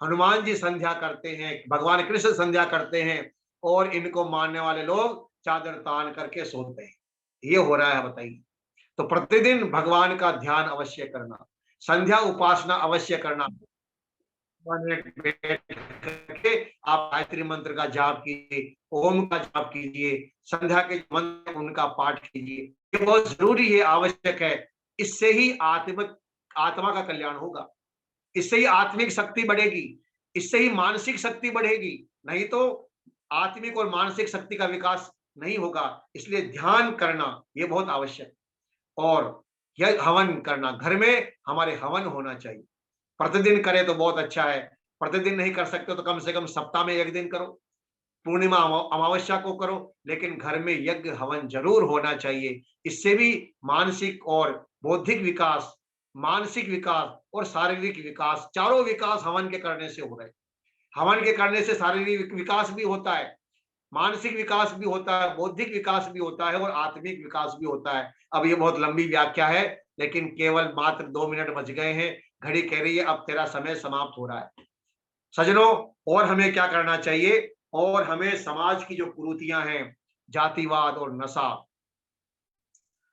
हनुमान जी संध्या करते हैं, भगवान कृष्ण संध्या करते हैं, और इनको मानने वाले लोग चादर तान करके सोते हैं। ये हो रहा है, बताइए। तो प्रतिदिन भगवान का ध्यान अवश्य करना, संध्या उपासना अवश्य करना। आप गायत्री मंत्र का जाप कीजिए, ओम का जाप कीजिए, संध्या के मंत्र उनका पाठ कीजिए। ये बहुत जरूरी है, आवश्यक है। इससे ही आत्मा का कल्याण होगा, इससे ही आत्मिक शक्ति बढ़ेगी, इससे ही मानसिक शक्ति बढ़ेगी। नहीं तो आत्मिक और मानसिक शक्ति का विकास नहीं होगा। इसलिए ध्यान करना ये बहुत आवश्यक। और यह हवन करना, घर में हमारे हवन होना चाहिए। प्रतिदिन करें तो बहुत अच्छा है, प्रतिदिन नहीं कर सकते तो कम से कम सप्ताह में 1 दिन करो, पूर्णिमा अमावस्या को करो, लेकिन घर में यज्ञ हवन जरूर होना चाहिए। इससे भी मानसिक और बौद्धिक विकास, मानसिक विकास और शारीरिक विकास, चारों विकास हवन के करने से हो रहे। हवन के करने से शारीरिक विकास भी होता है, मानसिक विकास भी होता है, बौद्धिक विकास भी होता है और आत्मिक विकास भी होता है। अब ये बहुत लंबी व्याख्या है, लेकिन केवल मात्र 2 मिनट बच गए हैं। घड़ी कह रही है अब तेरा समय समाप्त हो रहा है। सज्जनों, और हमें क्या करना चाहिए? और हमें समाज की जो कुरीतियां हैं, जातिवाद और नशा,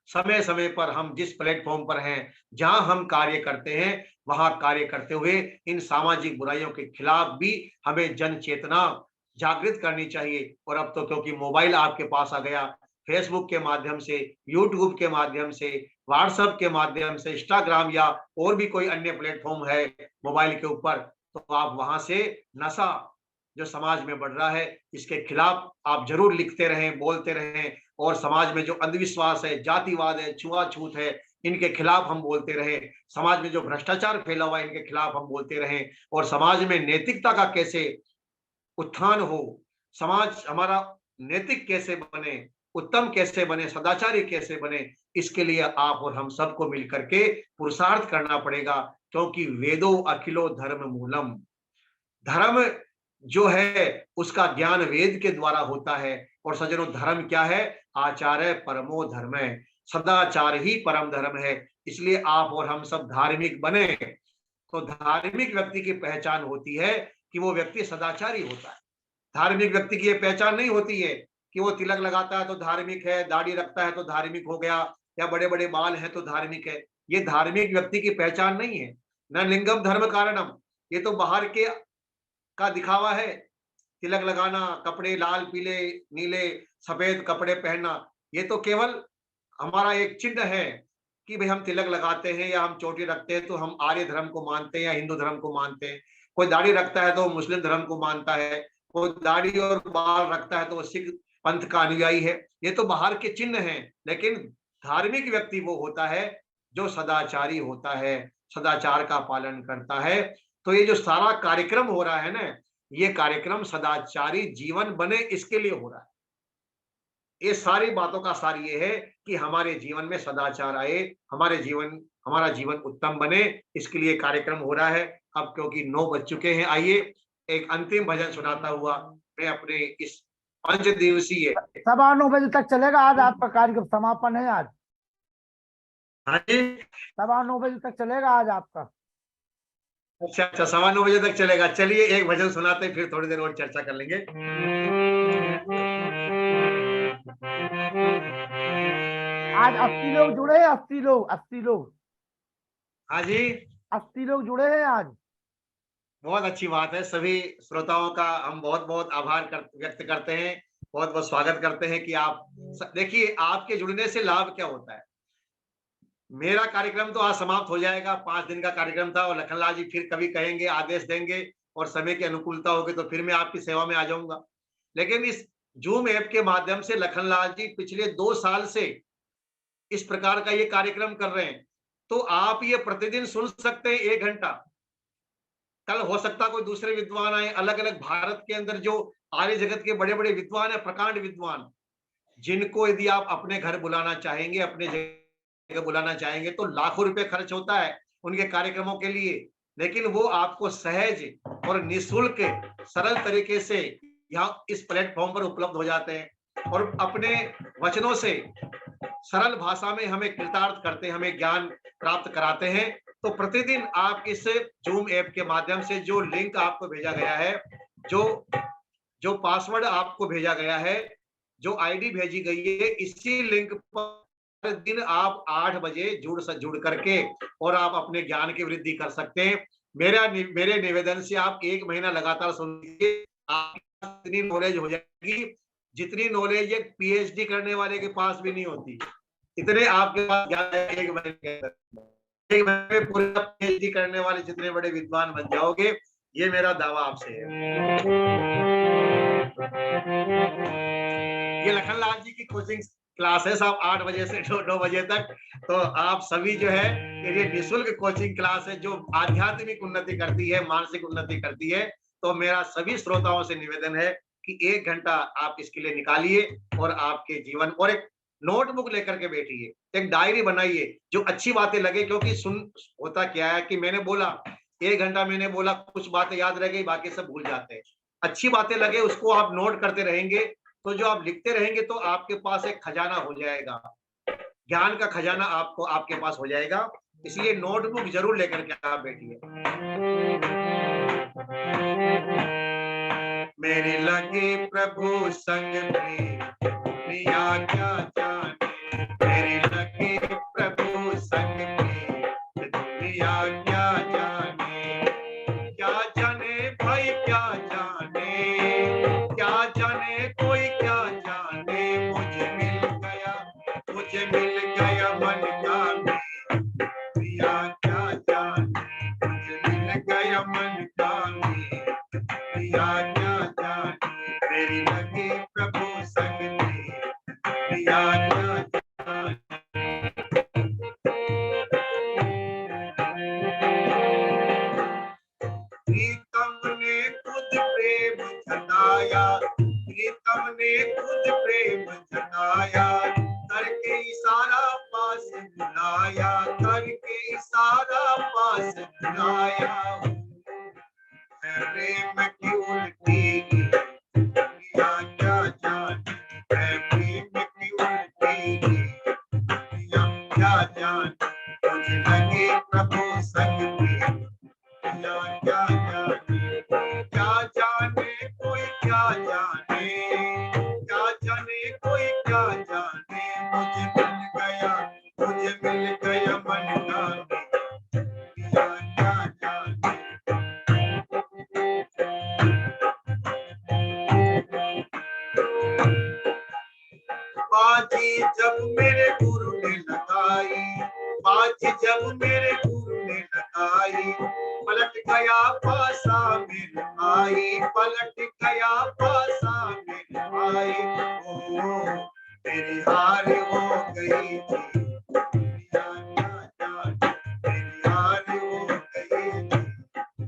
समय समय पर हम जिस प्लेटफॉर्म पर हैं, जहां हम कार्य करते हैं, वहां कार्य करते हुए इन सामाजिक बुराइयों के खिलाफ भी हमें जन चेतना जागृत करनी चाहिए। और अब तो क्योंकि मोबाइल आपके पास आ गया, फेसबुक के माध्यम से, यूट्यूब के माध्यम से, व्हाट्सएप के माध्यम से, इंस्टाग्राम या और भी कोई अन्य प्लेटफॉर्म है मोबाइल के ऊपर, तो आप वहां से नशा जो समाज में बढ़ रहा है, इसके खिलाफ आप जरूर लिखते रहें, बोलते रहें। और समाज में जो अंधविश्वास है, जातिवाद है, छुआछूत है, इनके खिलाफ हम बोलते रहें। समाज में जो भ्रष्टाचार फैला हुआ है, इनके खिलाफ हम बोलते रहें। और समाज में नैतिकता का कैसे उत्थान हो, समाज हमारा नैतिक कैसे बने, उत्तम कैसे बने, सदाचारी कैसे बने, इसके लिए आप और हम सबको मिलकर के पुरुषार्थ करना पड़ेगा। क्योंकि वेदो अखिलो धर्म मूलम, धर्म जो है उसका ज्ञान वेद के द्वारा होता है। और सज्जनों, धर्म क्या है? आचार्य परमो धर्म है, सदाचार ही परम धर्म है। इसलिए आप और हम सब धार्मिक बने। तो धार्मिक व्यक्ति की पहचान होती है कि वो व्यक्ति सदाचारी होता है। धार्मिक व्यक्ति की ये पहचान नहीं होती है कि वो तिलक लगाता है तो धार्मिक है, दाढ़ी रखता है तो धार्मिक हो गया, या बड़े बड़े बाल है तो धार्मिक है। ये धार्मिक व्यक्ति की पहचान नहीं है। न लिंगम धर्म कारणम, ये तो बाहर के का दिखावा है। तिलक लगाना, कपड़े लाल पीले नीले सफेद कपड़े पहनना, ये तो केवल हमारा एक चिन्ह है कि भाई हम तिलक लगाते हैं या हम चोटी रखते हैं तो हम आर्य धर्म को मानते हैं या हिंदू धर्म को मानते हैं। कोई दाढ़ी रखता है तो मुस्लिम धर्म को मानता है, कोई दाढ़ी और बाल रखता है तो वो सिख पंथ का अनुयायी है। ये तो बाहर के चिन्ह हैं, लेकिन धार्मिक व्यक्ति वो होता है जो सदाचारी होता है, सदाचार का पालन करता है। तो ये जो सारा कार्यक्रम हो रहा है ना, ये कार्यक्रम सदाचारी जीवन बने इसके लिए हो रहा है। ये सारी बातों का सार ये है कि हमारे जीवन में सदाचार आए, हमारा जीवन उत्तम बने, इसके लिए कार्यक्रम हो रहा है। अब क्योंकि 9 बज चुके हैं, आइए एक अंतिम भजन सुनाता हुआ मैं अपने इस 5 दिवसीय 9:15 बजे तक चलेगा आज आपका कार्यक्रम, समापन है आज। हाँ जी, 9:15 बजे तक चलेगा आज आपका। अच्छा 9:15 बजे तक चलेगा। चलिए एक भजन सुनाते फिर थोड़ी देर और चर्चा कर लेंगे। आज 80 लोग जुड़े हैं, 80 लोग। हाँ जी, 80 लोग जुड़े हैं आज। बहुत अच्छी बात है। सभी श्रोताओं का हम बहुत बहुत आभार व्यक्त करते हैं, बहुत बहुत स्वागत करते हैं कि आप देखिए, आपके जुड़ने से लाभ क्या होता है। मेरा कार्यक्रम तो आज समाप्त हो जाएगा, 5 दिन का कार्यक्रम था, और लखनलाल जी फिर कभी कहेंगे, आदेश देंगे और समय की अनुकूलता होगी तो फिर मैं आपकी सेवा में आ जाऊंगा। लेकिन इस जूम ऐप के माध्यम से लखनलाल जी पिछले 2 साल से इस प्रकार का ये कार्यक्रम कर रहे हैं, तो आप ये प्रतिदिन सुन सकते हैं 1 घंटा। कल हो सकता कोई दूसरे विद्वान आए, अलग अलग भारत के अंदर जो आर्य जगत के बड़े बड़े विद्वान है, प्रकांड विद्वान, जिनको यदि आप अपने घर बुलाना चाहेंगे, अपने जगह बुलाना चाहेंगे तो लाखों रुपए खर्च होता है उनके कार्यक्रमों के लिए, लेकिन वो आपको सहज और निःशुल्क सरल तरीके से यहाँ इस प्लेटफॉर्म पर उपलब्ध हो जाते हैं और अपने वचनों से सरल भाषा में हमें कृतार्थ करते हैं, हमें ज्ञान प्राप्त कराते हैं। तो प्रतिदिन आप इस जूम ऐप के माध्यम से जो लिंक आपको भेजा गया है, जो पासवर्ड आपको भेजा गया है, जो आईडी भेजी गई है, इसी लिंक पर दिन आप 8 बजे जुड़ करके और आप अपने ज्ञान की वृद्धि कर सकते हैं। मेरे निवेदन से आप 1 महीना लगातार सुनिए, आपकी इतनी नॉलेज हो जाएगी जितनी नॉलेज एक पीएचडी करने वाले के पास भी नहीं होती। इतने आपके पास ज्ञान है 1 महीने के अंदर। 1 महीने में पूरा पीएचडी करने वाले जितने बड़े विद्वान बन जाओगे, ये मेरा दावा आपसे है। ये लखनलाल जी की कोचिंग क्लास है साहब, 8 बजे से 9 बजे तक। तो आप सभी जो है, ये निःशुल्क कोचिंग क्लास है जो आध्यात्मिक उन्नति करती है, मानसिक उन्नति करती है। तो मेरा सभी श्रोताओं से निवेदन है कि 1 घंटा आप इसके लिए निकालिए और आपके जीवन, और एक नोटबुक लेकर के बैठिए, एक डायरी बनाइए, जो अच्छी बातें लगे, क्योंकि होता क्या है कि मैंने बोला 1 घंटा, मैंने बोला कुछ बातें याद रह गई, बाकी सब भूल जाते हैं। अच्छी बातें लगे उसको आप नोट करते रहेंगे, तो जो आप लिखते रहेंगे तो आपके पास एक खजाना हो जाएगा, ज्ञान का खजाना आपके पास हो जाएगा। इसलिए नोटबुक जरूर लेकर के आप बैठिए। मेरे लगे प्रभु संग में दुनिया क्या जाने, मेरे लगे प्रभु संग में दुनिया क्या जाने, क्या जाने भाई क्या जाने, क्या जाने कोई क्या जाने, मुझे मिल गया मन का दुनिया क्या जाने, मुझे मिल गया मन का दुनिया क्या जाने, मेरी लगे प्रभु संग में दुनिया क्या जाने। प्रीतम ने खुद प्रेम जताया, प्रीतम ने खुद प्रेम जताया, करके इशारा पास बुलाया, करके इशारा पास बुलाया। प्रेम की उल्टी दुनिया क्या जाने, प्रेम की उल्टी दुनिया क्या जाने, मुझे लगे प्रभु संग में दुनिया क्या जाने, क्या जाने कोई क्या जाने, क्या जाने कोई क्या जाने, मुझे मिल गया मन का दुनिया क्या जाने। मेरे घूमने लगाई, पलट गया पासा मेरे आई, पलट गया पासा मेरे आई। ओ मेरी हार हो गई थी, दुनिया क्या जाने मेरी हार हो गई थी,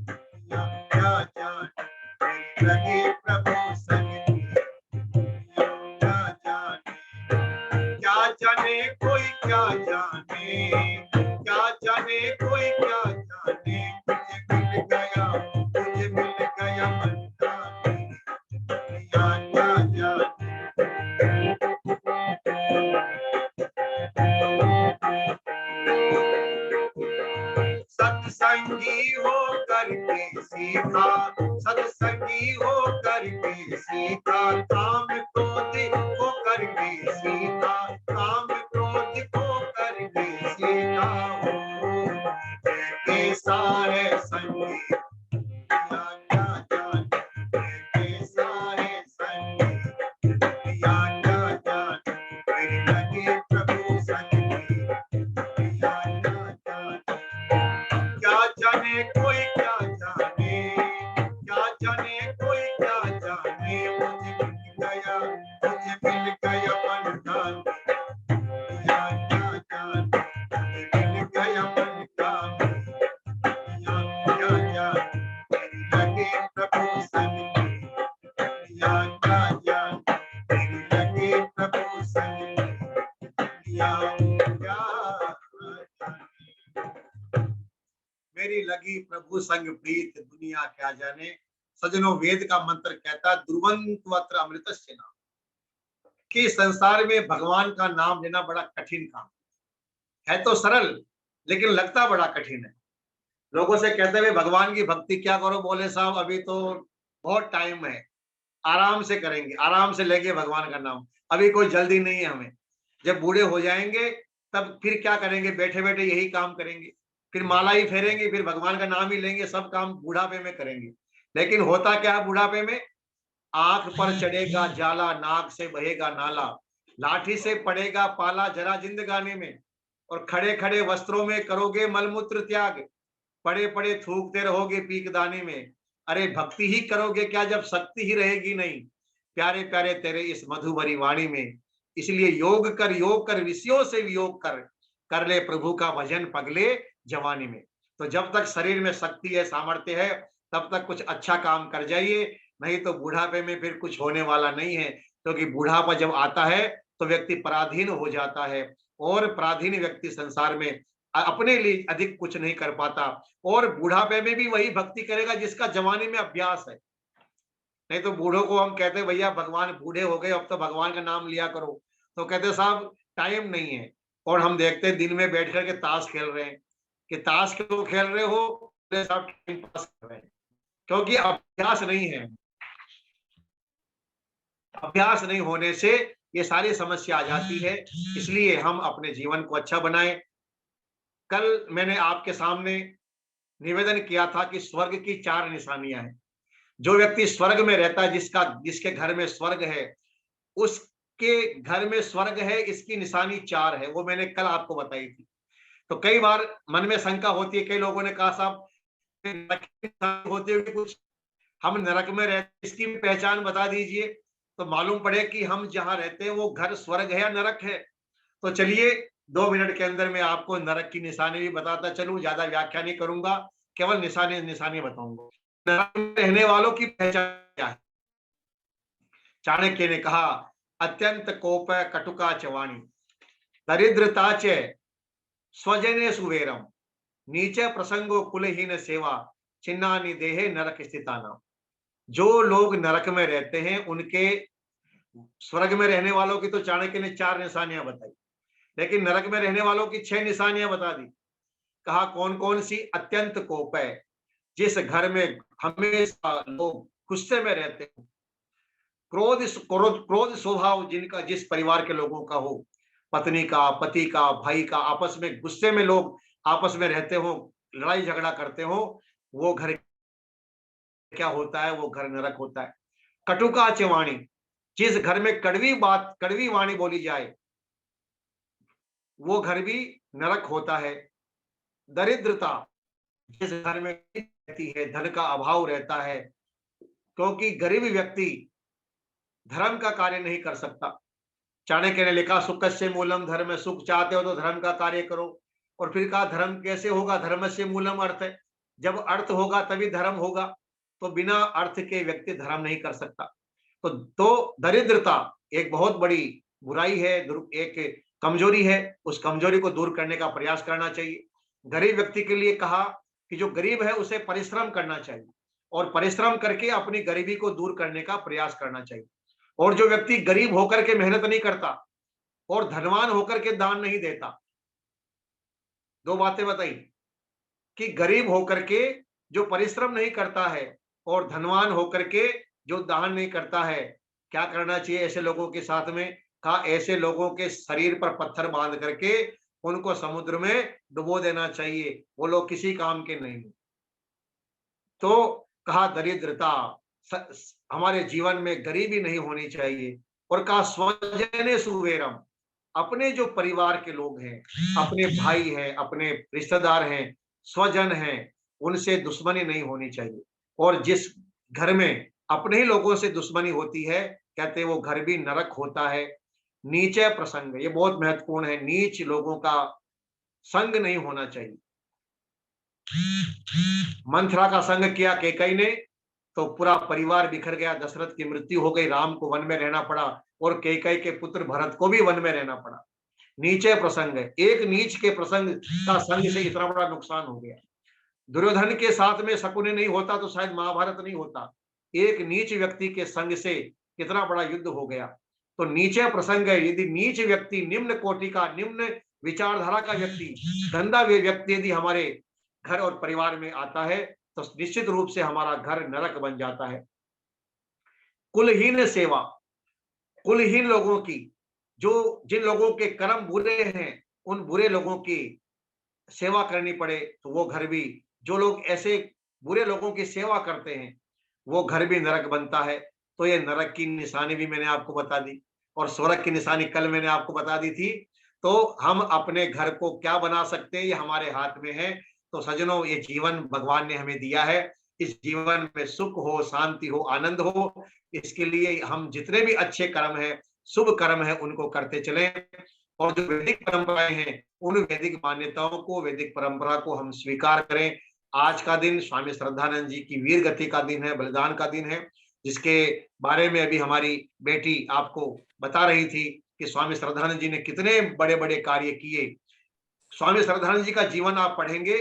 दुनिया क्या जाने मेरी लगी प्रभु संग थी, दुनिया क्या जाने कोई क्या जाने, क्या जाने कोई क्या जाने, मुझे मिल गया मन जाने, दुनिया क्या जाने। सत्संगी हो करके सीखा, सत्संगी हो करके सीखा, काम क्रोध हो करके सीखा, काम क्रोध हो करके सीखा। हो के सारे संगी दुनिया क्या जाने, के सारे संगी दुनिया क्या जाने, मेरी लगी प्रभु संगी दुनिया क्या जाने। क्या जाने कोई क्या जाने, क्या जाने कोई क्या जाने, मुझे मिल गया मन जाने, दुनिया क्या जाने, मुझे मिल गया मन जाने, दुनिया क्या जाने, मेरी लगी प्रभु संग थी, दुनिया क्या जाने, मेरी लगी प्रभु संग थी, दुनिया क्या जाने। मेरी लगी प्रभु संग प्रीत दुनिया क्या जाने। सजनों, वेद का मंत्र कहता है दुर्वंतवत्र अमृतस्य नाम, कि संसार में भगवान का नाम लेना बड़ा कठिन काम है। तो सरल लेकिन लगता बड़ा कठिन है। लोगों से कहते हुए भगवान की भक्ति क्या करो, बोले साहब अभी तो बहुत टाइम है, आराम से करेंगे, आराम से लेंगे भगवान का नाम, अभी कोई जल्दी नहीं है हमें। जब बूढ़े हो जाएंगे तब फिर क्या करेंगे, बैठे बैठे यही काम करेंगे, फिर माला ही फेरेंगे, फिर भगवान का नाम ही लेंगे, सब काम बुढ़ापे में करेंगे। लेकिन होता क्या है बुढ़ापे में, आंख पर चढ़ेगा जाला, नाक से बहेगा नाला, लाठी से पड़ेगा पाला जरा जिंदगानी में, और खड़े खड़े वस्त्रों में करोगे मलमूत्र त्याग, पड़े पड़े थूकते रहोगे पीकदानी में। अरे भक्ति ही करोगे क्या जब शक्ति ही रहेगी नहीं, प्यारे प्यारे तेरे इस मधुभरी वाणी में। इसलिए योग कर विषयों से वियोग कर ले प्रभु का भजन पगले जवानी में। तो जब तक शरीर में शक्ति है, सामर्थ्य है, तब तक कुछ अच्छा काम कर जाइए, नहीं तो बुढ़ापे में फिर कुछ होने वाला नहीं है। क्योंकि बुढ़ापा जब आता है तो व्यक्ति पराधीन हो जाता है, और पराधीन व्यक्ति संसार में अपने लिए अधिक कुछ नहीं कर पाता, और बुढ़ापे में भी वही भक्ति करेगा जिसका जवानी में अभ्यास है। नहीं तो बूढ़ों को हम कहते हैं भैया भगवान बूढ़े हो गए, अब तो भगवान का नाम लिया करो, तो कहते साहब टाइम नहीं है। और हम देखते हैं दिन में बैठ करके ताश खेल रहे हैं, कि ताश क्यों खेल रहे हो, सब टाइम पास कर रहे हैं, क्योंकि अभ्यास नहीं है। अभ्यास नहीं होने से ये सारी समस्या आ जाती है। इसलिए हम अपने जीवन को अच्छा बनाएं। कल मैंने आपके सामने निवेदन किया था कि स्वर्ग की 4 निशानियां हैं। जो व्यक्ति स्वर्ग में रहता है, जिसके घर में स्वर्ग है, उसके घर में स्वर्ग है, इसकी निशानी 4 है। वो मैंने कल आपको बताई थी। तो कई बार मन में शंका होती है, कई लोगों ने कहा साहब होती है कुछ, हम नरक में रहते, इसकी पहचान बता दीजिए। तो मालूम पड़े कि हम जहाँ रहते हैं वो घर स्वर्ग है या नरक है। तो चलिए 2 मिनट के अंदर मैं आपको नरक की निशानी भी बताता चलूं, ज्यादा व्याख्या नहीं करूंगा, केवल निशानी बताऊंगा। नरक में रहने वालों की पहचान क्या है। चाणक्य ने कहा, अत्यंत कोप कटुका चवाणी, दरिद्रता च स्वजने सुवेरम, नीचे प्रसंगो कुलहीन सेवा, चिन्नानि देहे नरक स्थितानाम। जो लोग नरक में रहते हैं उनके, स्वर्ग में रहने वालों की तो चाणक्य ने 4 निशानियां बताई, लेकिन नरक में रहने वालों की 6 निशानियां बता दी। कहा कौन कौन सी, अत्यंत कोप है, जिस घर में हमेशा लोग गुस्से में रहते हो, क्रोध स्वभाव जिनका, जिस परिवार के लोगों का हो, पत्नी का, पति का, भाई का, आपस में गुस्से में लोग आपस में रहते हो, लड़ाई झगड़ा करते हो, वो घर क्या होता है, वो घर नरक होता है। कटुका चवाणी, जिस घर में कड़वी वाणी बोली जाए, वो घर भी नरक होता है। दरिद्रता जिस घर में रहती है, धन का अभाव रहता है, क्योंकि गरीब व्यक्ति धर्म का कार्य नहीं कर सकता। चाणक्य ने लिखा सुखस्य मूलम धर्म, सुख चाहते हो तो धर्म का कार्य करो। और फिर कहा धर्म कैसे होगा, धर्म से मूलम अर्थ है, जब अर्थ होगा तभी धर्म होगा, तो बिना अर्थ के व्यक्ति धर्म नहीं कर सकता। तो दरिद्रता एक बहुत बड़ी बुराई है, एक कमजोरी है, उस कमजोरी को दूर करने का प्रयास करना चाहिए। गरीब व्यक्ति के लिए कहा कि जो गरीब है उसे परिश्रम करना चाहिए और परिश्रम करके अपनी गरीबी को दूर करने का प्रयास करना चाहिए। और जो व्यक्ति गरीब होकर के मेहनत नहीं करता और धनवान होकर के दान नहीं देता, दो बातें बताई कि गरीब होकर के जो परिश्रम नहीं करता है और धनवान होकर के जो दान नहीं करता है, क्या करना चाहिए ऐसे लोगों के साथ में? कहा ऐसे लोगों के शरीर पर पत्थर बांध करके उनको समुद्र में डुबो देना चाहिए, वो लोग किसी काम के नहीं। तो कहा दरिद्रता, हमारे जीवन में गरीबी नहीं होनी चाहिए। और कहा स्वजने सुवेरम, अपने जो परिवार के लोग हैं, अपने भाई हैं, अपने रिश्तेदार हैं, स्वजन हैं, उनसे दुश्मनी नहीं होनी चाहिए। और जिस घर में अपने ही लोगों से दुश्मनी होती है, कहते हैं वो घर भी नरक होता है। नीचे प्रसंग, ये बहुत महत्वपूर्ण है, नीच लोगों का संग नहीं होना चाहिए। मंथरा का संग किया कैकेयी ने तो पूरा परिवार बिखर गया, दशरथ की मृत्यु हो गई, राम को वन में रहना पड़ा और कैकेयी के पुत्र भरत को भी वन में रहना पड़ा। नीचे प्रसंग है, एक नीच के प्रसंग का संग से इतना बड़ा नुकसान हो गया। दुर्योधन के साथ में शकुनी नहीं होता तो शायद महाभारत नहीं होता। एक नीच व्यक्ति के संग से कितना बड़ा युद्ध हो गया। तो नीचे प्रसंग है, यदि नीच व्यक्ति, निम्न कोटि का, निम्न विचारधारा का व्यक्ति, गंदा व्यक्ति यदि हमारे घर और परिवार में आता है तो निश्चित रूप से हमारा घर नरक बन जाता है। कुलहीन सेवा, कुलहीन लोगों की, जो जिन लोगों के कर्म बुरे हैं, उन बुरे लोगों की सेवा करनी पड़े तो वो घर भी, जो लोग ऐसे बुरे लोगों की सेवा करते हैं वो घर भी नरक बनता है। तो ये नरक की निशानी भी मैंने आपको बता दी और स्वर्ग की निशानी कल मैंने आपको बता दी थी। तो हम अपने घर को क्या बना सकते हैं, ये हमारे हाथ में है। तो सज्जनों, ये जीवन भगवान ने हमें दिया है, इस जीवन में सुख हो, शांति हो, आनंद हो, इसके लिए हम जितने भी अच्छे कर्म है, शुभ कर्म है, उनको करते चलें। और जो वैदिक परंपराएं हैं, उन वैदिक मान्यताओं को, वैदिक परंपरा को हम स्वीकार करें। आज का दिन स्वामी श्रद्धानंद जी की वीर गति का दिन है, बलिदान का दिन है, जिसके बारे में अभी हमारी बेटी आपको बता रही थी कि स्वामी श्रद्धानंद जी ने कितने बड़े बड़े कार्य किए। स्वामी श्रद्धानंद जी का जीवन आप पढ़ेंगे,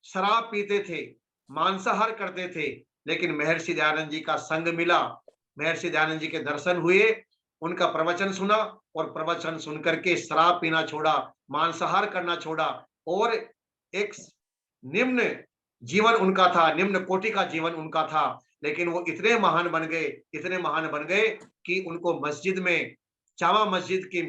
शराब पीते थे, मांसाहार करते थे, लेकिन महर्षि दयानंद जी का संग मिला, महर्षि दयानंद जी के दर्शन हुए, उनका प्रवचन सुना और प्रवचन सुनकर के शराब पीना छोड़ा, मांसाहार करना छोड़ा और एक निम्न जीवन उनका था, निम्न कोटि का जीवन उनका था। लेकिन वो इतने महान बन गए, इतने महान बन गए कि उनको मस्जिद में, जामा मस्जिद के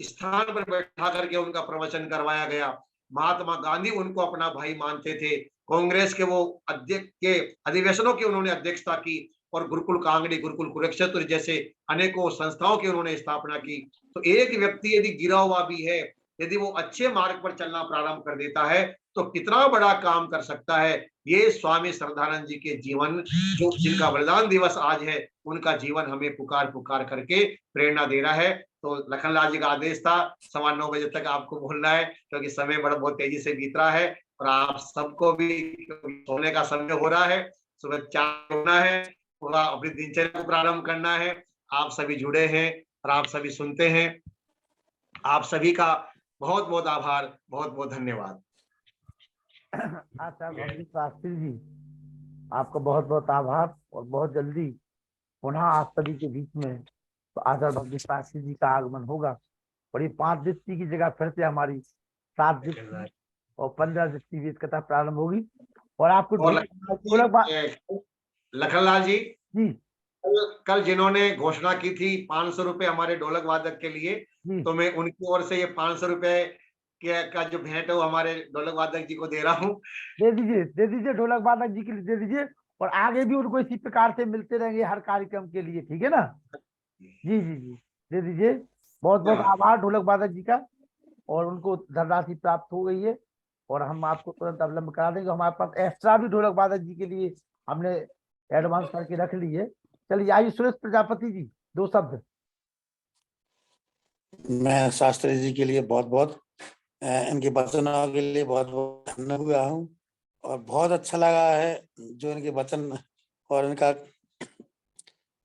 स्थान पर बैठा करके उनका प्रवचन करवाया गया। महात्मा गांधी उनको अपना भाई मानते थे। कांग्रेस के वो अध्यक्ष के अधिवेशनों की उन्होंने अध्यक्षता की और गुरुकुल कांगड़ी, गुरुकुल कुरुक्षेत्र जैसे अनेकों संस्थाओं की उन्होंने स्थापना की। तो एक व्यक्ति यदि गिरा हुआ भी है, यदि वो अच्छे मार्ग पर चलना प्रारंभ कर देता है तो कितना बड़ा काम कर सकता है। ये स्वामी श्रद्धानंद जी के जीवन, जो जिनका बलिदान दिवस आज है, उनका जीवन हमें पुकार पुकार करके प्रेरणा दे रहा है। तो लखनलाल जी का आदेश था 9:15 बजे तक आपको बोलना है, क्योंकि समय बड़ा बहुत तेजी से बीत रहा है और आप सबको भी सोने का समय हो रहा है, सुबह 4 होना है, पूरा अपनी दिनचर्या को प्रारंभ करना है। आप सभी जुड़े हैं और आप सभी सुनते हैं। आप सभी का बहुत बहुत आभार, बहुत बहुत धन्यवाद। आचार्य भगवत शास्त्री जी, आपका बहुत बहुत आभार। और बहुत जल्दी पुनः आप सभी के बीच में तो आचार्य भगवत शास्त्री जी का आगमन होगा और ये 5 दृष्टि की जगह फिर से हमारी 7 दृष्टि और 15 दृष्टि वेद कथा प्रारंभ होगी। और आपको लखनलाल जी जी, कल जिन्होंने घोषणा की थी 500 रुपए हमारे ढोलक वादक के लिए, तो मैं उनकी ओर से ये 500 रुपए का जो भेंट है वो हमारे ढोलक वादक जी को दे रहा हूँ। दे दीजिए ढोलक वादक जी के लिए दे दीजिए। और आगे भी उनको इसी प्रकार से मिलते रहेंगे हर कार्यक्रम के लिए, ठीक है ना? जी जी जी, दे दीजिए। बहुत बहुत आभार ढोलक वादक जी का। और उनको धनराशि प्राप्त हो गई है। और हम आपको तुरंत अवलंब करा देंगे। हमारे पास एक्स्ट्रा भी ढोलक वादक जी के लिए हमने एडवांस करके रख ली है। चलिए आइए सुरेश प्रजापति जी 2 शब्द। मैं शास्त्री जी के लिए बहुत बहुत इनके वचनों के लिए बहुत बहुत धन्यवाद हुआ हूँ, और बहुत अच्छा लगा है जो इनके वचन और इनका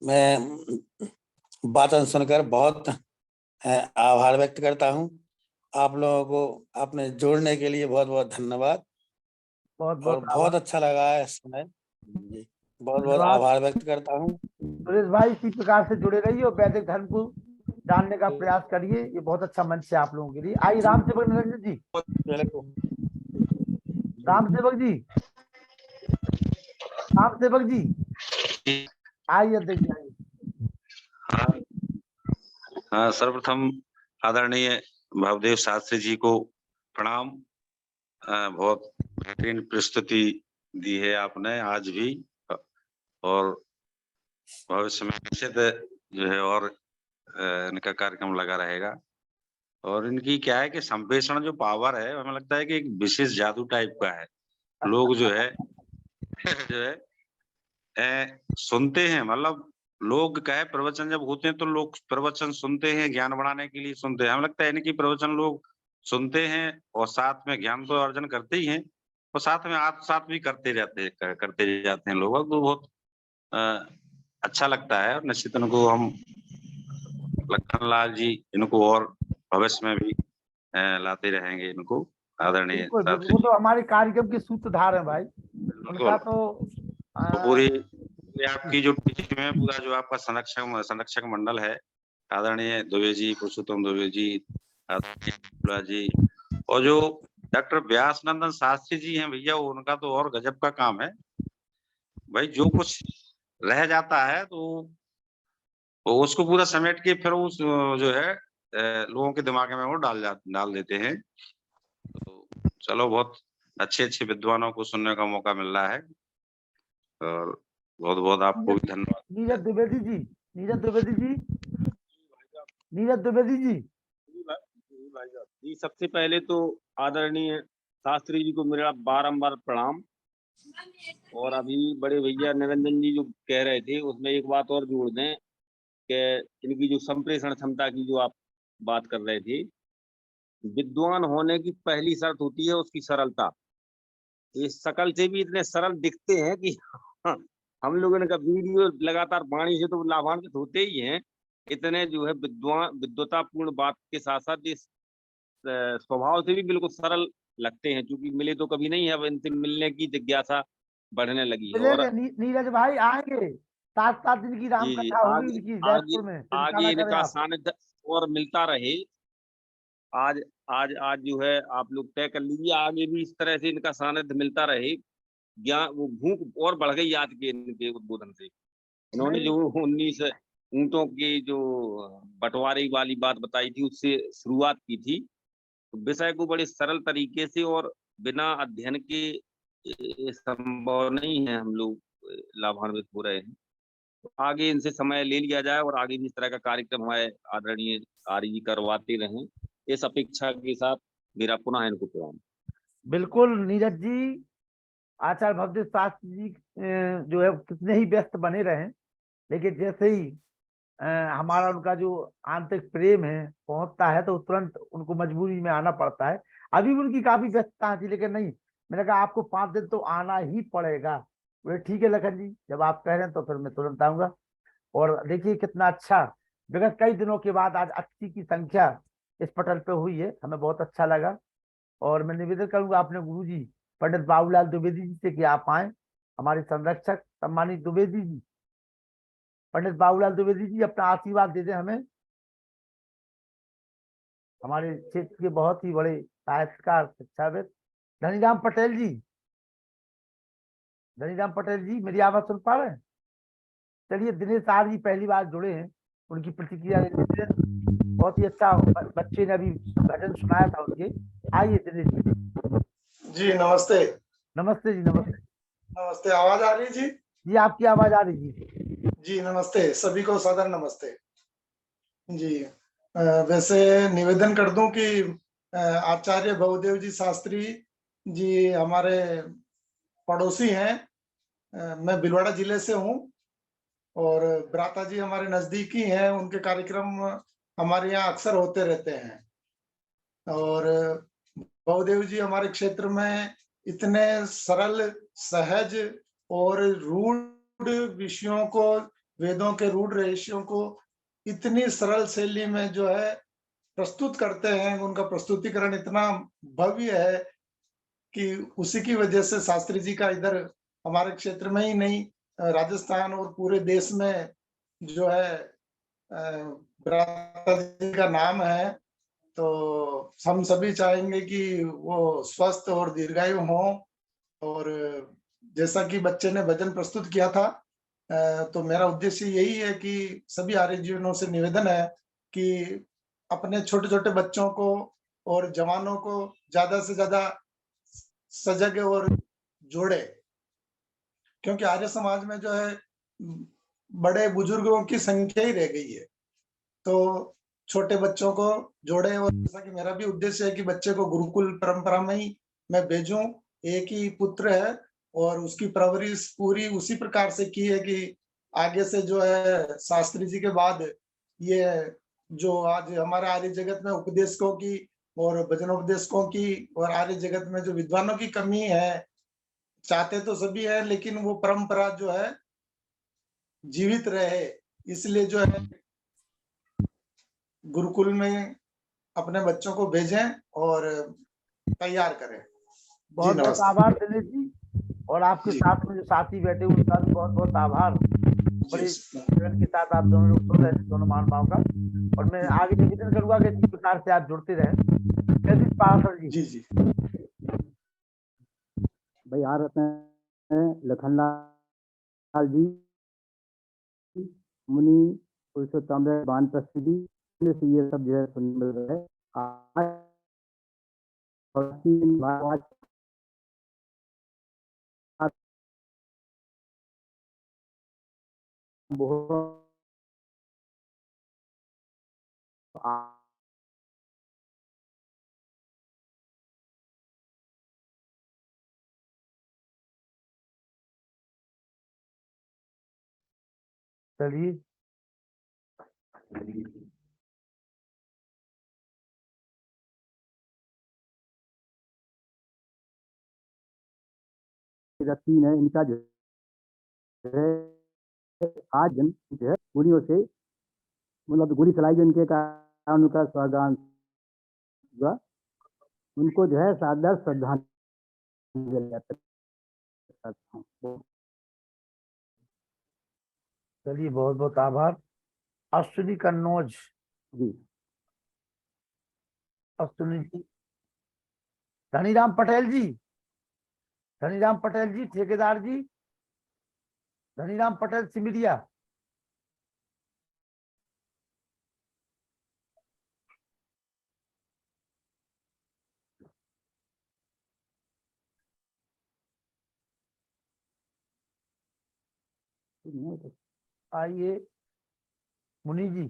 मैं वाचन सुनकर बहुत आभार व्यक्त करता हूँ। आप लोगों को अपने जोड़ने के लिए बहुत बहुत धन्यवाद, बहुत और बहुत बहुत अच्छा लगा है समय। बहुत बहुत धन्यवाद। आभार व्यक्त करता हूँ। सुरेश भाई इसी प्रकार से जुड़े रहिए और वैदिक धर्म को जानने का प्रयास करिए। ये बहुत अच्छा मंच है आप लोगों के लिए। आइए राम सेवक निरंजन जी। राम सेवक जी, राम सेवक जी आइए अध्यक्ष जी आइए। हाँ, सर्वप्रथम आदरणीय भवदेव शास्त्री जी को प्रणाम। बहुत बेहतरीन प्रस्तुति दी है आपने आज भी, और भविष्य में निश्चित जो है और इनका कार्यक्रम लगा रहेगा। और इनकी क्या है कि संप्रेषण जो पावर है, हमें लगता है कि एक विशेष जादू टाइप का है। लोग जो है सुनते हैं, मतलब लोग कहे प्रवचन जब होते हैं तो लोग प्रवचन सुनते हैं, ज्ञान बढ़ाने के लिए सुनते हैं। हमें लगता है इनकी प्रवचन लोग सुनते हैं और साथ में ज्ञान तो अर्जन करते ही हैं, और साथ में आत्मसात भी करते जाते हैं लोग। तो बहुत अच्छा लगता है, और निश्चित इनको हम लखन लाल जी इनको और भविष्य में भी लाते रहेंगे इनको। आदरणीय वो तो हमारे कार्यक्रम के सूत्रधार हैं भाई, उनका तो पूरी आपकी जो टीम है, पूरा जो आपका संरक्षक मंडल है, आदरणीय दुबे जी, पुरुषोत्तम दुबे जी, आदरणीय जी, और जो डॉक्टर व्यास नंदन शास्त्री जी हैं भैया, उनका तो और गजब का काम है भाई। जो कुछ रह जाता है तो उसको पूरा समेट के फिर उस जो है लोगों के दिमाग में वो डाल देते हैं। तो चलो, बहुत अच्छे विद्वानों को सुनने का मौका मिल रहा है, और बहुत बहुत आपको भी धन्यवाद। नीरज द्विवेदी जी, जी, सबसे पहले तो आदरणीय शास्त्री जी को मेरा बारंबार प्रणाम। और अभी बड़े भैया निरंजन जी जो कह रहे थे उसमें एक बात और जोड़ दें कि इनकी जो संप्रेषण क्षमता की जो आप बात कर रहे थे, विद्वान होने की पहली शर्त होती है उसकी सरलता। ये शकल से भी इतने सरल दिखते हैं कि हम लोगों ने का वीडियो लगातार वाणी से तो लाभान्वित होते ही हैं। इतने जो है विद्वतापूर्ण बात के साथ साथ इस स्वभाव से भी बिल्कुल सरल लगते हैं, क्योंकि मिले तो कभी नहीं है, अब इनसे मिलने की जिज्ञासा बढ़ने लगी है। और नीरज भाई आएंगे, 7 दिन की राम कथा होगी इनकी जयपुर में, आगे इनका सानिध्य और मिलता रहे। आज जो है आप लोग तय कर लीजिए, आगे भी इस तरह से इनका सानिध्य मिलता रहे। ज्ञान वो भूख और बढ़ गई आज के इनके उद्बोधन से। इन्होंने जो 19 ऊंटों की जो बंटवारे वाली बात बताई थी उससे शुरुआत की थी। विषय को बड़े सरल तरीके से और बिना अध्ययन के संभव नहीं है, हम लोग लाभान्वित हो रहे हैं। तो आगे इनसे समय ले लिया जाए और आगे भी इस तरह का कार्यक्रम हमारे आदरणीय आर्य जी करवाते रहें, इस अपेक्षा के साथ मेरा पुनः इनको प्रणाम। बिल्कुल नीरज जी, आचार्य भवदेव शास्त्री जी जो है कितने ही व्यस्त बने रहे, लेकिन जैसे ही हमारा उनका जो आंतरिक प्रेम है पहुंचता है तो तुरंत उनको मजबूरी में आना पड़ता है। अभी भी उनकी काफी व्यस्तता थी, लेकिन नहीं, मैंने कहा आपको 5 दिन तो आना ही पड़ेगा। बोले ठीक है लखन जी, जब आप कह रहे हैं तो फिर मैं तुरंत आऊंगा। और देखिए कितना अच्छा, विगत कई दिनों के बाद आज 80 की संख्या इस पटल पे हुई है, हमें बहुत अच्छा लगा। और मैं निवेदन करूंगा अपने गुरु जी पंडित बाबूलाल द्विवेदी जी से कि आप आए, हमारे संरक्षक सम्मानित द्विवेदी जी, पंडित बाबूलाल द्विवेदी जी अपना आशीर्वाद दे दें हमें। हमारे क्षेत्र के बहुत ही बड़े साहित्यकार शिक्षाविद धनीराम पटेल जी, मेरी आवाज सुन पा रहे हैं? चलिए, दिनेश आर जी पहली बार जुड़े हैं, उनकी प्रतिक्रिया लेते हैं। बहुत ही अच्छा, बच्चे ने अभी भजन सुनाया था उनके। आइए दिनेश जी नमस्ते। नमस्ते जी, नमस्ते, आवाज आ रही जी? जी आपकी आवाज आ रही जी नमस्ते, सभी को सादर नमस्ते जी। वैसे निवेदन कर दूं कि आचार्य भवदेव जी शास्त्री जी हमारे पड़ोसी हैं। मैं भीलवाड़ा जिले से हूँ और भ्राता जी हमारे नजदीकी हैं, उनके कार्यक्रम हमारे यहाँ अक्सर होते रहते हैं। और बहुदेव जी हमारे क्षेत्र में इतने सरल, सहज और रूढ़ विषयों को, वेदों के रूढ़ रहस्यों को इतनी सरल शैली में जो है प्रस्तुत करते हैं, उनका प्रस्तुतिकरण इतना भव्य है कि उसी की वजह से शास्त्री जी का इधर हमारे क्षेत्र में ही नहीं, राजस्थान और पूरे देश में जो है भ्राता जी का नाम है। तो हम सभी चाहेंगे कि वो स्वस्थ और दीर्घायु हों। और जैसा कि बच्चे ने भजन प्रस्तुत किया था, तो मेरा उद्देश्य यही है कि सभी आर्यजनों से निवेदन है कि अपने छोटे-छोटे बच्चों को और जवानों को ज्यादा से ज्यादा सजग और जोड़े, क्योंकि आर्य समाज में जो है बड़े बुजुर्गों की संख्या ही रह गई है। तो छोटे बच्चों को जोड़े, और जैसा कि मेरा भी उद्देश्य है कि बच्चे को गुरुकुल परंपरा में ही मैं भेजूं। एक ही पुत्र है और उसकी परवरिश पूरी उसी प्रकार से की है कि आगे से जो है शास्त्री जी के बाद ये जो आज हमारे आर्य जगत में उपदेशकों की और भजनोपदेशकों की और आर्य जगत में जो विद्वानों की कमी है, चाहते तो सभी है लेकिन वो परंपरा जो है जीवित रहे, इसलिए जो है गुरुकुल में अपने बच्चों को भेजें और तैयार करें। बहुत बहुत नमस्ते। आभार दिनेश जी, और आपके जी। साथ में जो साथी बैठे उनका भी बहुत बहुत आभार। बड़े जी लगन के साथ आप दोनों लोग सुन रहे थे, दोनों महानुभाव का, और मैं आगे निवेदन करूंगा कि इसी प्रकार से आप जुड़ते रहे। जगदीश पाराशर जी। जी जी भाई आ रहे हैं लखनलाल जी, मुनि पुरुषोत्तम बान प्रसिद्धि से ये सब जो है सुनने मिल रहा है। आज बहुत चलिए तीन है इनका जो है आज जन जो है गुरियों से मतलब गुरी चलाई जो इनके कारण उनका स्वागत हुआ, उनको जो है सादर श्रद्धांजलि अर्पित करता हूं। चलिए बहुत बहुत आभार। अश्विनी कन्नौज जी अश्विनी जी। धनीराम पटेल जी, धनीराम पटेल जी, ठेकेदार जी, धनीराम पटेल सिमरिया। आइए मुनि जी।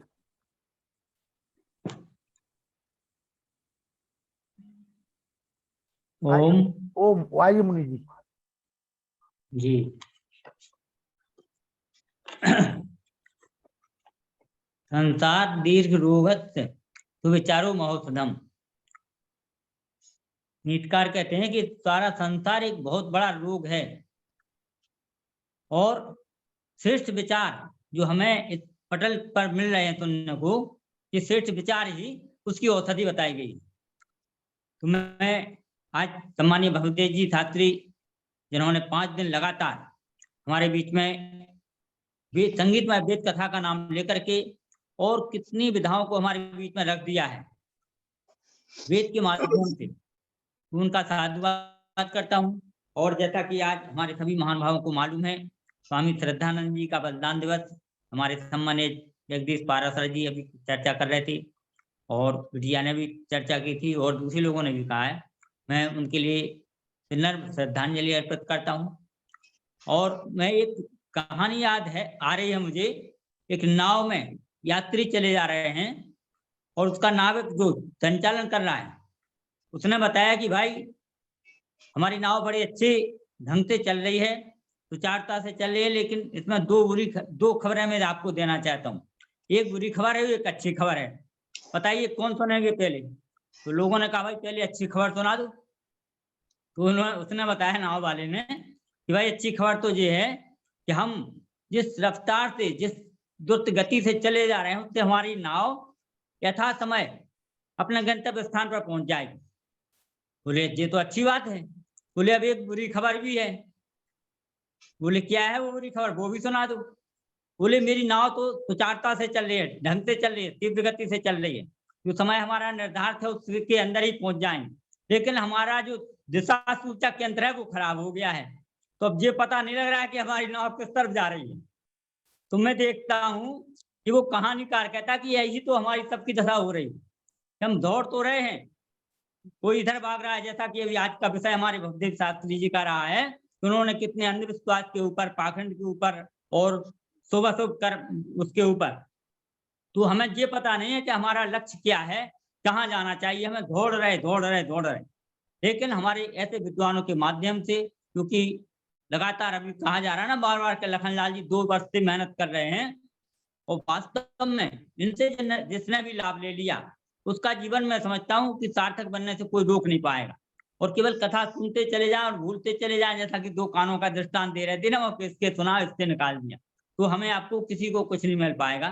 ओम ओम, आइए मुनि जी। जी। संसार दीर्घ रोगत सुविचारो महोत्सदम। नीटकार कहते हैं कि सारा संसार एक बहुत बड़ा रोग है और श्रेष्ठ विचार जो हमें इस पटल पर मिल रहे हैं सुनने को, ये श्रेष्ठ विचार ही उसकी औषधि बताई गई। तो मैं आज सम्मानीय भगवदेव जी शास्त्री जिन्होंने 5 दिन लगातार हमारे बीच में वेद संगीतमय वेद कथा का नाम लेकर के और कितनी विधाओं को हमारे बीच में रख दिया है वेद के माध्यम से, उनका साधुवाद करता हूँ। और जैसा कि आज हमारे सभी महानुभावों को मालूम है, स्वामी श्रद्धानंद जी का बलिदान दिवस, हमारे सम्मानित जगदीश पाराशर जी अभी चर्चा कर रहे थे और विजया ने भी चर्चा की थी और दूसरे लोगों ने भी कहा है। मैं उनके लिए विनम्र श्रद्धांजलि अर्पित करता हूँ। और मैं एक कहानी याद है आ रही है मुझे, एक नाव में यात्री चले जा रहे हैं और उसका नाविक जो संचालन कर रहा है उसने बताया कि भाई हमारी नाव बड़ी अच्छी ढंग से चल रही है, सुचारुता से चल रही है, लेकिन इसमें दो खबरें मैं आपको देना चाहता हूँ। एक बुरी खबर है, एक अच्छी खबर है। बताइए कौन सुनेंगे पहले? तो लोगों ने कहा भाई पहले अच्छी खबर सुना दो। तो उसने बताया नाव वाले ने कि भाई अच्छी खबर तो ये है कि हम जिस रफ्तार से, जिस द्रुत गति से चले जा रहे हैं, उससे हमारी नाव यथा समय अपने गंतव्य स्थान पर पहुंच जाएगी। बोले ये तो अच्छी बात है। बोले अब एक बुरी खबर भी है। बोले क्या है वो बुरी खबर, वो भी सुना दो। बोले मेरी नाव तो सुचारुता से चल रही है, ढंग से चल रही है, तीव्र गति से चल रही है, जो समय हमारा निर्धारित है उसके अंदर ही पहुंच जाएंगे, लेकिन हमारा जो दिशा सूचक यंत्र है वो खराब हो गया है। तो अब ये पता नहीं लग रहा है कि हमारी नाव किस तरफ जा रही है। तो मैं देखता हूँ कि वो कहानीकार कहता कि यही तो हमारी सबकी दशा हो रही है। हम दौड़ तो रहे हैं, कोई इधर भाग रहा है, जैसा कि अभी आज का विषय हमारे भवदेव शास्त्री जी का रहा है। उन्होंने कितने अंधविश्वास के ऊपर, पाखंड के ऊपर और शुभ कर उसके ऊपर। तो हमें ये पता नहीं है कि हमारा लक्ष्य क्या है, कहाँ जाना चाहिए। हमें दौड़ रहे, लेकिन हमारे ऐसे विद्वानों के माध्यम से, क्योंकि लगातार अभी कहा जा रहा है ना बार बार के लखनलाल जी 2 वर्ष से मेहनत कर रहे हैं, और वास्तव में इनसे जिसने भी लाभ ले लिया उसका जीवन में समझता हूँ कि सार्थक बनने से कोई रोक नहीं पाएगा। और केवल कथा सुनते चले जाएं और भूलते चले जाएं, जैसा कि 2 कानों का दृष्टांत दे रहे थे ना, वो इसके सुना इससे निकाल दिया, तो हमें आपको किसी को कुछ नहीं मिल पाएगा।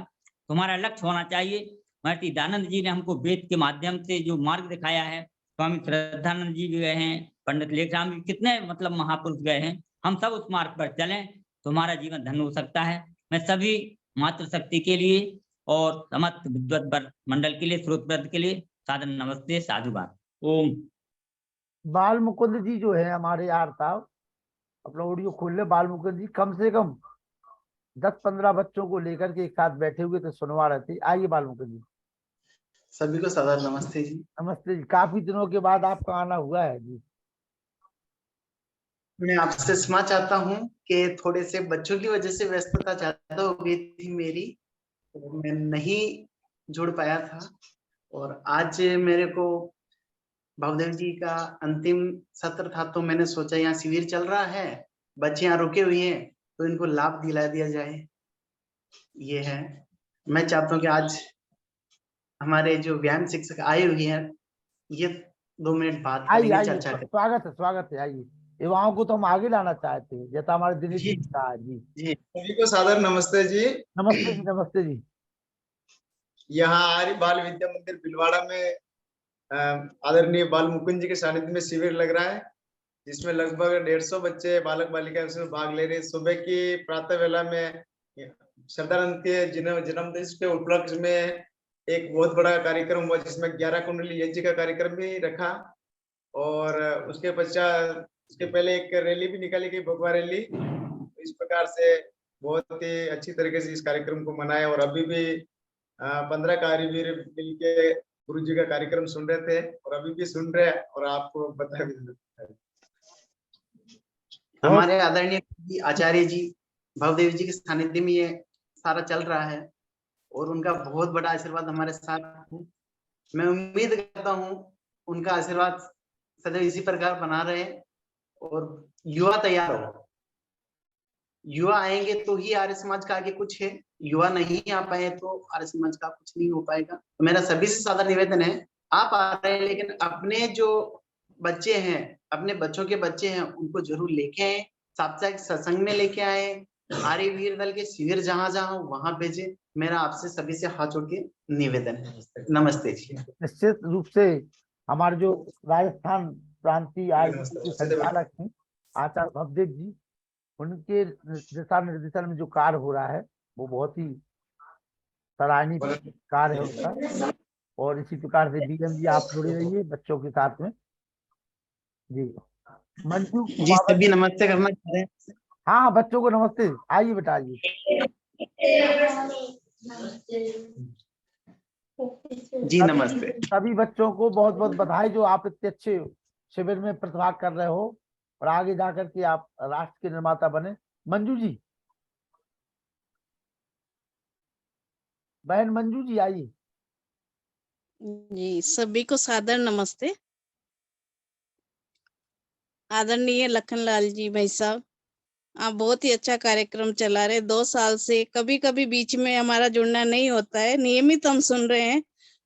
तुम्हारा लक्ष्य होना चाहिए। महर्षि दयानंद जी ने हमको वेद के माध्यम से जो मार्ग दिखाया है, स्वामी श्रद्धानंद जी भी गए हैं, पंडित लेखराम जी, कितने मतलब महापुरुष गए हैं। हम सब उस मार्ग पर चलें तो हमारा जीवन धन्य हो सकता है। मैं सभी मातृशक्ति के लिए और समस्त विद्वत वर्ग मंडल के लिए, स्रोत वृंद के लिए सादर नमस्ते, साधुवाद। ओम। बाल मुकुंद जी जो है हमारे यार साहब, अपना ऑडियो खोल ले। बाल मुकुंद जी कम से कम 10-15 बच्चों को लेकर के एक साथ बैठे हुए तो सुनवा रहे थे। आइए बाल मुकुंद जी। सभी को सादर नमस्ते जी। नमस्ते जी, काफी दिनों के बाद आपका आना हुआ है जी। मैं आपसे क्षमा चाहता हूँ कि थोड़े से बच्चों की वजह से व्यस्तता ज्यादा हो गई थी मेरी, तो मैं नहीं जुड़ पाया था। और आज मेरे को भवदेव जी का अंतिम सत्र था, तो मैंने सोचा यहाँ शिविर चल रहा है, बच्चे यहाँ रुके हुए हैं, तो इनको लाभ दिला दिया जाए। ये है, मैं चाहता हूँ कि आज हमारे जो व्यायाम शिक्षक आए हुए हैं, ये 2 मिनट बात करेंगे, चर्चा करेंगे। स्वागत है। आइए, युवाओं को तो हम आगे लाना चाहते हैं, जैसा हमारे दिनेश जी ने कहा जी। जी सभी को सादर नमस्ते जी। नमस्ते जी। यहाँ आर्य बाल विद्या मंदिर भिलवाड़ा में आदरणीय बाल मुकुंद जी के सानिध्य में शिविर लग रहा है, जिसमें लगभग 150 बच्चे बालक बालिका उसमें भाग ले रहे हैं। सुबह की प्रातः वेला में श्रद्धानंद के जन्मदिन के उपलक्ष्य में एक बहुत बड़ा कार्यक्रम हुआ, जिसमें 11 कुंडली यज्ञ का कार्यक्रम भी रखा, और उसके पश्चात उसके पहले एक रैली भी निकाली गई, भगवा रैली। इस प्रकार से बहुत ही अच्छी तरीके से इस कार्यक्रम को मनाया। और अभी भी 15 कार्यवीर मिलके गुरु जी का कार्यक्रम सुन रहे थे, और अभी भी सुन रहे हैं, और आपको बता भी। हमारे आदरणीय आचार्य जी भवदेव जी के सानिध्य में ये सारा चल रहा है, और उनका बहुत बड़ा आशीर्वाद हमारे साथ है। मैं उम्मीद करता हूँ उनका आशीर्वाद सदैव इसी प्रकार बना रहे, और युवा तैयार हो। युवा आएंगे तो ही आर्य समाज का आगे कुछ है, युवा नहीं आ पाए तो आर्य समाज का कुछ नहीं हो पाएगा। तो मेरा सभी से सादा निवेदन है, आप आ रहे हैं लेकिन अपने जो बच्चे हैं, अपने बच्चों के बच्चे हैं, उनको जरूर लेके आए, साप्ताहिक सत्संग में लेके आए, आर्य वीर दल के शिविर जहां जहां वहां भेजे। मेरा आपसे सभी से हाथ जोड़ के निवेदन है। नमस्ते जी। निश्चित रूप से हमारे जो राजस्थान प्रांतीय आर्य के संचालक हैं आचार्य भवदेव जी, उनके दिशा निर्देशन में जो कार्य हो रहा है वो बहुत ही सराहनीय कार्य है उनका। और इसी प्रकार से बीएम जी आप जुड़े रहिए बच्चों के साथ में जी। मंजू जी सभी नमस्ते करना चाह रहे हैं। हाँ, बच्चों को नमस्ते। आइए बेटा आइए। जी नमस्ते। सभी बच्चों को बहुत बहुत बधाई जो आप इतने अच्छे शिविर में प्रतिभाग कर रहे हो, और आगे जाकर के आप राष्ट्र के निर्माता बने। मंजू जी, बहन मंजू जी आइए। जी सभी को सादर नमस्ते। आदरणीय लखनलाल जी भाई साहब, आप बहुत ही अच्छा कार्यक्रम चला रहे। 2 साल से कभी कभी बीच में हमारा जुड़ना नहीं होता है, नियमित हम सुन रहे हैं,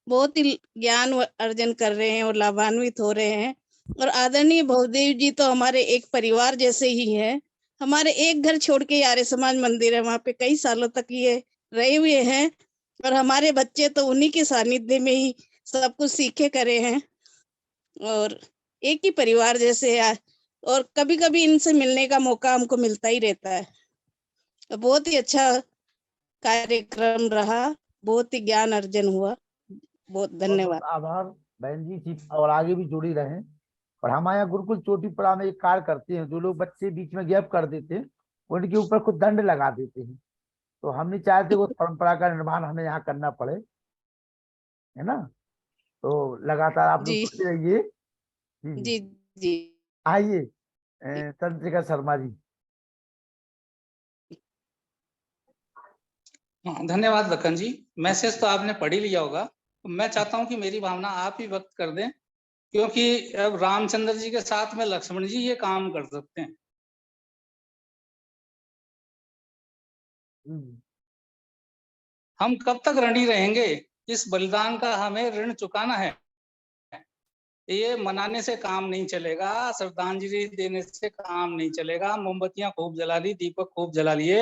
बहुत ही ज्ञान अर्जन कर रहे हैं और लाभान्वित हो रहे हैं। और आदरणीय बहुदेव जी तो हमारे एक परिवार जैसे ही है। हमारे एक घर छोड़ के आर्य समाज मंदिर है, वहां पे कई सालों तक ये रहे हुए हैं और हमारे बच्चे तो उन्हीं के सानिध्य में ही सब कुछ सीखे करे हैं और एक ही परिवार जैसे है। और कभी कभी इनसे मिलने का मौका हमको मिलता ही रहता है। बहुत ही अच्छा कार्यक्रम रहा, बहुत ही ज्ञान अर्जन हुआ। बहुत बहुत धन्यवाद। बहुत आभार बहन जी और आगे भी जुड़ी रहें। और हमारे यहाँ गुरुकुल चोटीपड़ा में एक कार्य करते हैं, जो लोग बच्चे बीच में गैप कर देते हैं उनके ऊपर कुछ दंड लगा देते हैं। तो हम नहीं चाहते उस परंपरा का निर्माण हमें यहाँ करना पड़े, है ना। तो लगातार आप लोग जी जुड़े रहिए। जी जी। जी जी। आइए तंत्रिका शर्मा जी। हाँ, धन्यवाद लखन जी। मैसेज तो आपने पढ़ ही लिया होगा। मैं चाहता हूं कि मेरी भावना आप ही व्यक्त कर दें, क्योंकि अब रामचंद्र जी के साथ में लक्ष्मण जी ये काम कर सकते हैं। हम कब तक ऋणी रहेंगे? इस बलिदान का हमें ऋण चुकाना है। ये मनाने से काम नहीं चलेगा, श्रद्धांजलि देने से काम नहीं चलेगा। मोमबत्तियां खूब जला ली, दीपक खूब जला लिए,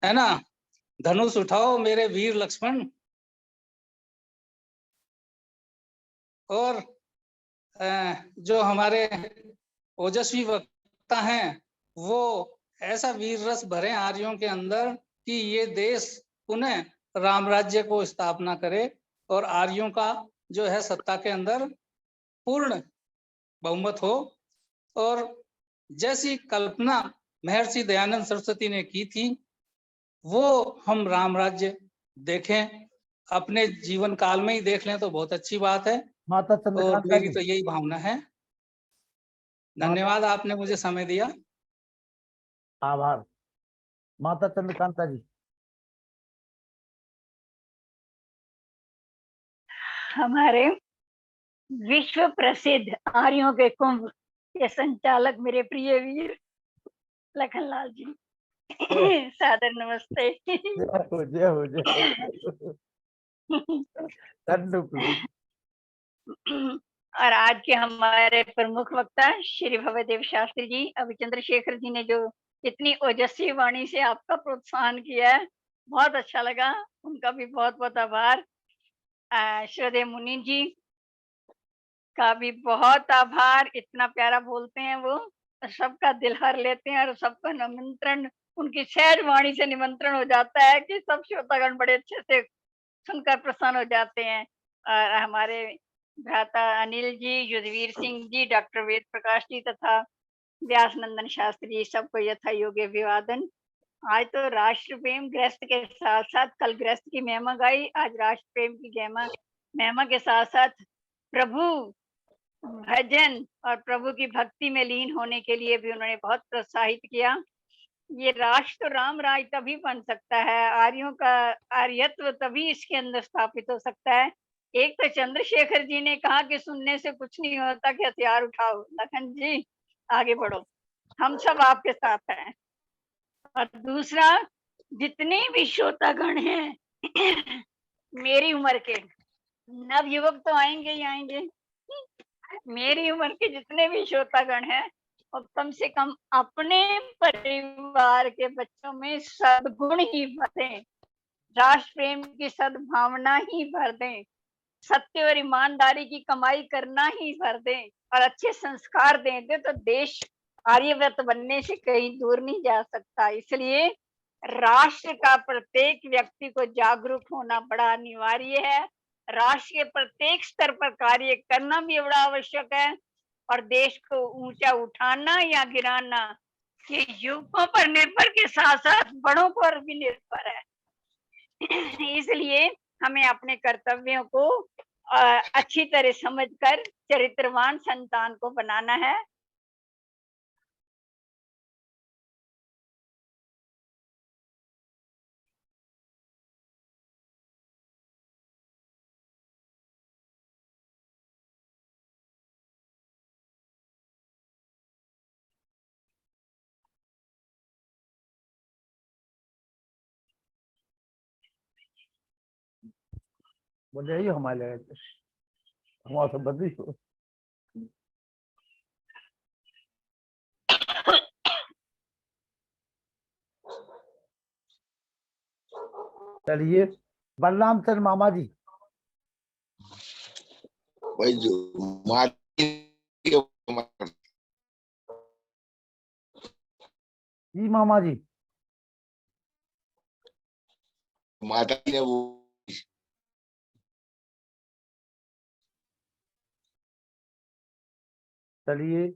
है ना। धनुष उठाओ मेरे वीर लक्ष्मण। और जो हमारे ओजस्वी वक्ता हैं वो ऐसा वीर रस भरे आर्यों के अंदर कि ये देश पुनः राम राज्य को स्थापना करे और आर्यों का जो है सत्ता के अंदर पूर्ण बहुमत हो। और जैसी कल्पना महर्षि दयानंद सरस्वती ने की थी वो हम राम राज्य देखें, अपने जीवन काल में ही देख लें तो बहुत अच्छी बात है। माता और चंद्रकांता मेरी जी। तो यही भावना है। धन्यवाद, आपने मुझे समय दिया। आभार। माता चंद्रकांता जी। हमारे विश्व प्रसिद्ध आर्यों के कुंभ के संचालक मेरे प्रिय वीर लखनलाल जी, सादर नमस्ते। जय हो जय हो जय हो। और आज के हमारे प्रमुख वक्ता श्री भवदेव शास्त्री जी, अभी चंद्रशेखर जी ने जो इतनी ओजस्वी वाणी से आपका प्रोत्साहन किया है, बहुत अच्छा लगा। उनका भी बहुत बहुत आभार। श्रद्धेय मुनि जी का भी बहुत आभार। इतना प्यारा बोलते हैं वो, सबका दिल हर लेते हैं और सबका निमंत्रण, उनकी सहज वाणी से निमंत्रण हो जाता है कि सब श्रोतागण बड़े अच्छे से सुनकर प्रसन्न हो जाते हैं। और हमारे भ्राता अनिल जी, युद्धवीर सिंह जी, डॉक्टर वेद प्रकाश जी तथा व्यास नंदन शास्त्री जी, सबको यथा योग्य अभिवादन। आज तो राष्ट्र प्रेम गृहस्थ के साथ साथ कल गृहस्थ की महिमा गाई, आज राष्ट्र प्रेम की महिमा के साथ साथ प्रभु भजन और प्रभु की भक्ति में लीन होने के लिए भी उन्होंने बहुत प्रोत्साहित किया। ये राष्ट्र तो राम राज तभी बन सकता है, आर्यों का आर्यत्व तभी इसके अंदर स्थापित हो सकता है। एक तो चंद्रशेखर जी ने कहा कि सुनने से कुछ नहीं होता कि हथियार उठाओ। लखन जी आगे बढ़ो, हम सब आपके साथ हैं। और दूसरा, जितने भी श्रोतागण हैं मेरी उम्र के, नव युवक तो आएंगे ही आएंगे, मेरी उम्र के जितने भी श्रोतागण हैं और कम से कम अपने परिवार के बच्चों में सद्गुण ही भर दें, राष्ट्र प्रेम की सद्भावना ही भर दें, सत्य और ईमानदारी की कमाई करना ही भर दें और अच्छे संस्कार दें तो देश आर्यव्रत बनने से कहीं दूर नहीं जा सकता। इसलिए राष्ट्र का प्रत्येक व्यक्ति को जागरूक होना बड़ा अनिवार्य है। राष्ट्र के प्रत्येक स्तर पर कार्य करना भी बड़ा आवश्यक है और देश को ऊंचा उठाना या गिराना ये युवकों पर निर्भर के साथ साथ बड़ों पर भी निर्भर है। इसलिए हमें अपने कर्तव्यों को अच्छी तरह समझकर चरित्रवान संतान को बनाना है। बोले यही हमारे लगे हमारा सब बदली हो। चलिए बलराम चंद्र मामा जी। भाई जो जी मामा जी। माता जी ने वो चलिए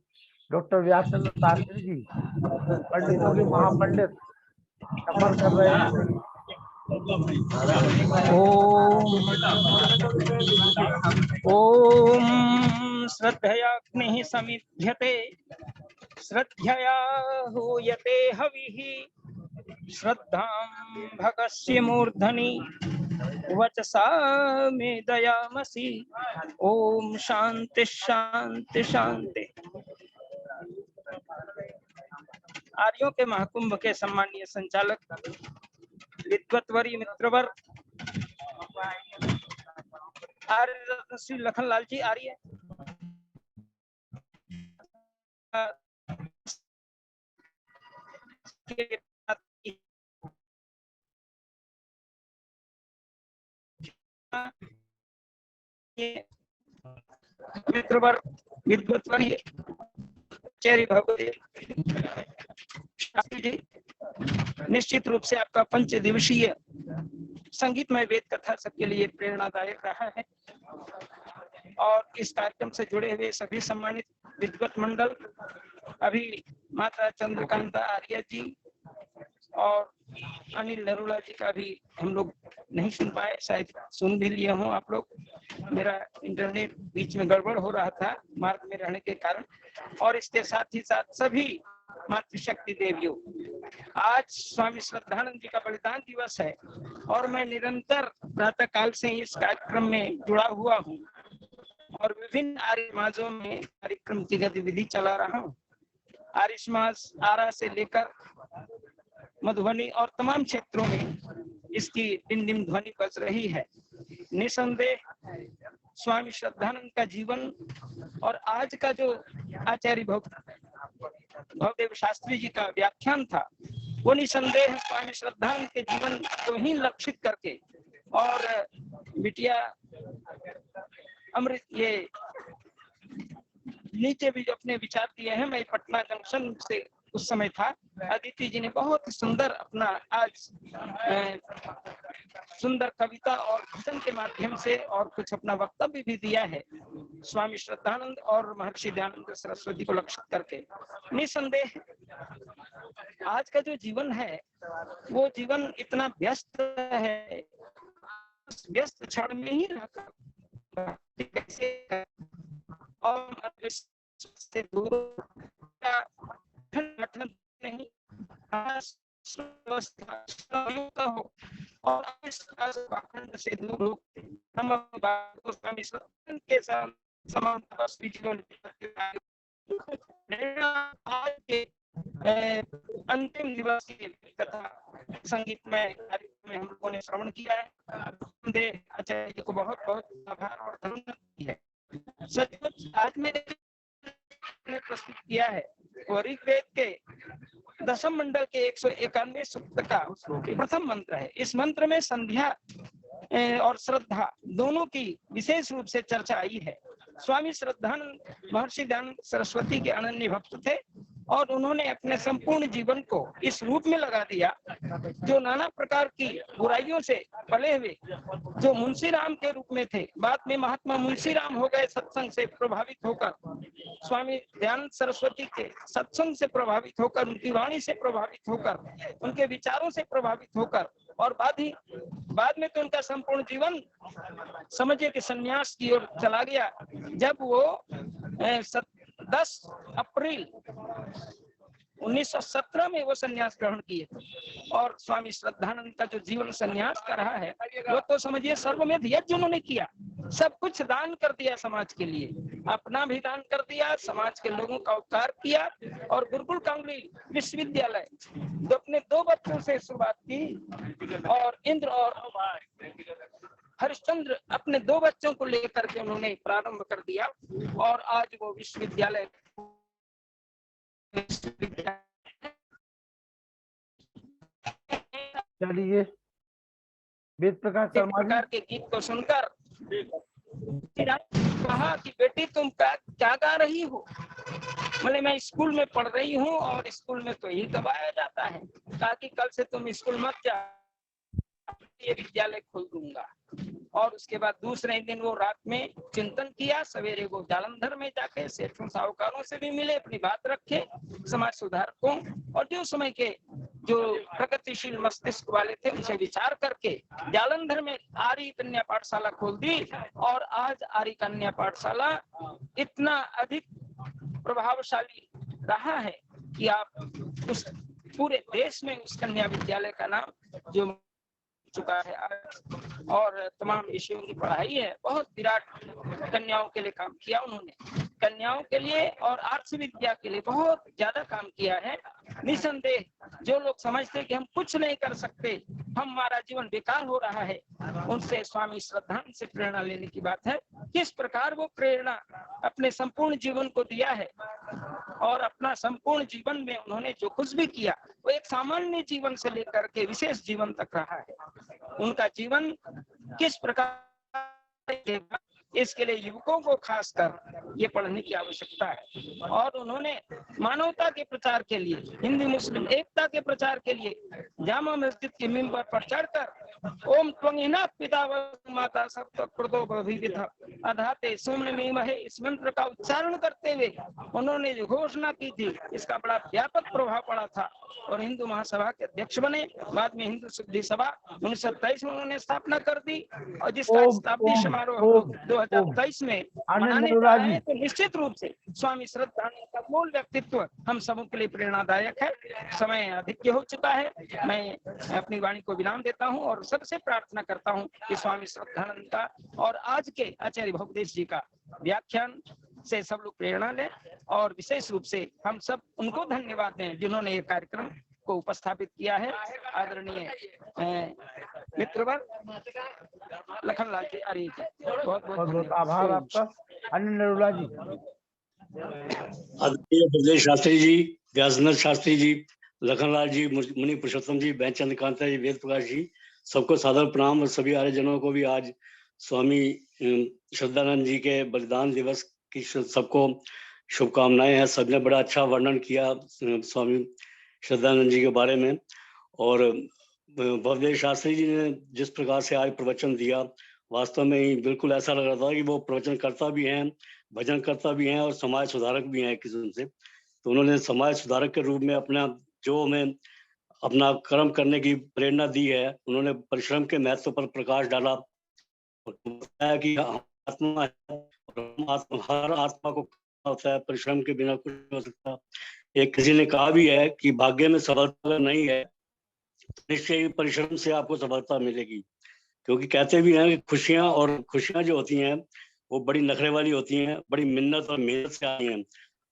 डॉक्टर व्यासचंद्र शास्त्री जी पंडितों के महापंडित सफर कर रहे हैं। ओम श्रद्धयाग्निः समिध्यते श्रद्धया हूयते हविः श्रद्धां भगस्य मूर्धनि वचसा मेदयामसि। ओम शांति शांति शांति। आर्यों के महाकुंभ के सम्मानीय संचालक विद्वत्वरी मित्रवर आर्य रत्न श्री लखनलाल जी आर्य, मित्रवर विद्वत्वरी चेरी भगवती शास्त्री जी, निश्चित रूप से आपका 5 दिवसीय संगीतमय वेद कथा सबके लिए प्रेरणादायक रहा है और इस कार्यक्रम से जुड़े हुए सभी सम्मानित विद्वत मंडल, अभी माता चंद्रकांता आर्य जी और अनिल नरूला जी का भी हम लोग नहीं सुन पाए, शायद सुन भी लिए हों आप लोग। मेरा इंटरनेट बीच में गड़बड़ हो रहा था मार्ग में रहने के कारण। और इसके साथ ही साथ सभी मातृशक्ति देवियों, आज स्वामी श्रद्धानंद जी का बलिदान दिवस है और मैं निरंतर प्रातः काल से इस कार्यक्रम में जुड़ा हुआ हूँ और विभिन्न आर्य समाजों में कार्यक्रम की गतिविधि चला रहा हूँ। आर्य समाज आरा से लेकर मधुबनी और तमाम क्षेत्रों में इसकी डिंडिम ध्वनि बज रही है। निसंदेह स्वामी श्रद्धानंद का जीवन और आज का जो आचार्य भवदेव शास्त्री जी का व्याख्यान था, वो निसंदेह स्वामी श्रद्धानंद के जीवन को ही लक्षित करके और बिटिया अमृत ये नीचे भी जो अपने विचार दिए हैं, मैं पटना जंक्शन से उस समय था, अदिति जी ने बहुत सुंदर अपना आज सुंदर कविता और भजन के माध्यम से और कुछ अपना वक्तव्य भी दिया है स्वामी श्रद्धानंद और महर्षि दयानंद सरस्वती को लक्षित करके। निसंदेह आज का जो जीवन है वो जीवन इतना व्यस्त है, उस व्यस्त क्षण में ही रहकर कैसे और से दूर नहीं हो और से दूर हम स्वामी श्रद्धानंद के साथ समान आज के अंतिम दिवस की कथा संगीतमय कार्यक्रम में हम लोगों ने श्रवण किया है। आचार्य जी को बहुत बहुत आभार और धन्यवाद है। सचमुच आज मैंने प्रस्तुत किया है वो ऋग्वेद के दशम मंडल के 191 सूक्त का प्रथम मंत्र है। इस मंत्र में संध्या और श्रद्धा दोनों की विशेष रूप से चर्चा आई है। स्वामी श्रद्धानंद महर्षि दयानंद सरस्वती के अनन्य भक्त थे और उन्होंने अपने संपूर्ण जीवन को इस रूप में लगा दिया जो नाना प्रकार की बुराइयों से पले हुए जो मुंशी राम के रूप में थे, बाद में महात्मा मुंशी राम हो गए सत्संग से प्रभावित होकर, स्वामी दयानंद सरस्वती के सत्संग से प्रभावित होकर, उनकी वाणी से प्रभावित होकर, उनके विचारों से प्रभावित होकर और बाद में तो उनका संपूर्ण जीवन समझिए कि संन्यास की ओर चला गया। जब वो 10 अप्रैल 1917 में वो संन्यास ग्रहण किए और स्वामी श्रद्धानंद का जो जीवन संन्यास का रहा है वो तो समझिए सर्वमेध यज्ञ उन्होंने किया, सब कुछ दान कर दिया समाज के लिए, अपना भी दान कर दिया, समाज के लोगों का उपकार किया और गुरुकुल कांगड़ी विश्वविद्यालय जो अपने 2 बच्चों से शुरुआत की और इंद्र और हरिश्चंद्र अपने 2 बच्चों को लेकर के उन्होंने प्रारंभ कर दिया और आज वो विश्वविद्यालय चलिए वेद प्रकाश इस शर्मा जी। प्रकार के गीत को सुनकर कहा कि बेटी तुम क्या गा रही हो? बोले मैं स्कूल में पढ़ रही हूँ और स्कूल में तो यही गवाया जाता है। कहा कि कल से तुम स्कूल मत जा, ये विद्यालय खोल दूंगा। और उसके बाद दूसरे दिन वो रात में चिंतन किया, सवेरे वो जालंधर में जाके सेठों साहूकारों से भी मिले, अपनी बात रखे, समाज सुधारकों और जो समय के जो प्रगतिशील मस्तिष्क वाले थे उनसे विचार करके जालंधर में आर्य कन्या पाठशाला खोल दी। और आज आर्य कन्या पाठशाला इतना अधिक प्रभावशाली रहा है कि आप उस पूरे देश में उस कन्या विद्यालय का नाम जो चुका है और तमाम विषयों की पढ़ाई है। बहुत विराट कन्याओं के लिए काम किया उन्होंने, कन्याओं के लिए और आर्ट्स विद्या के लिए बहुत ज्यादा काम किया है। निसंदेह जो लोग समझते हैं कि हम कुछ नहीं कर सकते, हमारा जीवन बेकार हो रहा है, उनसे स्वामी श्रद्धानंद से प्रेरणा लेने की बात है। किस प्रकार वो प्रेरणा अपने संपूर्ण जीवन को दिया है और अपना संपूर्ण जीवन में उन्होंने जो कुछ भी किया वो एक सामान्य जीवन से लेकर के विशेष जीवन तक रहा है। उनका जीवन किस प्रकार, इसके लिए युवकों को खासकर ये पढ़ने की आवश्यकता है। और उन्होंने मानवता के प्रचार के लिए, हिंदू मुस्लिम एकता के प्रचार के लिए जामा मस्जिद के मिंबर पर चढ़कर ओम त्वंगिना पिता माता सप्तकृतो भविविधा अधाते सुम्नमेमहे इस मंत्र का उच्चारण करते हुए उन्होंने जो घोषणा की थी इसका बड़ा व्यापक प्रभाव पड़ा था और हिंदू महासभा के अध्यक्ष बने। बाद में हिंदू शुद्धि सभा 1923 में उन्होंने स्थापना कर दी और जिसका स्थापना समारोह 2023 में मनाने जा रहे हैं। तो निश्चित रूप से स्वामी श्रद्धानंद का मूल व्यक्तित्व हम सबों के लिए प्रेरणादायक है। समय अधिक हो चुका है, मैं अपनी वाणी को विराम देता हूं और सबसे प्रार्थना करता हूं कि स्वामी श्रद्धानंद का और आज के आचार्य भवदेश जी का व्याख्यान से सब लोग प्रेरणा लें और विशेष रूप से हम सब उनको धन्यवाद दें जिन्होंने ये कार्यक्रम को उपस्थापित किया है। आदरणीय मित्रवर लखनलाल जी आर्य जी, बहुत बहुत आभार आपका। अन्य नरोला जी। आदरणीय ब्रजेश शास्त्री जी, व्यासनाथ शास्त्री जी, लखनलाल जी, मुनि पुरुषोत्तम जी, बैनचंद कांता जी, वेद प्रकाश जी, सबको सादर प्रणाम। और सभी आर्यजनों को भी आज स्वामी श्रद्धानंद जी के बलिदान दिवस की सबको शुभकामनाएं हैं। सबने बड़ा अच्छा वर्णन किया स्वामी श्रद्धानंद जी के बारे में। और भवदेव शास्त्री जी ने जिस प्रकार से आज प्रवचन दिया, वास्तव में ही बिल्कुल ऐसा लग रहा था कि वो प्रवचन करता भी हैं, भजन करता भी हैं और समाज सुधारक भी हैं किस्म से। तो उन्होंने समाज सुधारक के रूप में अपना जो हमें अपना कर्म करने की प्रेरणा दी है, उन्होंने परिश्रम के महत्व पर प्रकाश डाला और बताया कि आत्मा है और हर आत्मा को होता है, परिश्रम के बिना कुछ नहीं हो सकता। एक किसी ने कहा भी है कि भाग्य में सफलता नहीं है, निश्चय ही परिश्रम से आपको सफलता मिलेगी। क्योंकि कहते भी हैं कि खुशियां जो होती हैं वो बड़ी नखरे वाली होती हैं, बड़ी मिन्नत और मेहनत से आती हैं,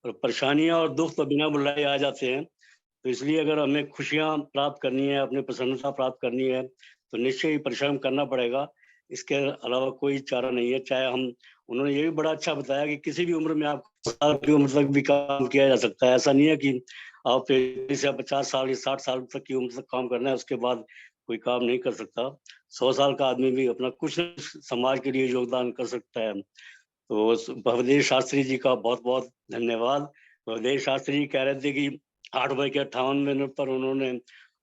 और परेशानियां और दुख तो बिना बुलाए आ जाते हैं। तो इसलिए अगर हमें खुशियां प्राप्त करनी है, अपनी प्रसन्नता प्राप्त करनी है, तो निश्चय ही परिश्रम करना पड़ेगा। इसके अलावा कोई चारा नहीं है। चाहे हम, उन्होंने ये भी बड़ा अच्छा बताया कि किसी भी उम्र में आप 50 साल की उम्र तक भी काम किया जा सकता है। ऐसा नहीं है कि आप 50 साल या 60 साल तक की उम्र तक काम करना है, उसके बाद कोई काम नहीं कर सकता। 100 साल का आदमी भी अपना कुछ समाज के लिए योगदान कर सकता है। तो भवदेव शास्त्री जी का बहुत बहुत धन्यवाद। भवदेव शास्त्री जी कह रहे थे कि 8:58 पर उन्होंने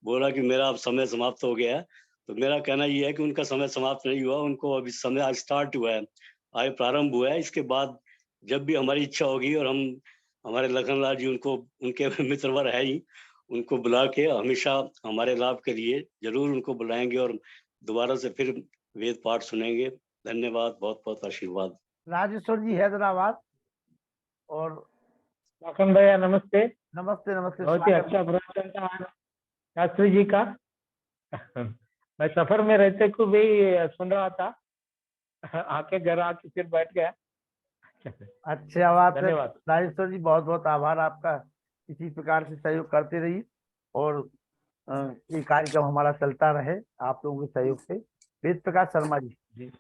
बोला कि मेरा अब समय समाप्त हो गया है। तो मेरा कहना ये है कि उनका समय समाप्त नहीं हुआ, उनको अभी समय आज स्टार्ट हुआ है, आज प्रारंभ हुआ है। इसके बाद जब भी हमारी इच्छा होगी और हम, हमारे लखनलाल जी उनको, उनके मित्रवर है ही, उनको बुला के हमेशा हमारे लाभ के लिए जरूर उनको बुलाएंगे और दोबारा से फिर वेद पाठ सुनेंगे। धन्यवाद, बहुत बहुत आशीर्वाद। राजेश्वर जी हैदराबाद। और लखन भैया नमस्ते। नमस्ते नमस्ते। बहुत ही अच्छा प्रवचन था शास्त्री जी का। मैं सफर में रहते को भी सुन रहा था, आके घर आके फिर बैठ गया। अच्छा बात है। धन्यवाद राजेश्वर जी, बहुत बहुत आभार आपका। इसी प्रकार से सहयोग करते रहिए और ये कार्यक्रम हमारा चलता रहे आप लोगों के सहयोग से। वेद प्रकाश शर्मा जी। जी।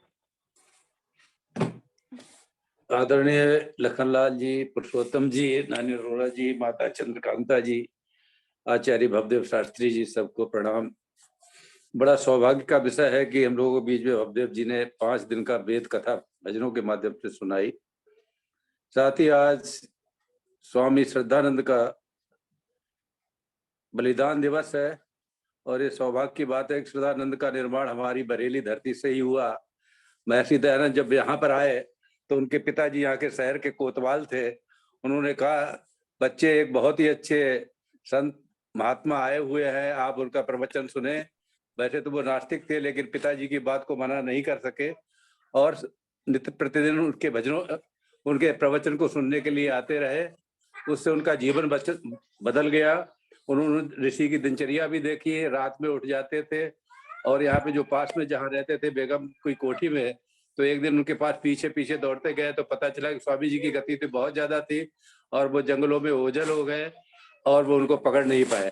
आदरणीय लखनलाल जी, पुरुषोत्तम जी, नानी अरोड़ा जी, माता चंद्रकांता जी, आचार्य भवदेव शास्त्री जी, सबको प्रणाम। बड़ा सौभाग्य का विषय है कि हम लोगों के बीच में भवदेव जी ने 5 दिन का वेद कथा भजनों के माध्यम से सुनाई। साथ ही आज स्वामी श्रद्धानंद का बलिदान दिवस है और ये सौभाग्य की बात है कि श्रद्धानंद का निर्माण हमारी बरेली धरती से ही हुआ। महर्षि दयानंद जब यहाँ पर आए तो उनके पिताजी यहाँ के शहर के कोतवाल थे। उन्होंने कहा, बच्चे एक बहुत ही अच्छे संत महात्मा आए हुए हैं, आप उनका प्रवचन सुने। वैसे तो वो नास्तिक थे, लेकिन पिताजी की बात को मना नहीं कर सके और नित्य प्रतिदिन उनके भजनों उनके प्रवचन को सुनने के लिए आते रहे। उससे उनका जीवन बदल गया। उन्होंने ऋषि की दिनचर्या भी देखी, रात में उठ जाते थे और यहाँ पे जो पास में जहाँ रहते थे बेगम कोई कोठी में, तो एक दिन उनके पास पीछे पीछे दौड़ते गए तो पता चला कि स्वामी जी की गति तो बहुत ज्यादा थी और वो जंगलों में ओझल हो गए और वो उनको पकड़ नहीं पाए।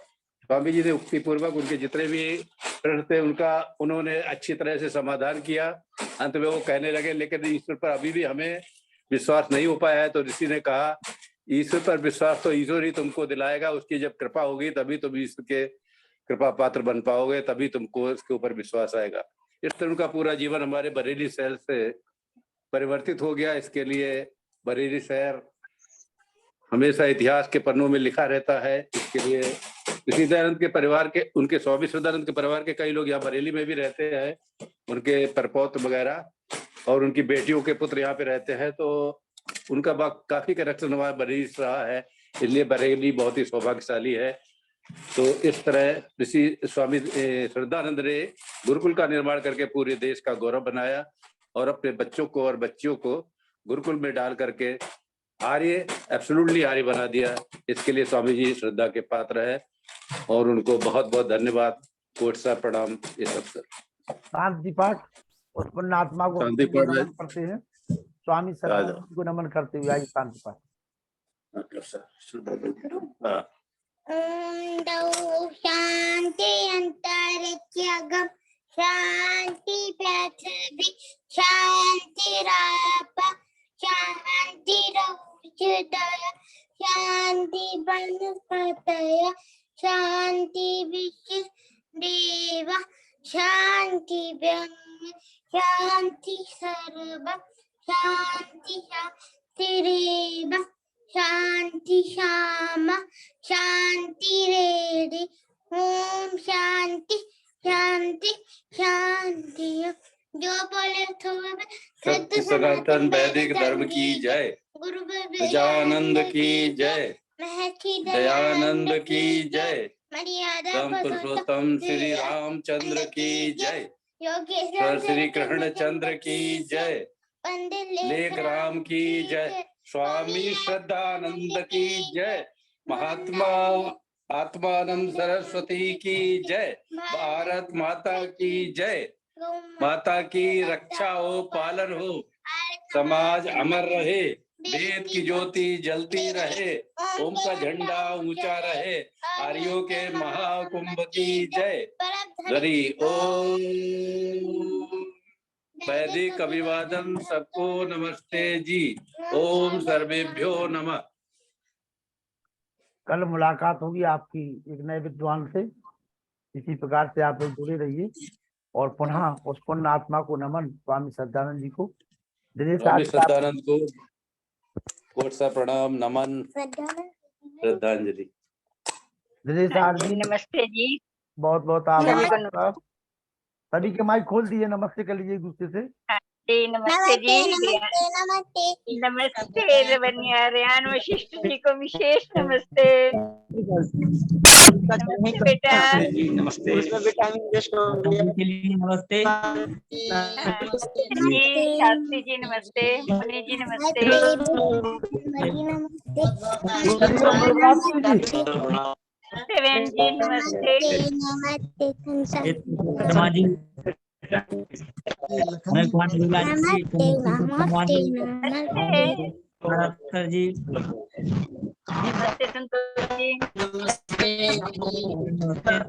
स्वामी जी ने उक्ति पूर्वक उनके जितने भी प्रश्न थे उन्होंने अच्छी तरह से समाधान किया। अंत में वो कहने लगे, लेकिन ईश्वर पर अभी भी हमें विश्वास नहीं हो पाया है। तो ऋषि ने कहा, ईश्वर पर विश्वास तो ईश्वर ही तुमको दिलाएगा, उसकी जब कृपा होगी तभी तुम ईश्वर के कृपा पात्र बन पाओगे, तभी तुमको इसके ऊपर विश्वास आएगा। इस तरह उनका पूरा जीवन हमारे बरेली शहर से परिवर्तित हो गया। इसके लिए बरेली शहर हमेशा इतिहास के पन्नों में लिखा रहता है। इसके लिए ऋषि दयानंद के परिवार के, उनके स्वामी श्रद्धानंद के परिवार के कई लोग यहाँ बरेली में भी रहते हैं, उनके परपौत्र वगैरह और उनकी बेटियों के पुत्र यहाँ पे रहते हैं। तो उनका काफी कनेक्शन हमारा बरेली से रहा है, इसलिए बरेली बहुत ही सौभाग्यशाली है। तो इस तरह ऋषि स्वामी श्रद्धानंद ने गुरुकुल का निर्माण करके पूरे देश का गौरव बनाया और अपने बच्चों को और बच्चियों को गुरुकुल में डाल करके एब्सोल्युटली आर्य बना दिया। इसके लिए स्वामी जी श्रद्धा के पात्र है और उनको बहुत बहुत धन्यवाद, कोट सा प्रणाम। ये सब सर शांति पाठ उत्पन्न आत्मा को शांति पाठ नमन करते हैं। स्वामी श्रद्धानंद को नमन करते हुए आज शांति पाठ। ओम दौ शांति अंतरिक्षगम शांति पृथ्वी शांति राप शांति रौषधय शांति वनस्पतय शांति विश्व देव शांति ब्रह्म शांति सर्व शांति शांतिरेव शांति श्याम शांति रेडि ओम शांति शांति शांति। जो बोले सत्य सनातन वैदिक धर्म की जय, गुरु गजानंद की जय, महर्षि दयानंद की जय, मर्यादा पुरुषोत्तम श्री रामचंद्र की जय, योगेश्वर श्री कृष्णचंद्र की जय, पंडित लेख राम की जय, स्वामी श्रद्धानंद की जय, महात्मा आत्मानंद सरस्वती की जय, भारत माता की जय, माता की रक्षा हो पालन हो, समाज अमर रहे, वेद की ज्योति जलती रहे, ओम का झंडा ऊंचा रहे, आर्यों के महाकुंभ की जय। हरि ओम। वैदिक अभिवादन सबको नमस्ते जी। ओम सर्वेभ्यो नमः। कल मुलाकात होगी आपकी एक नए विद्वान से। इसी प्रकार से आप लोग जुड़े रहिए और पुनः उस पुण्य आत्मा को नमन, स्वामी श्रद्धानंद जी को, स्वामी श्रद्धानंद को कोट सा प्रणाम, नमन, श्रद्धांजलि। नमस्ते जी। बहुत बहुत आभार। सभी के माइक खोल दिए, नमस्ते कर लीजिए एक दूसरे से। नमस्ते जी। नमस्ते रवनिया रेहान वशिष्ठ जी को विशेष नमस्ते। नमस्ते बेटा। नमस्ते बेटा। नमस्ते जी, शास्त्री जी नमस्ते, मुनि जी नमस्ते। सेवन जी नमस्ते। नमस्ते जी। नमस्ते संतोष जी।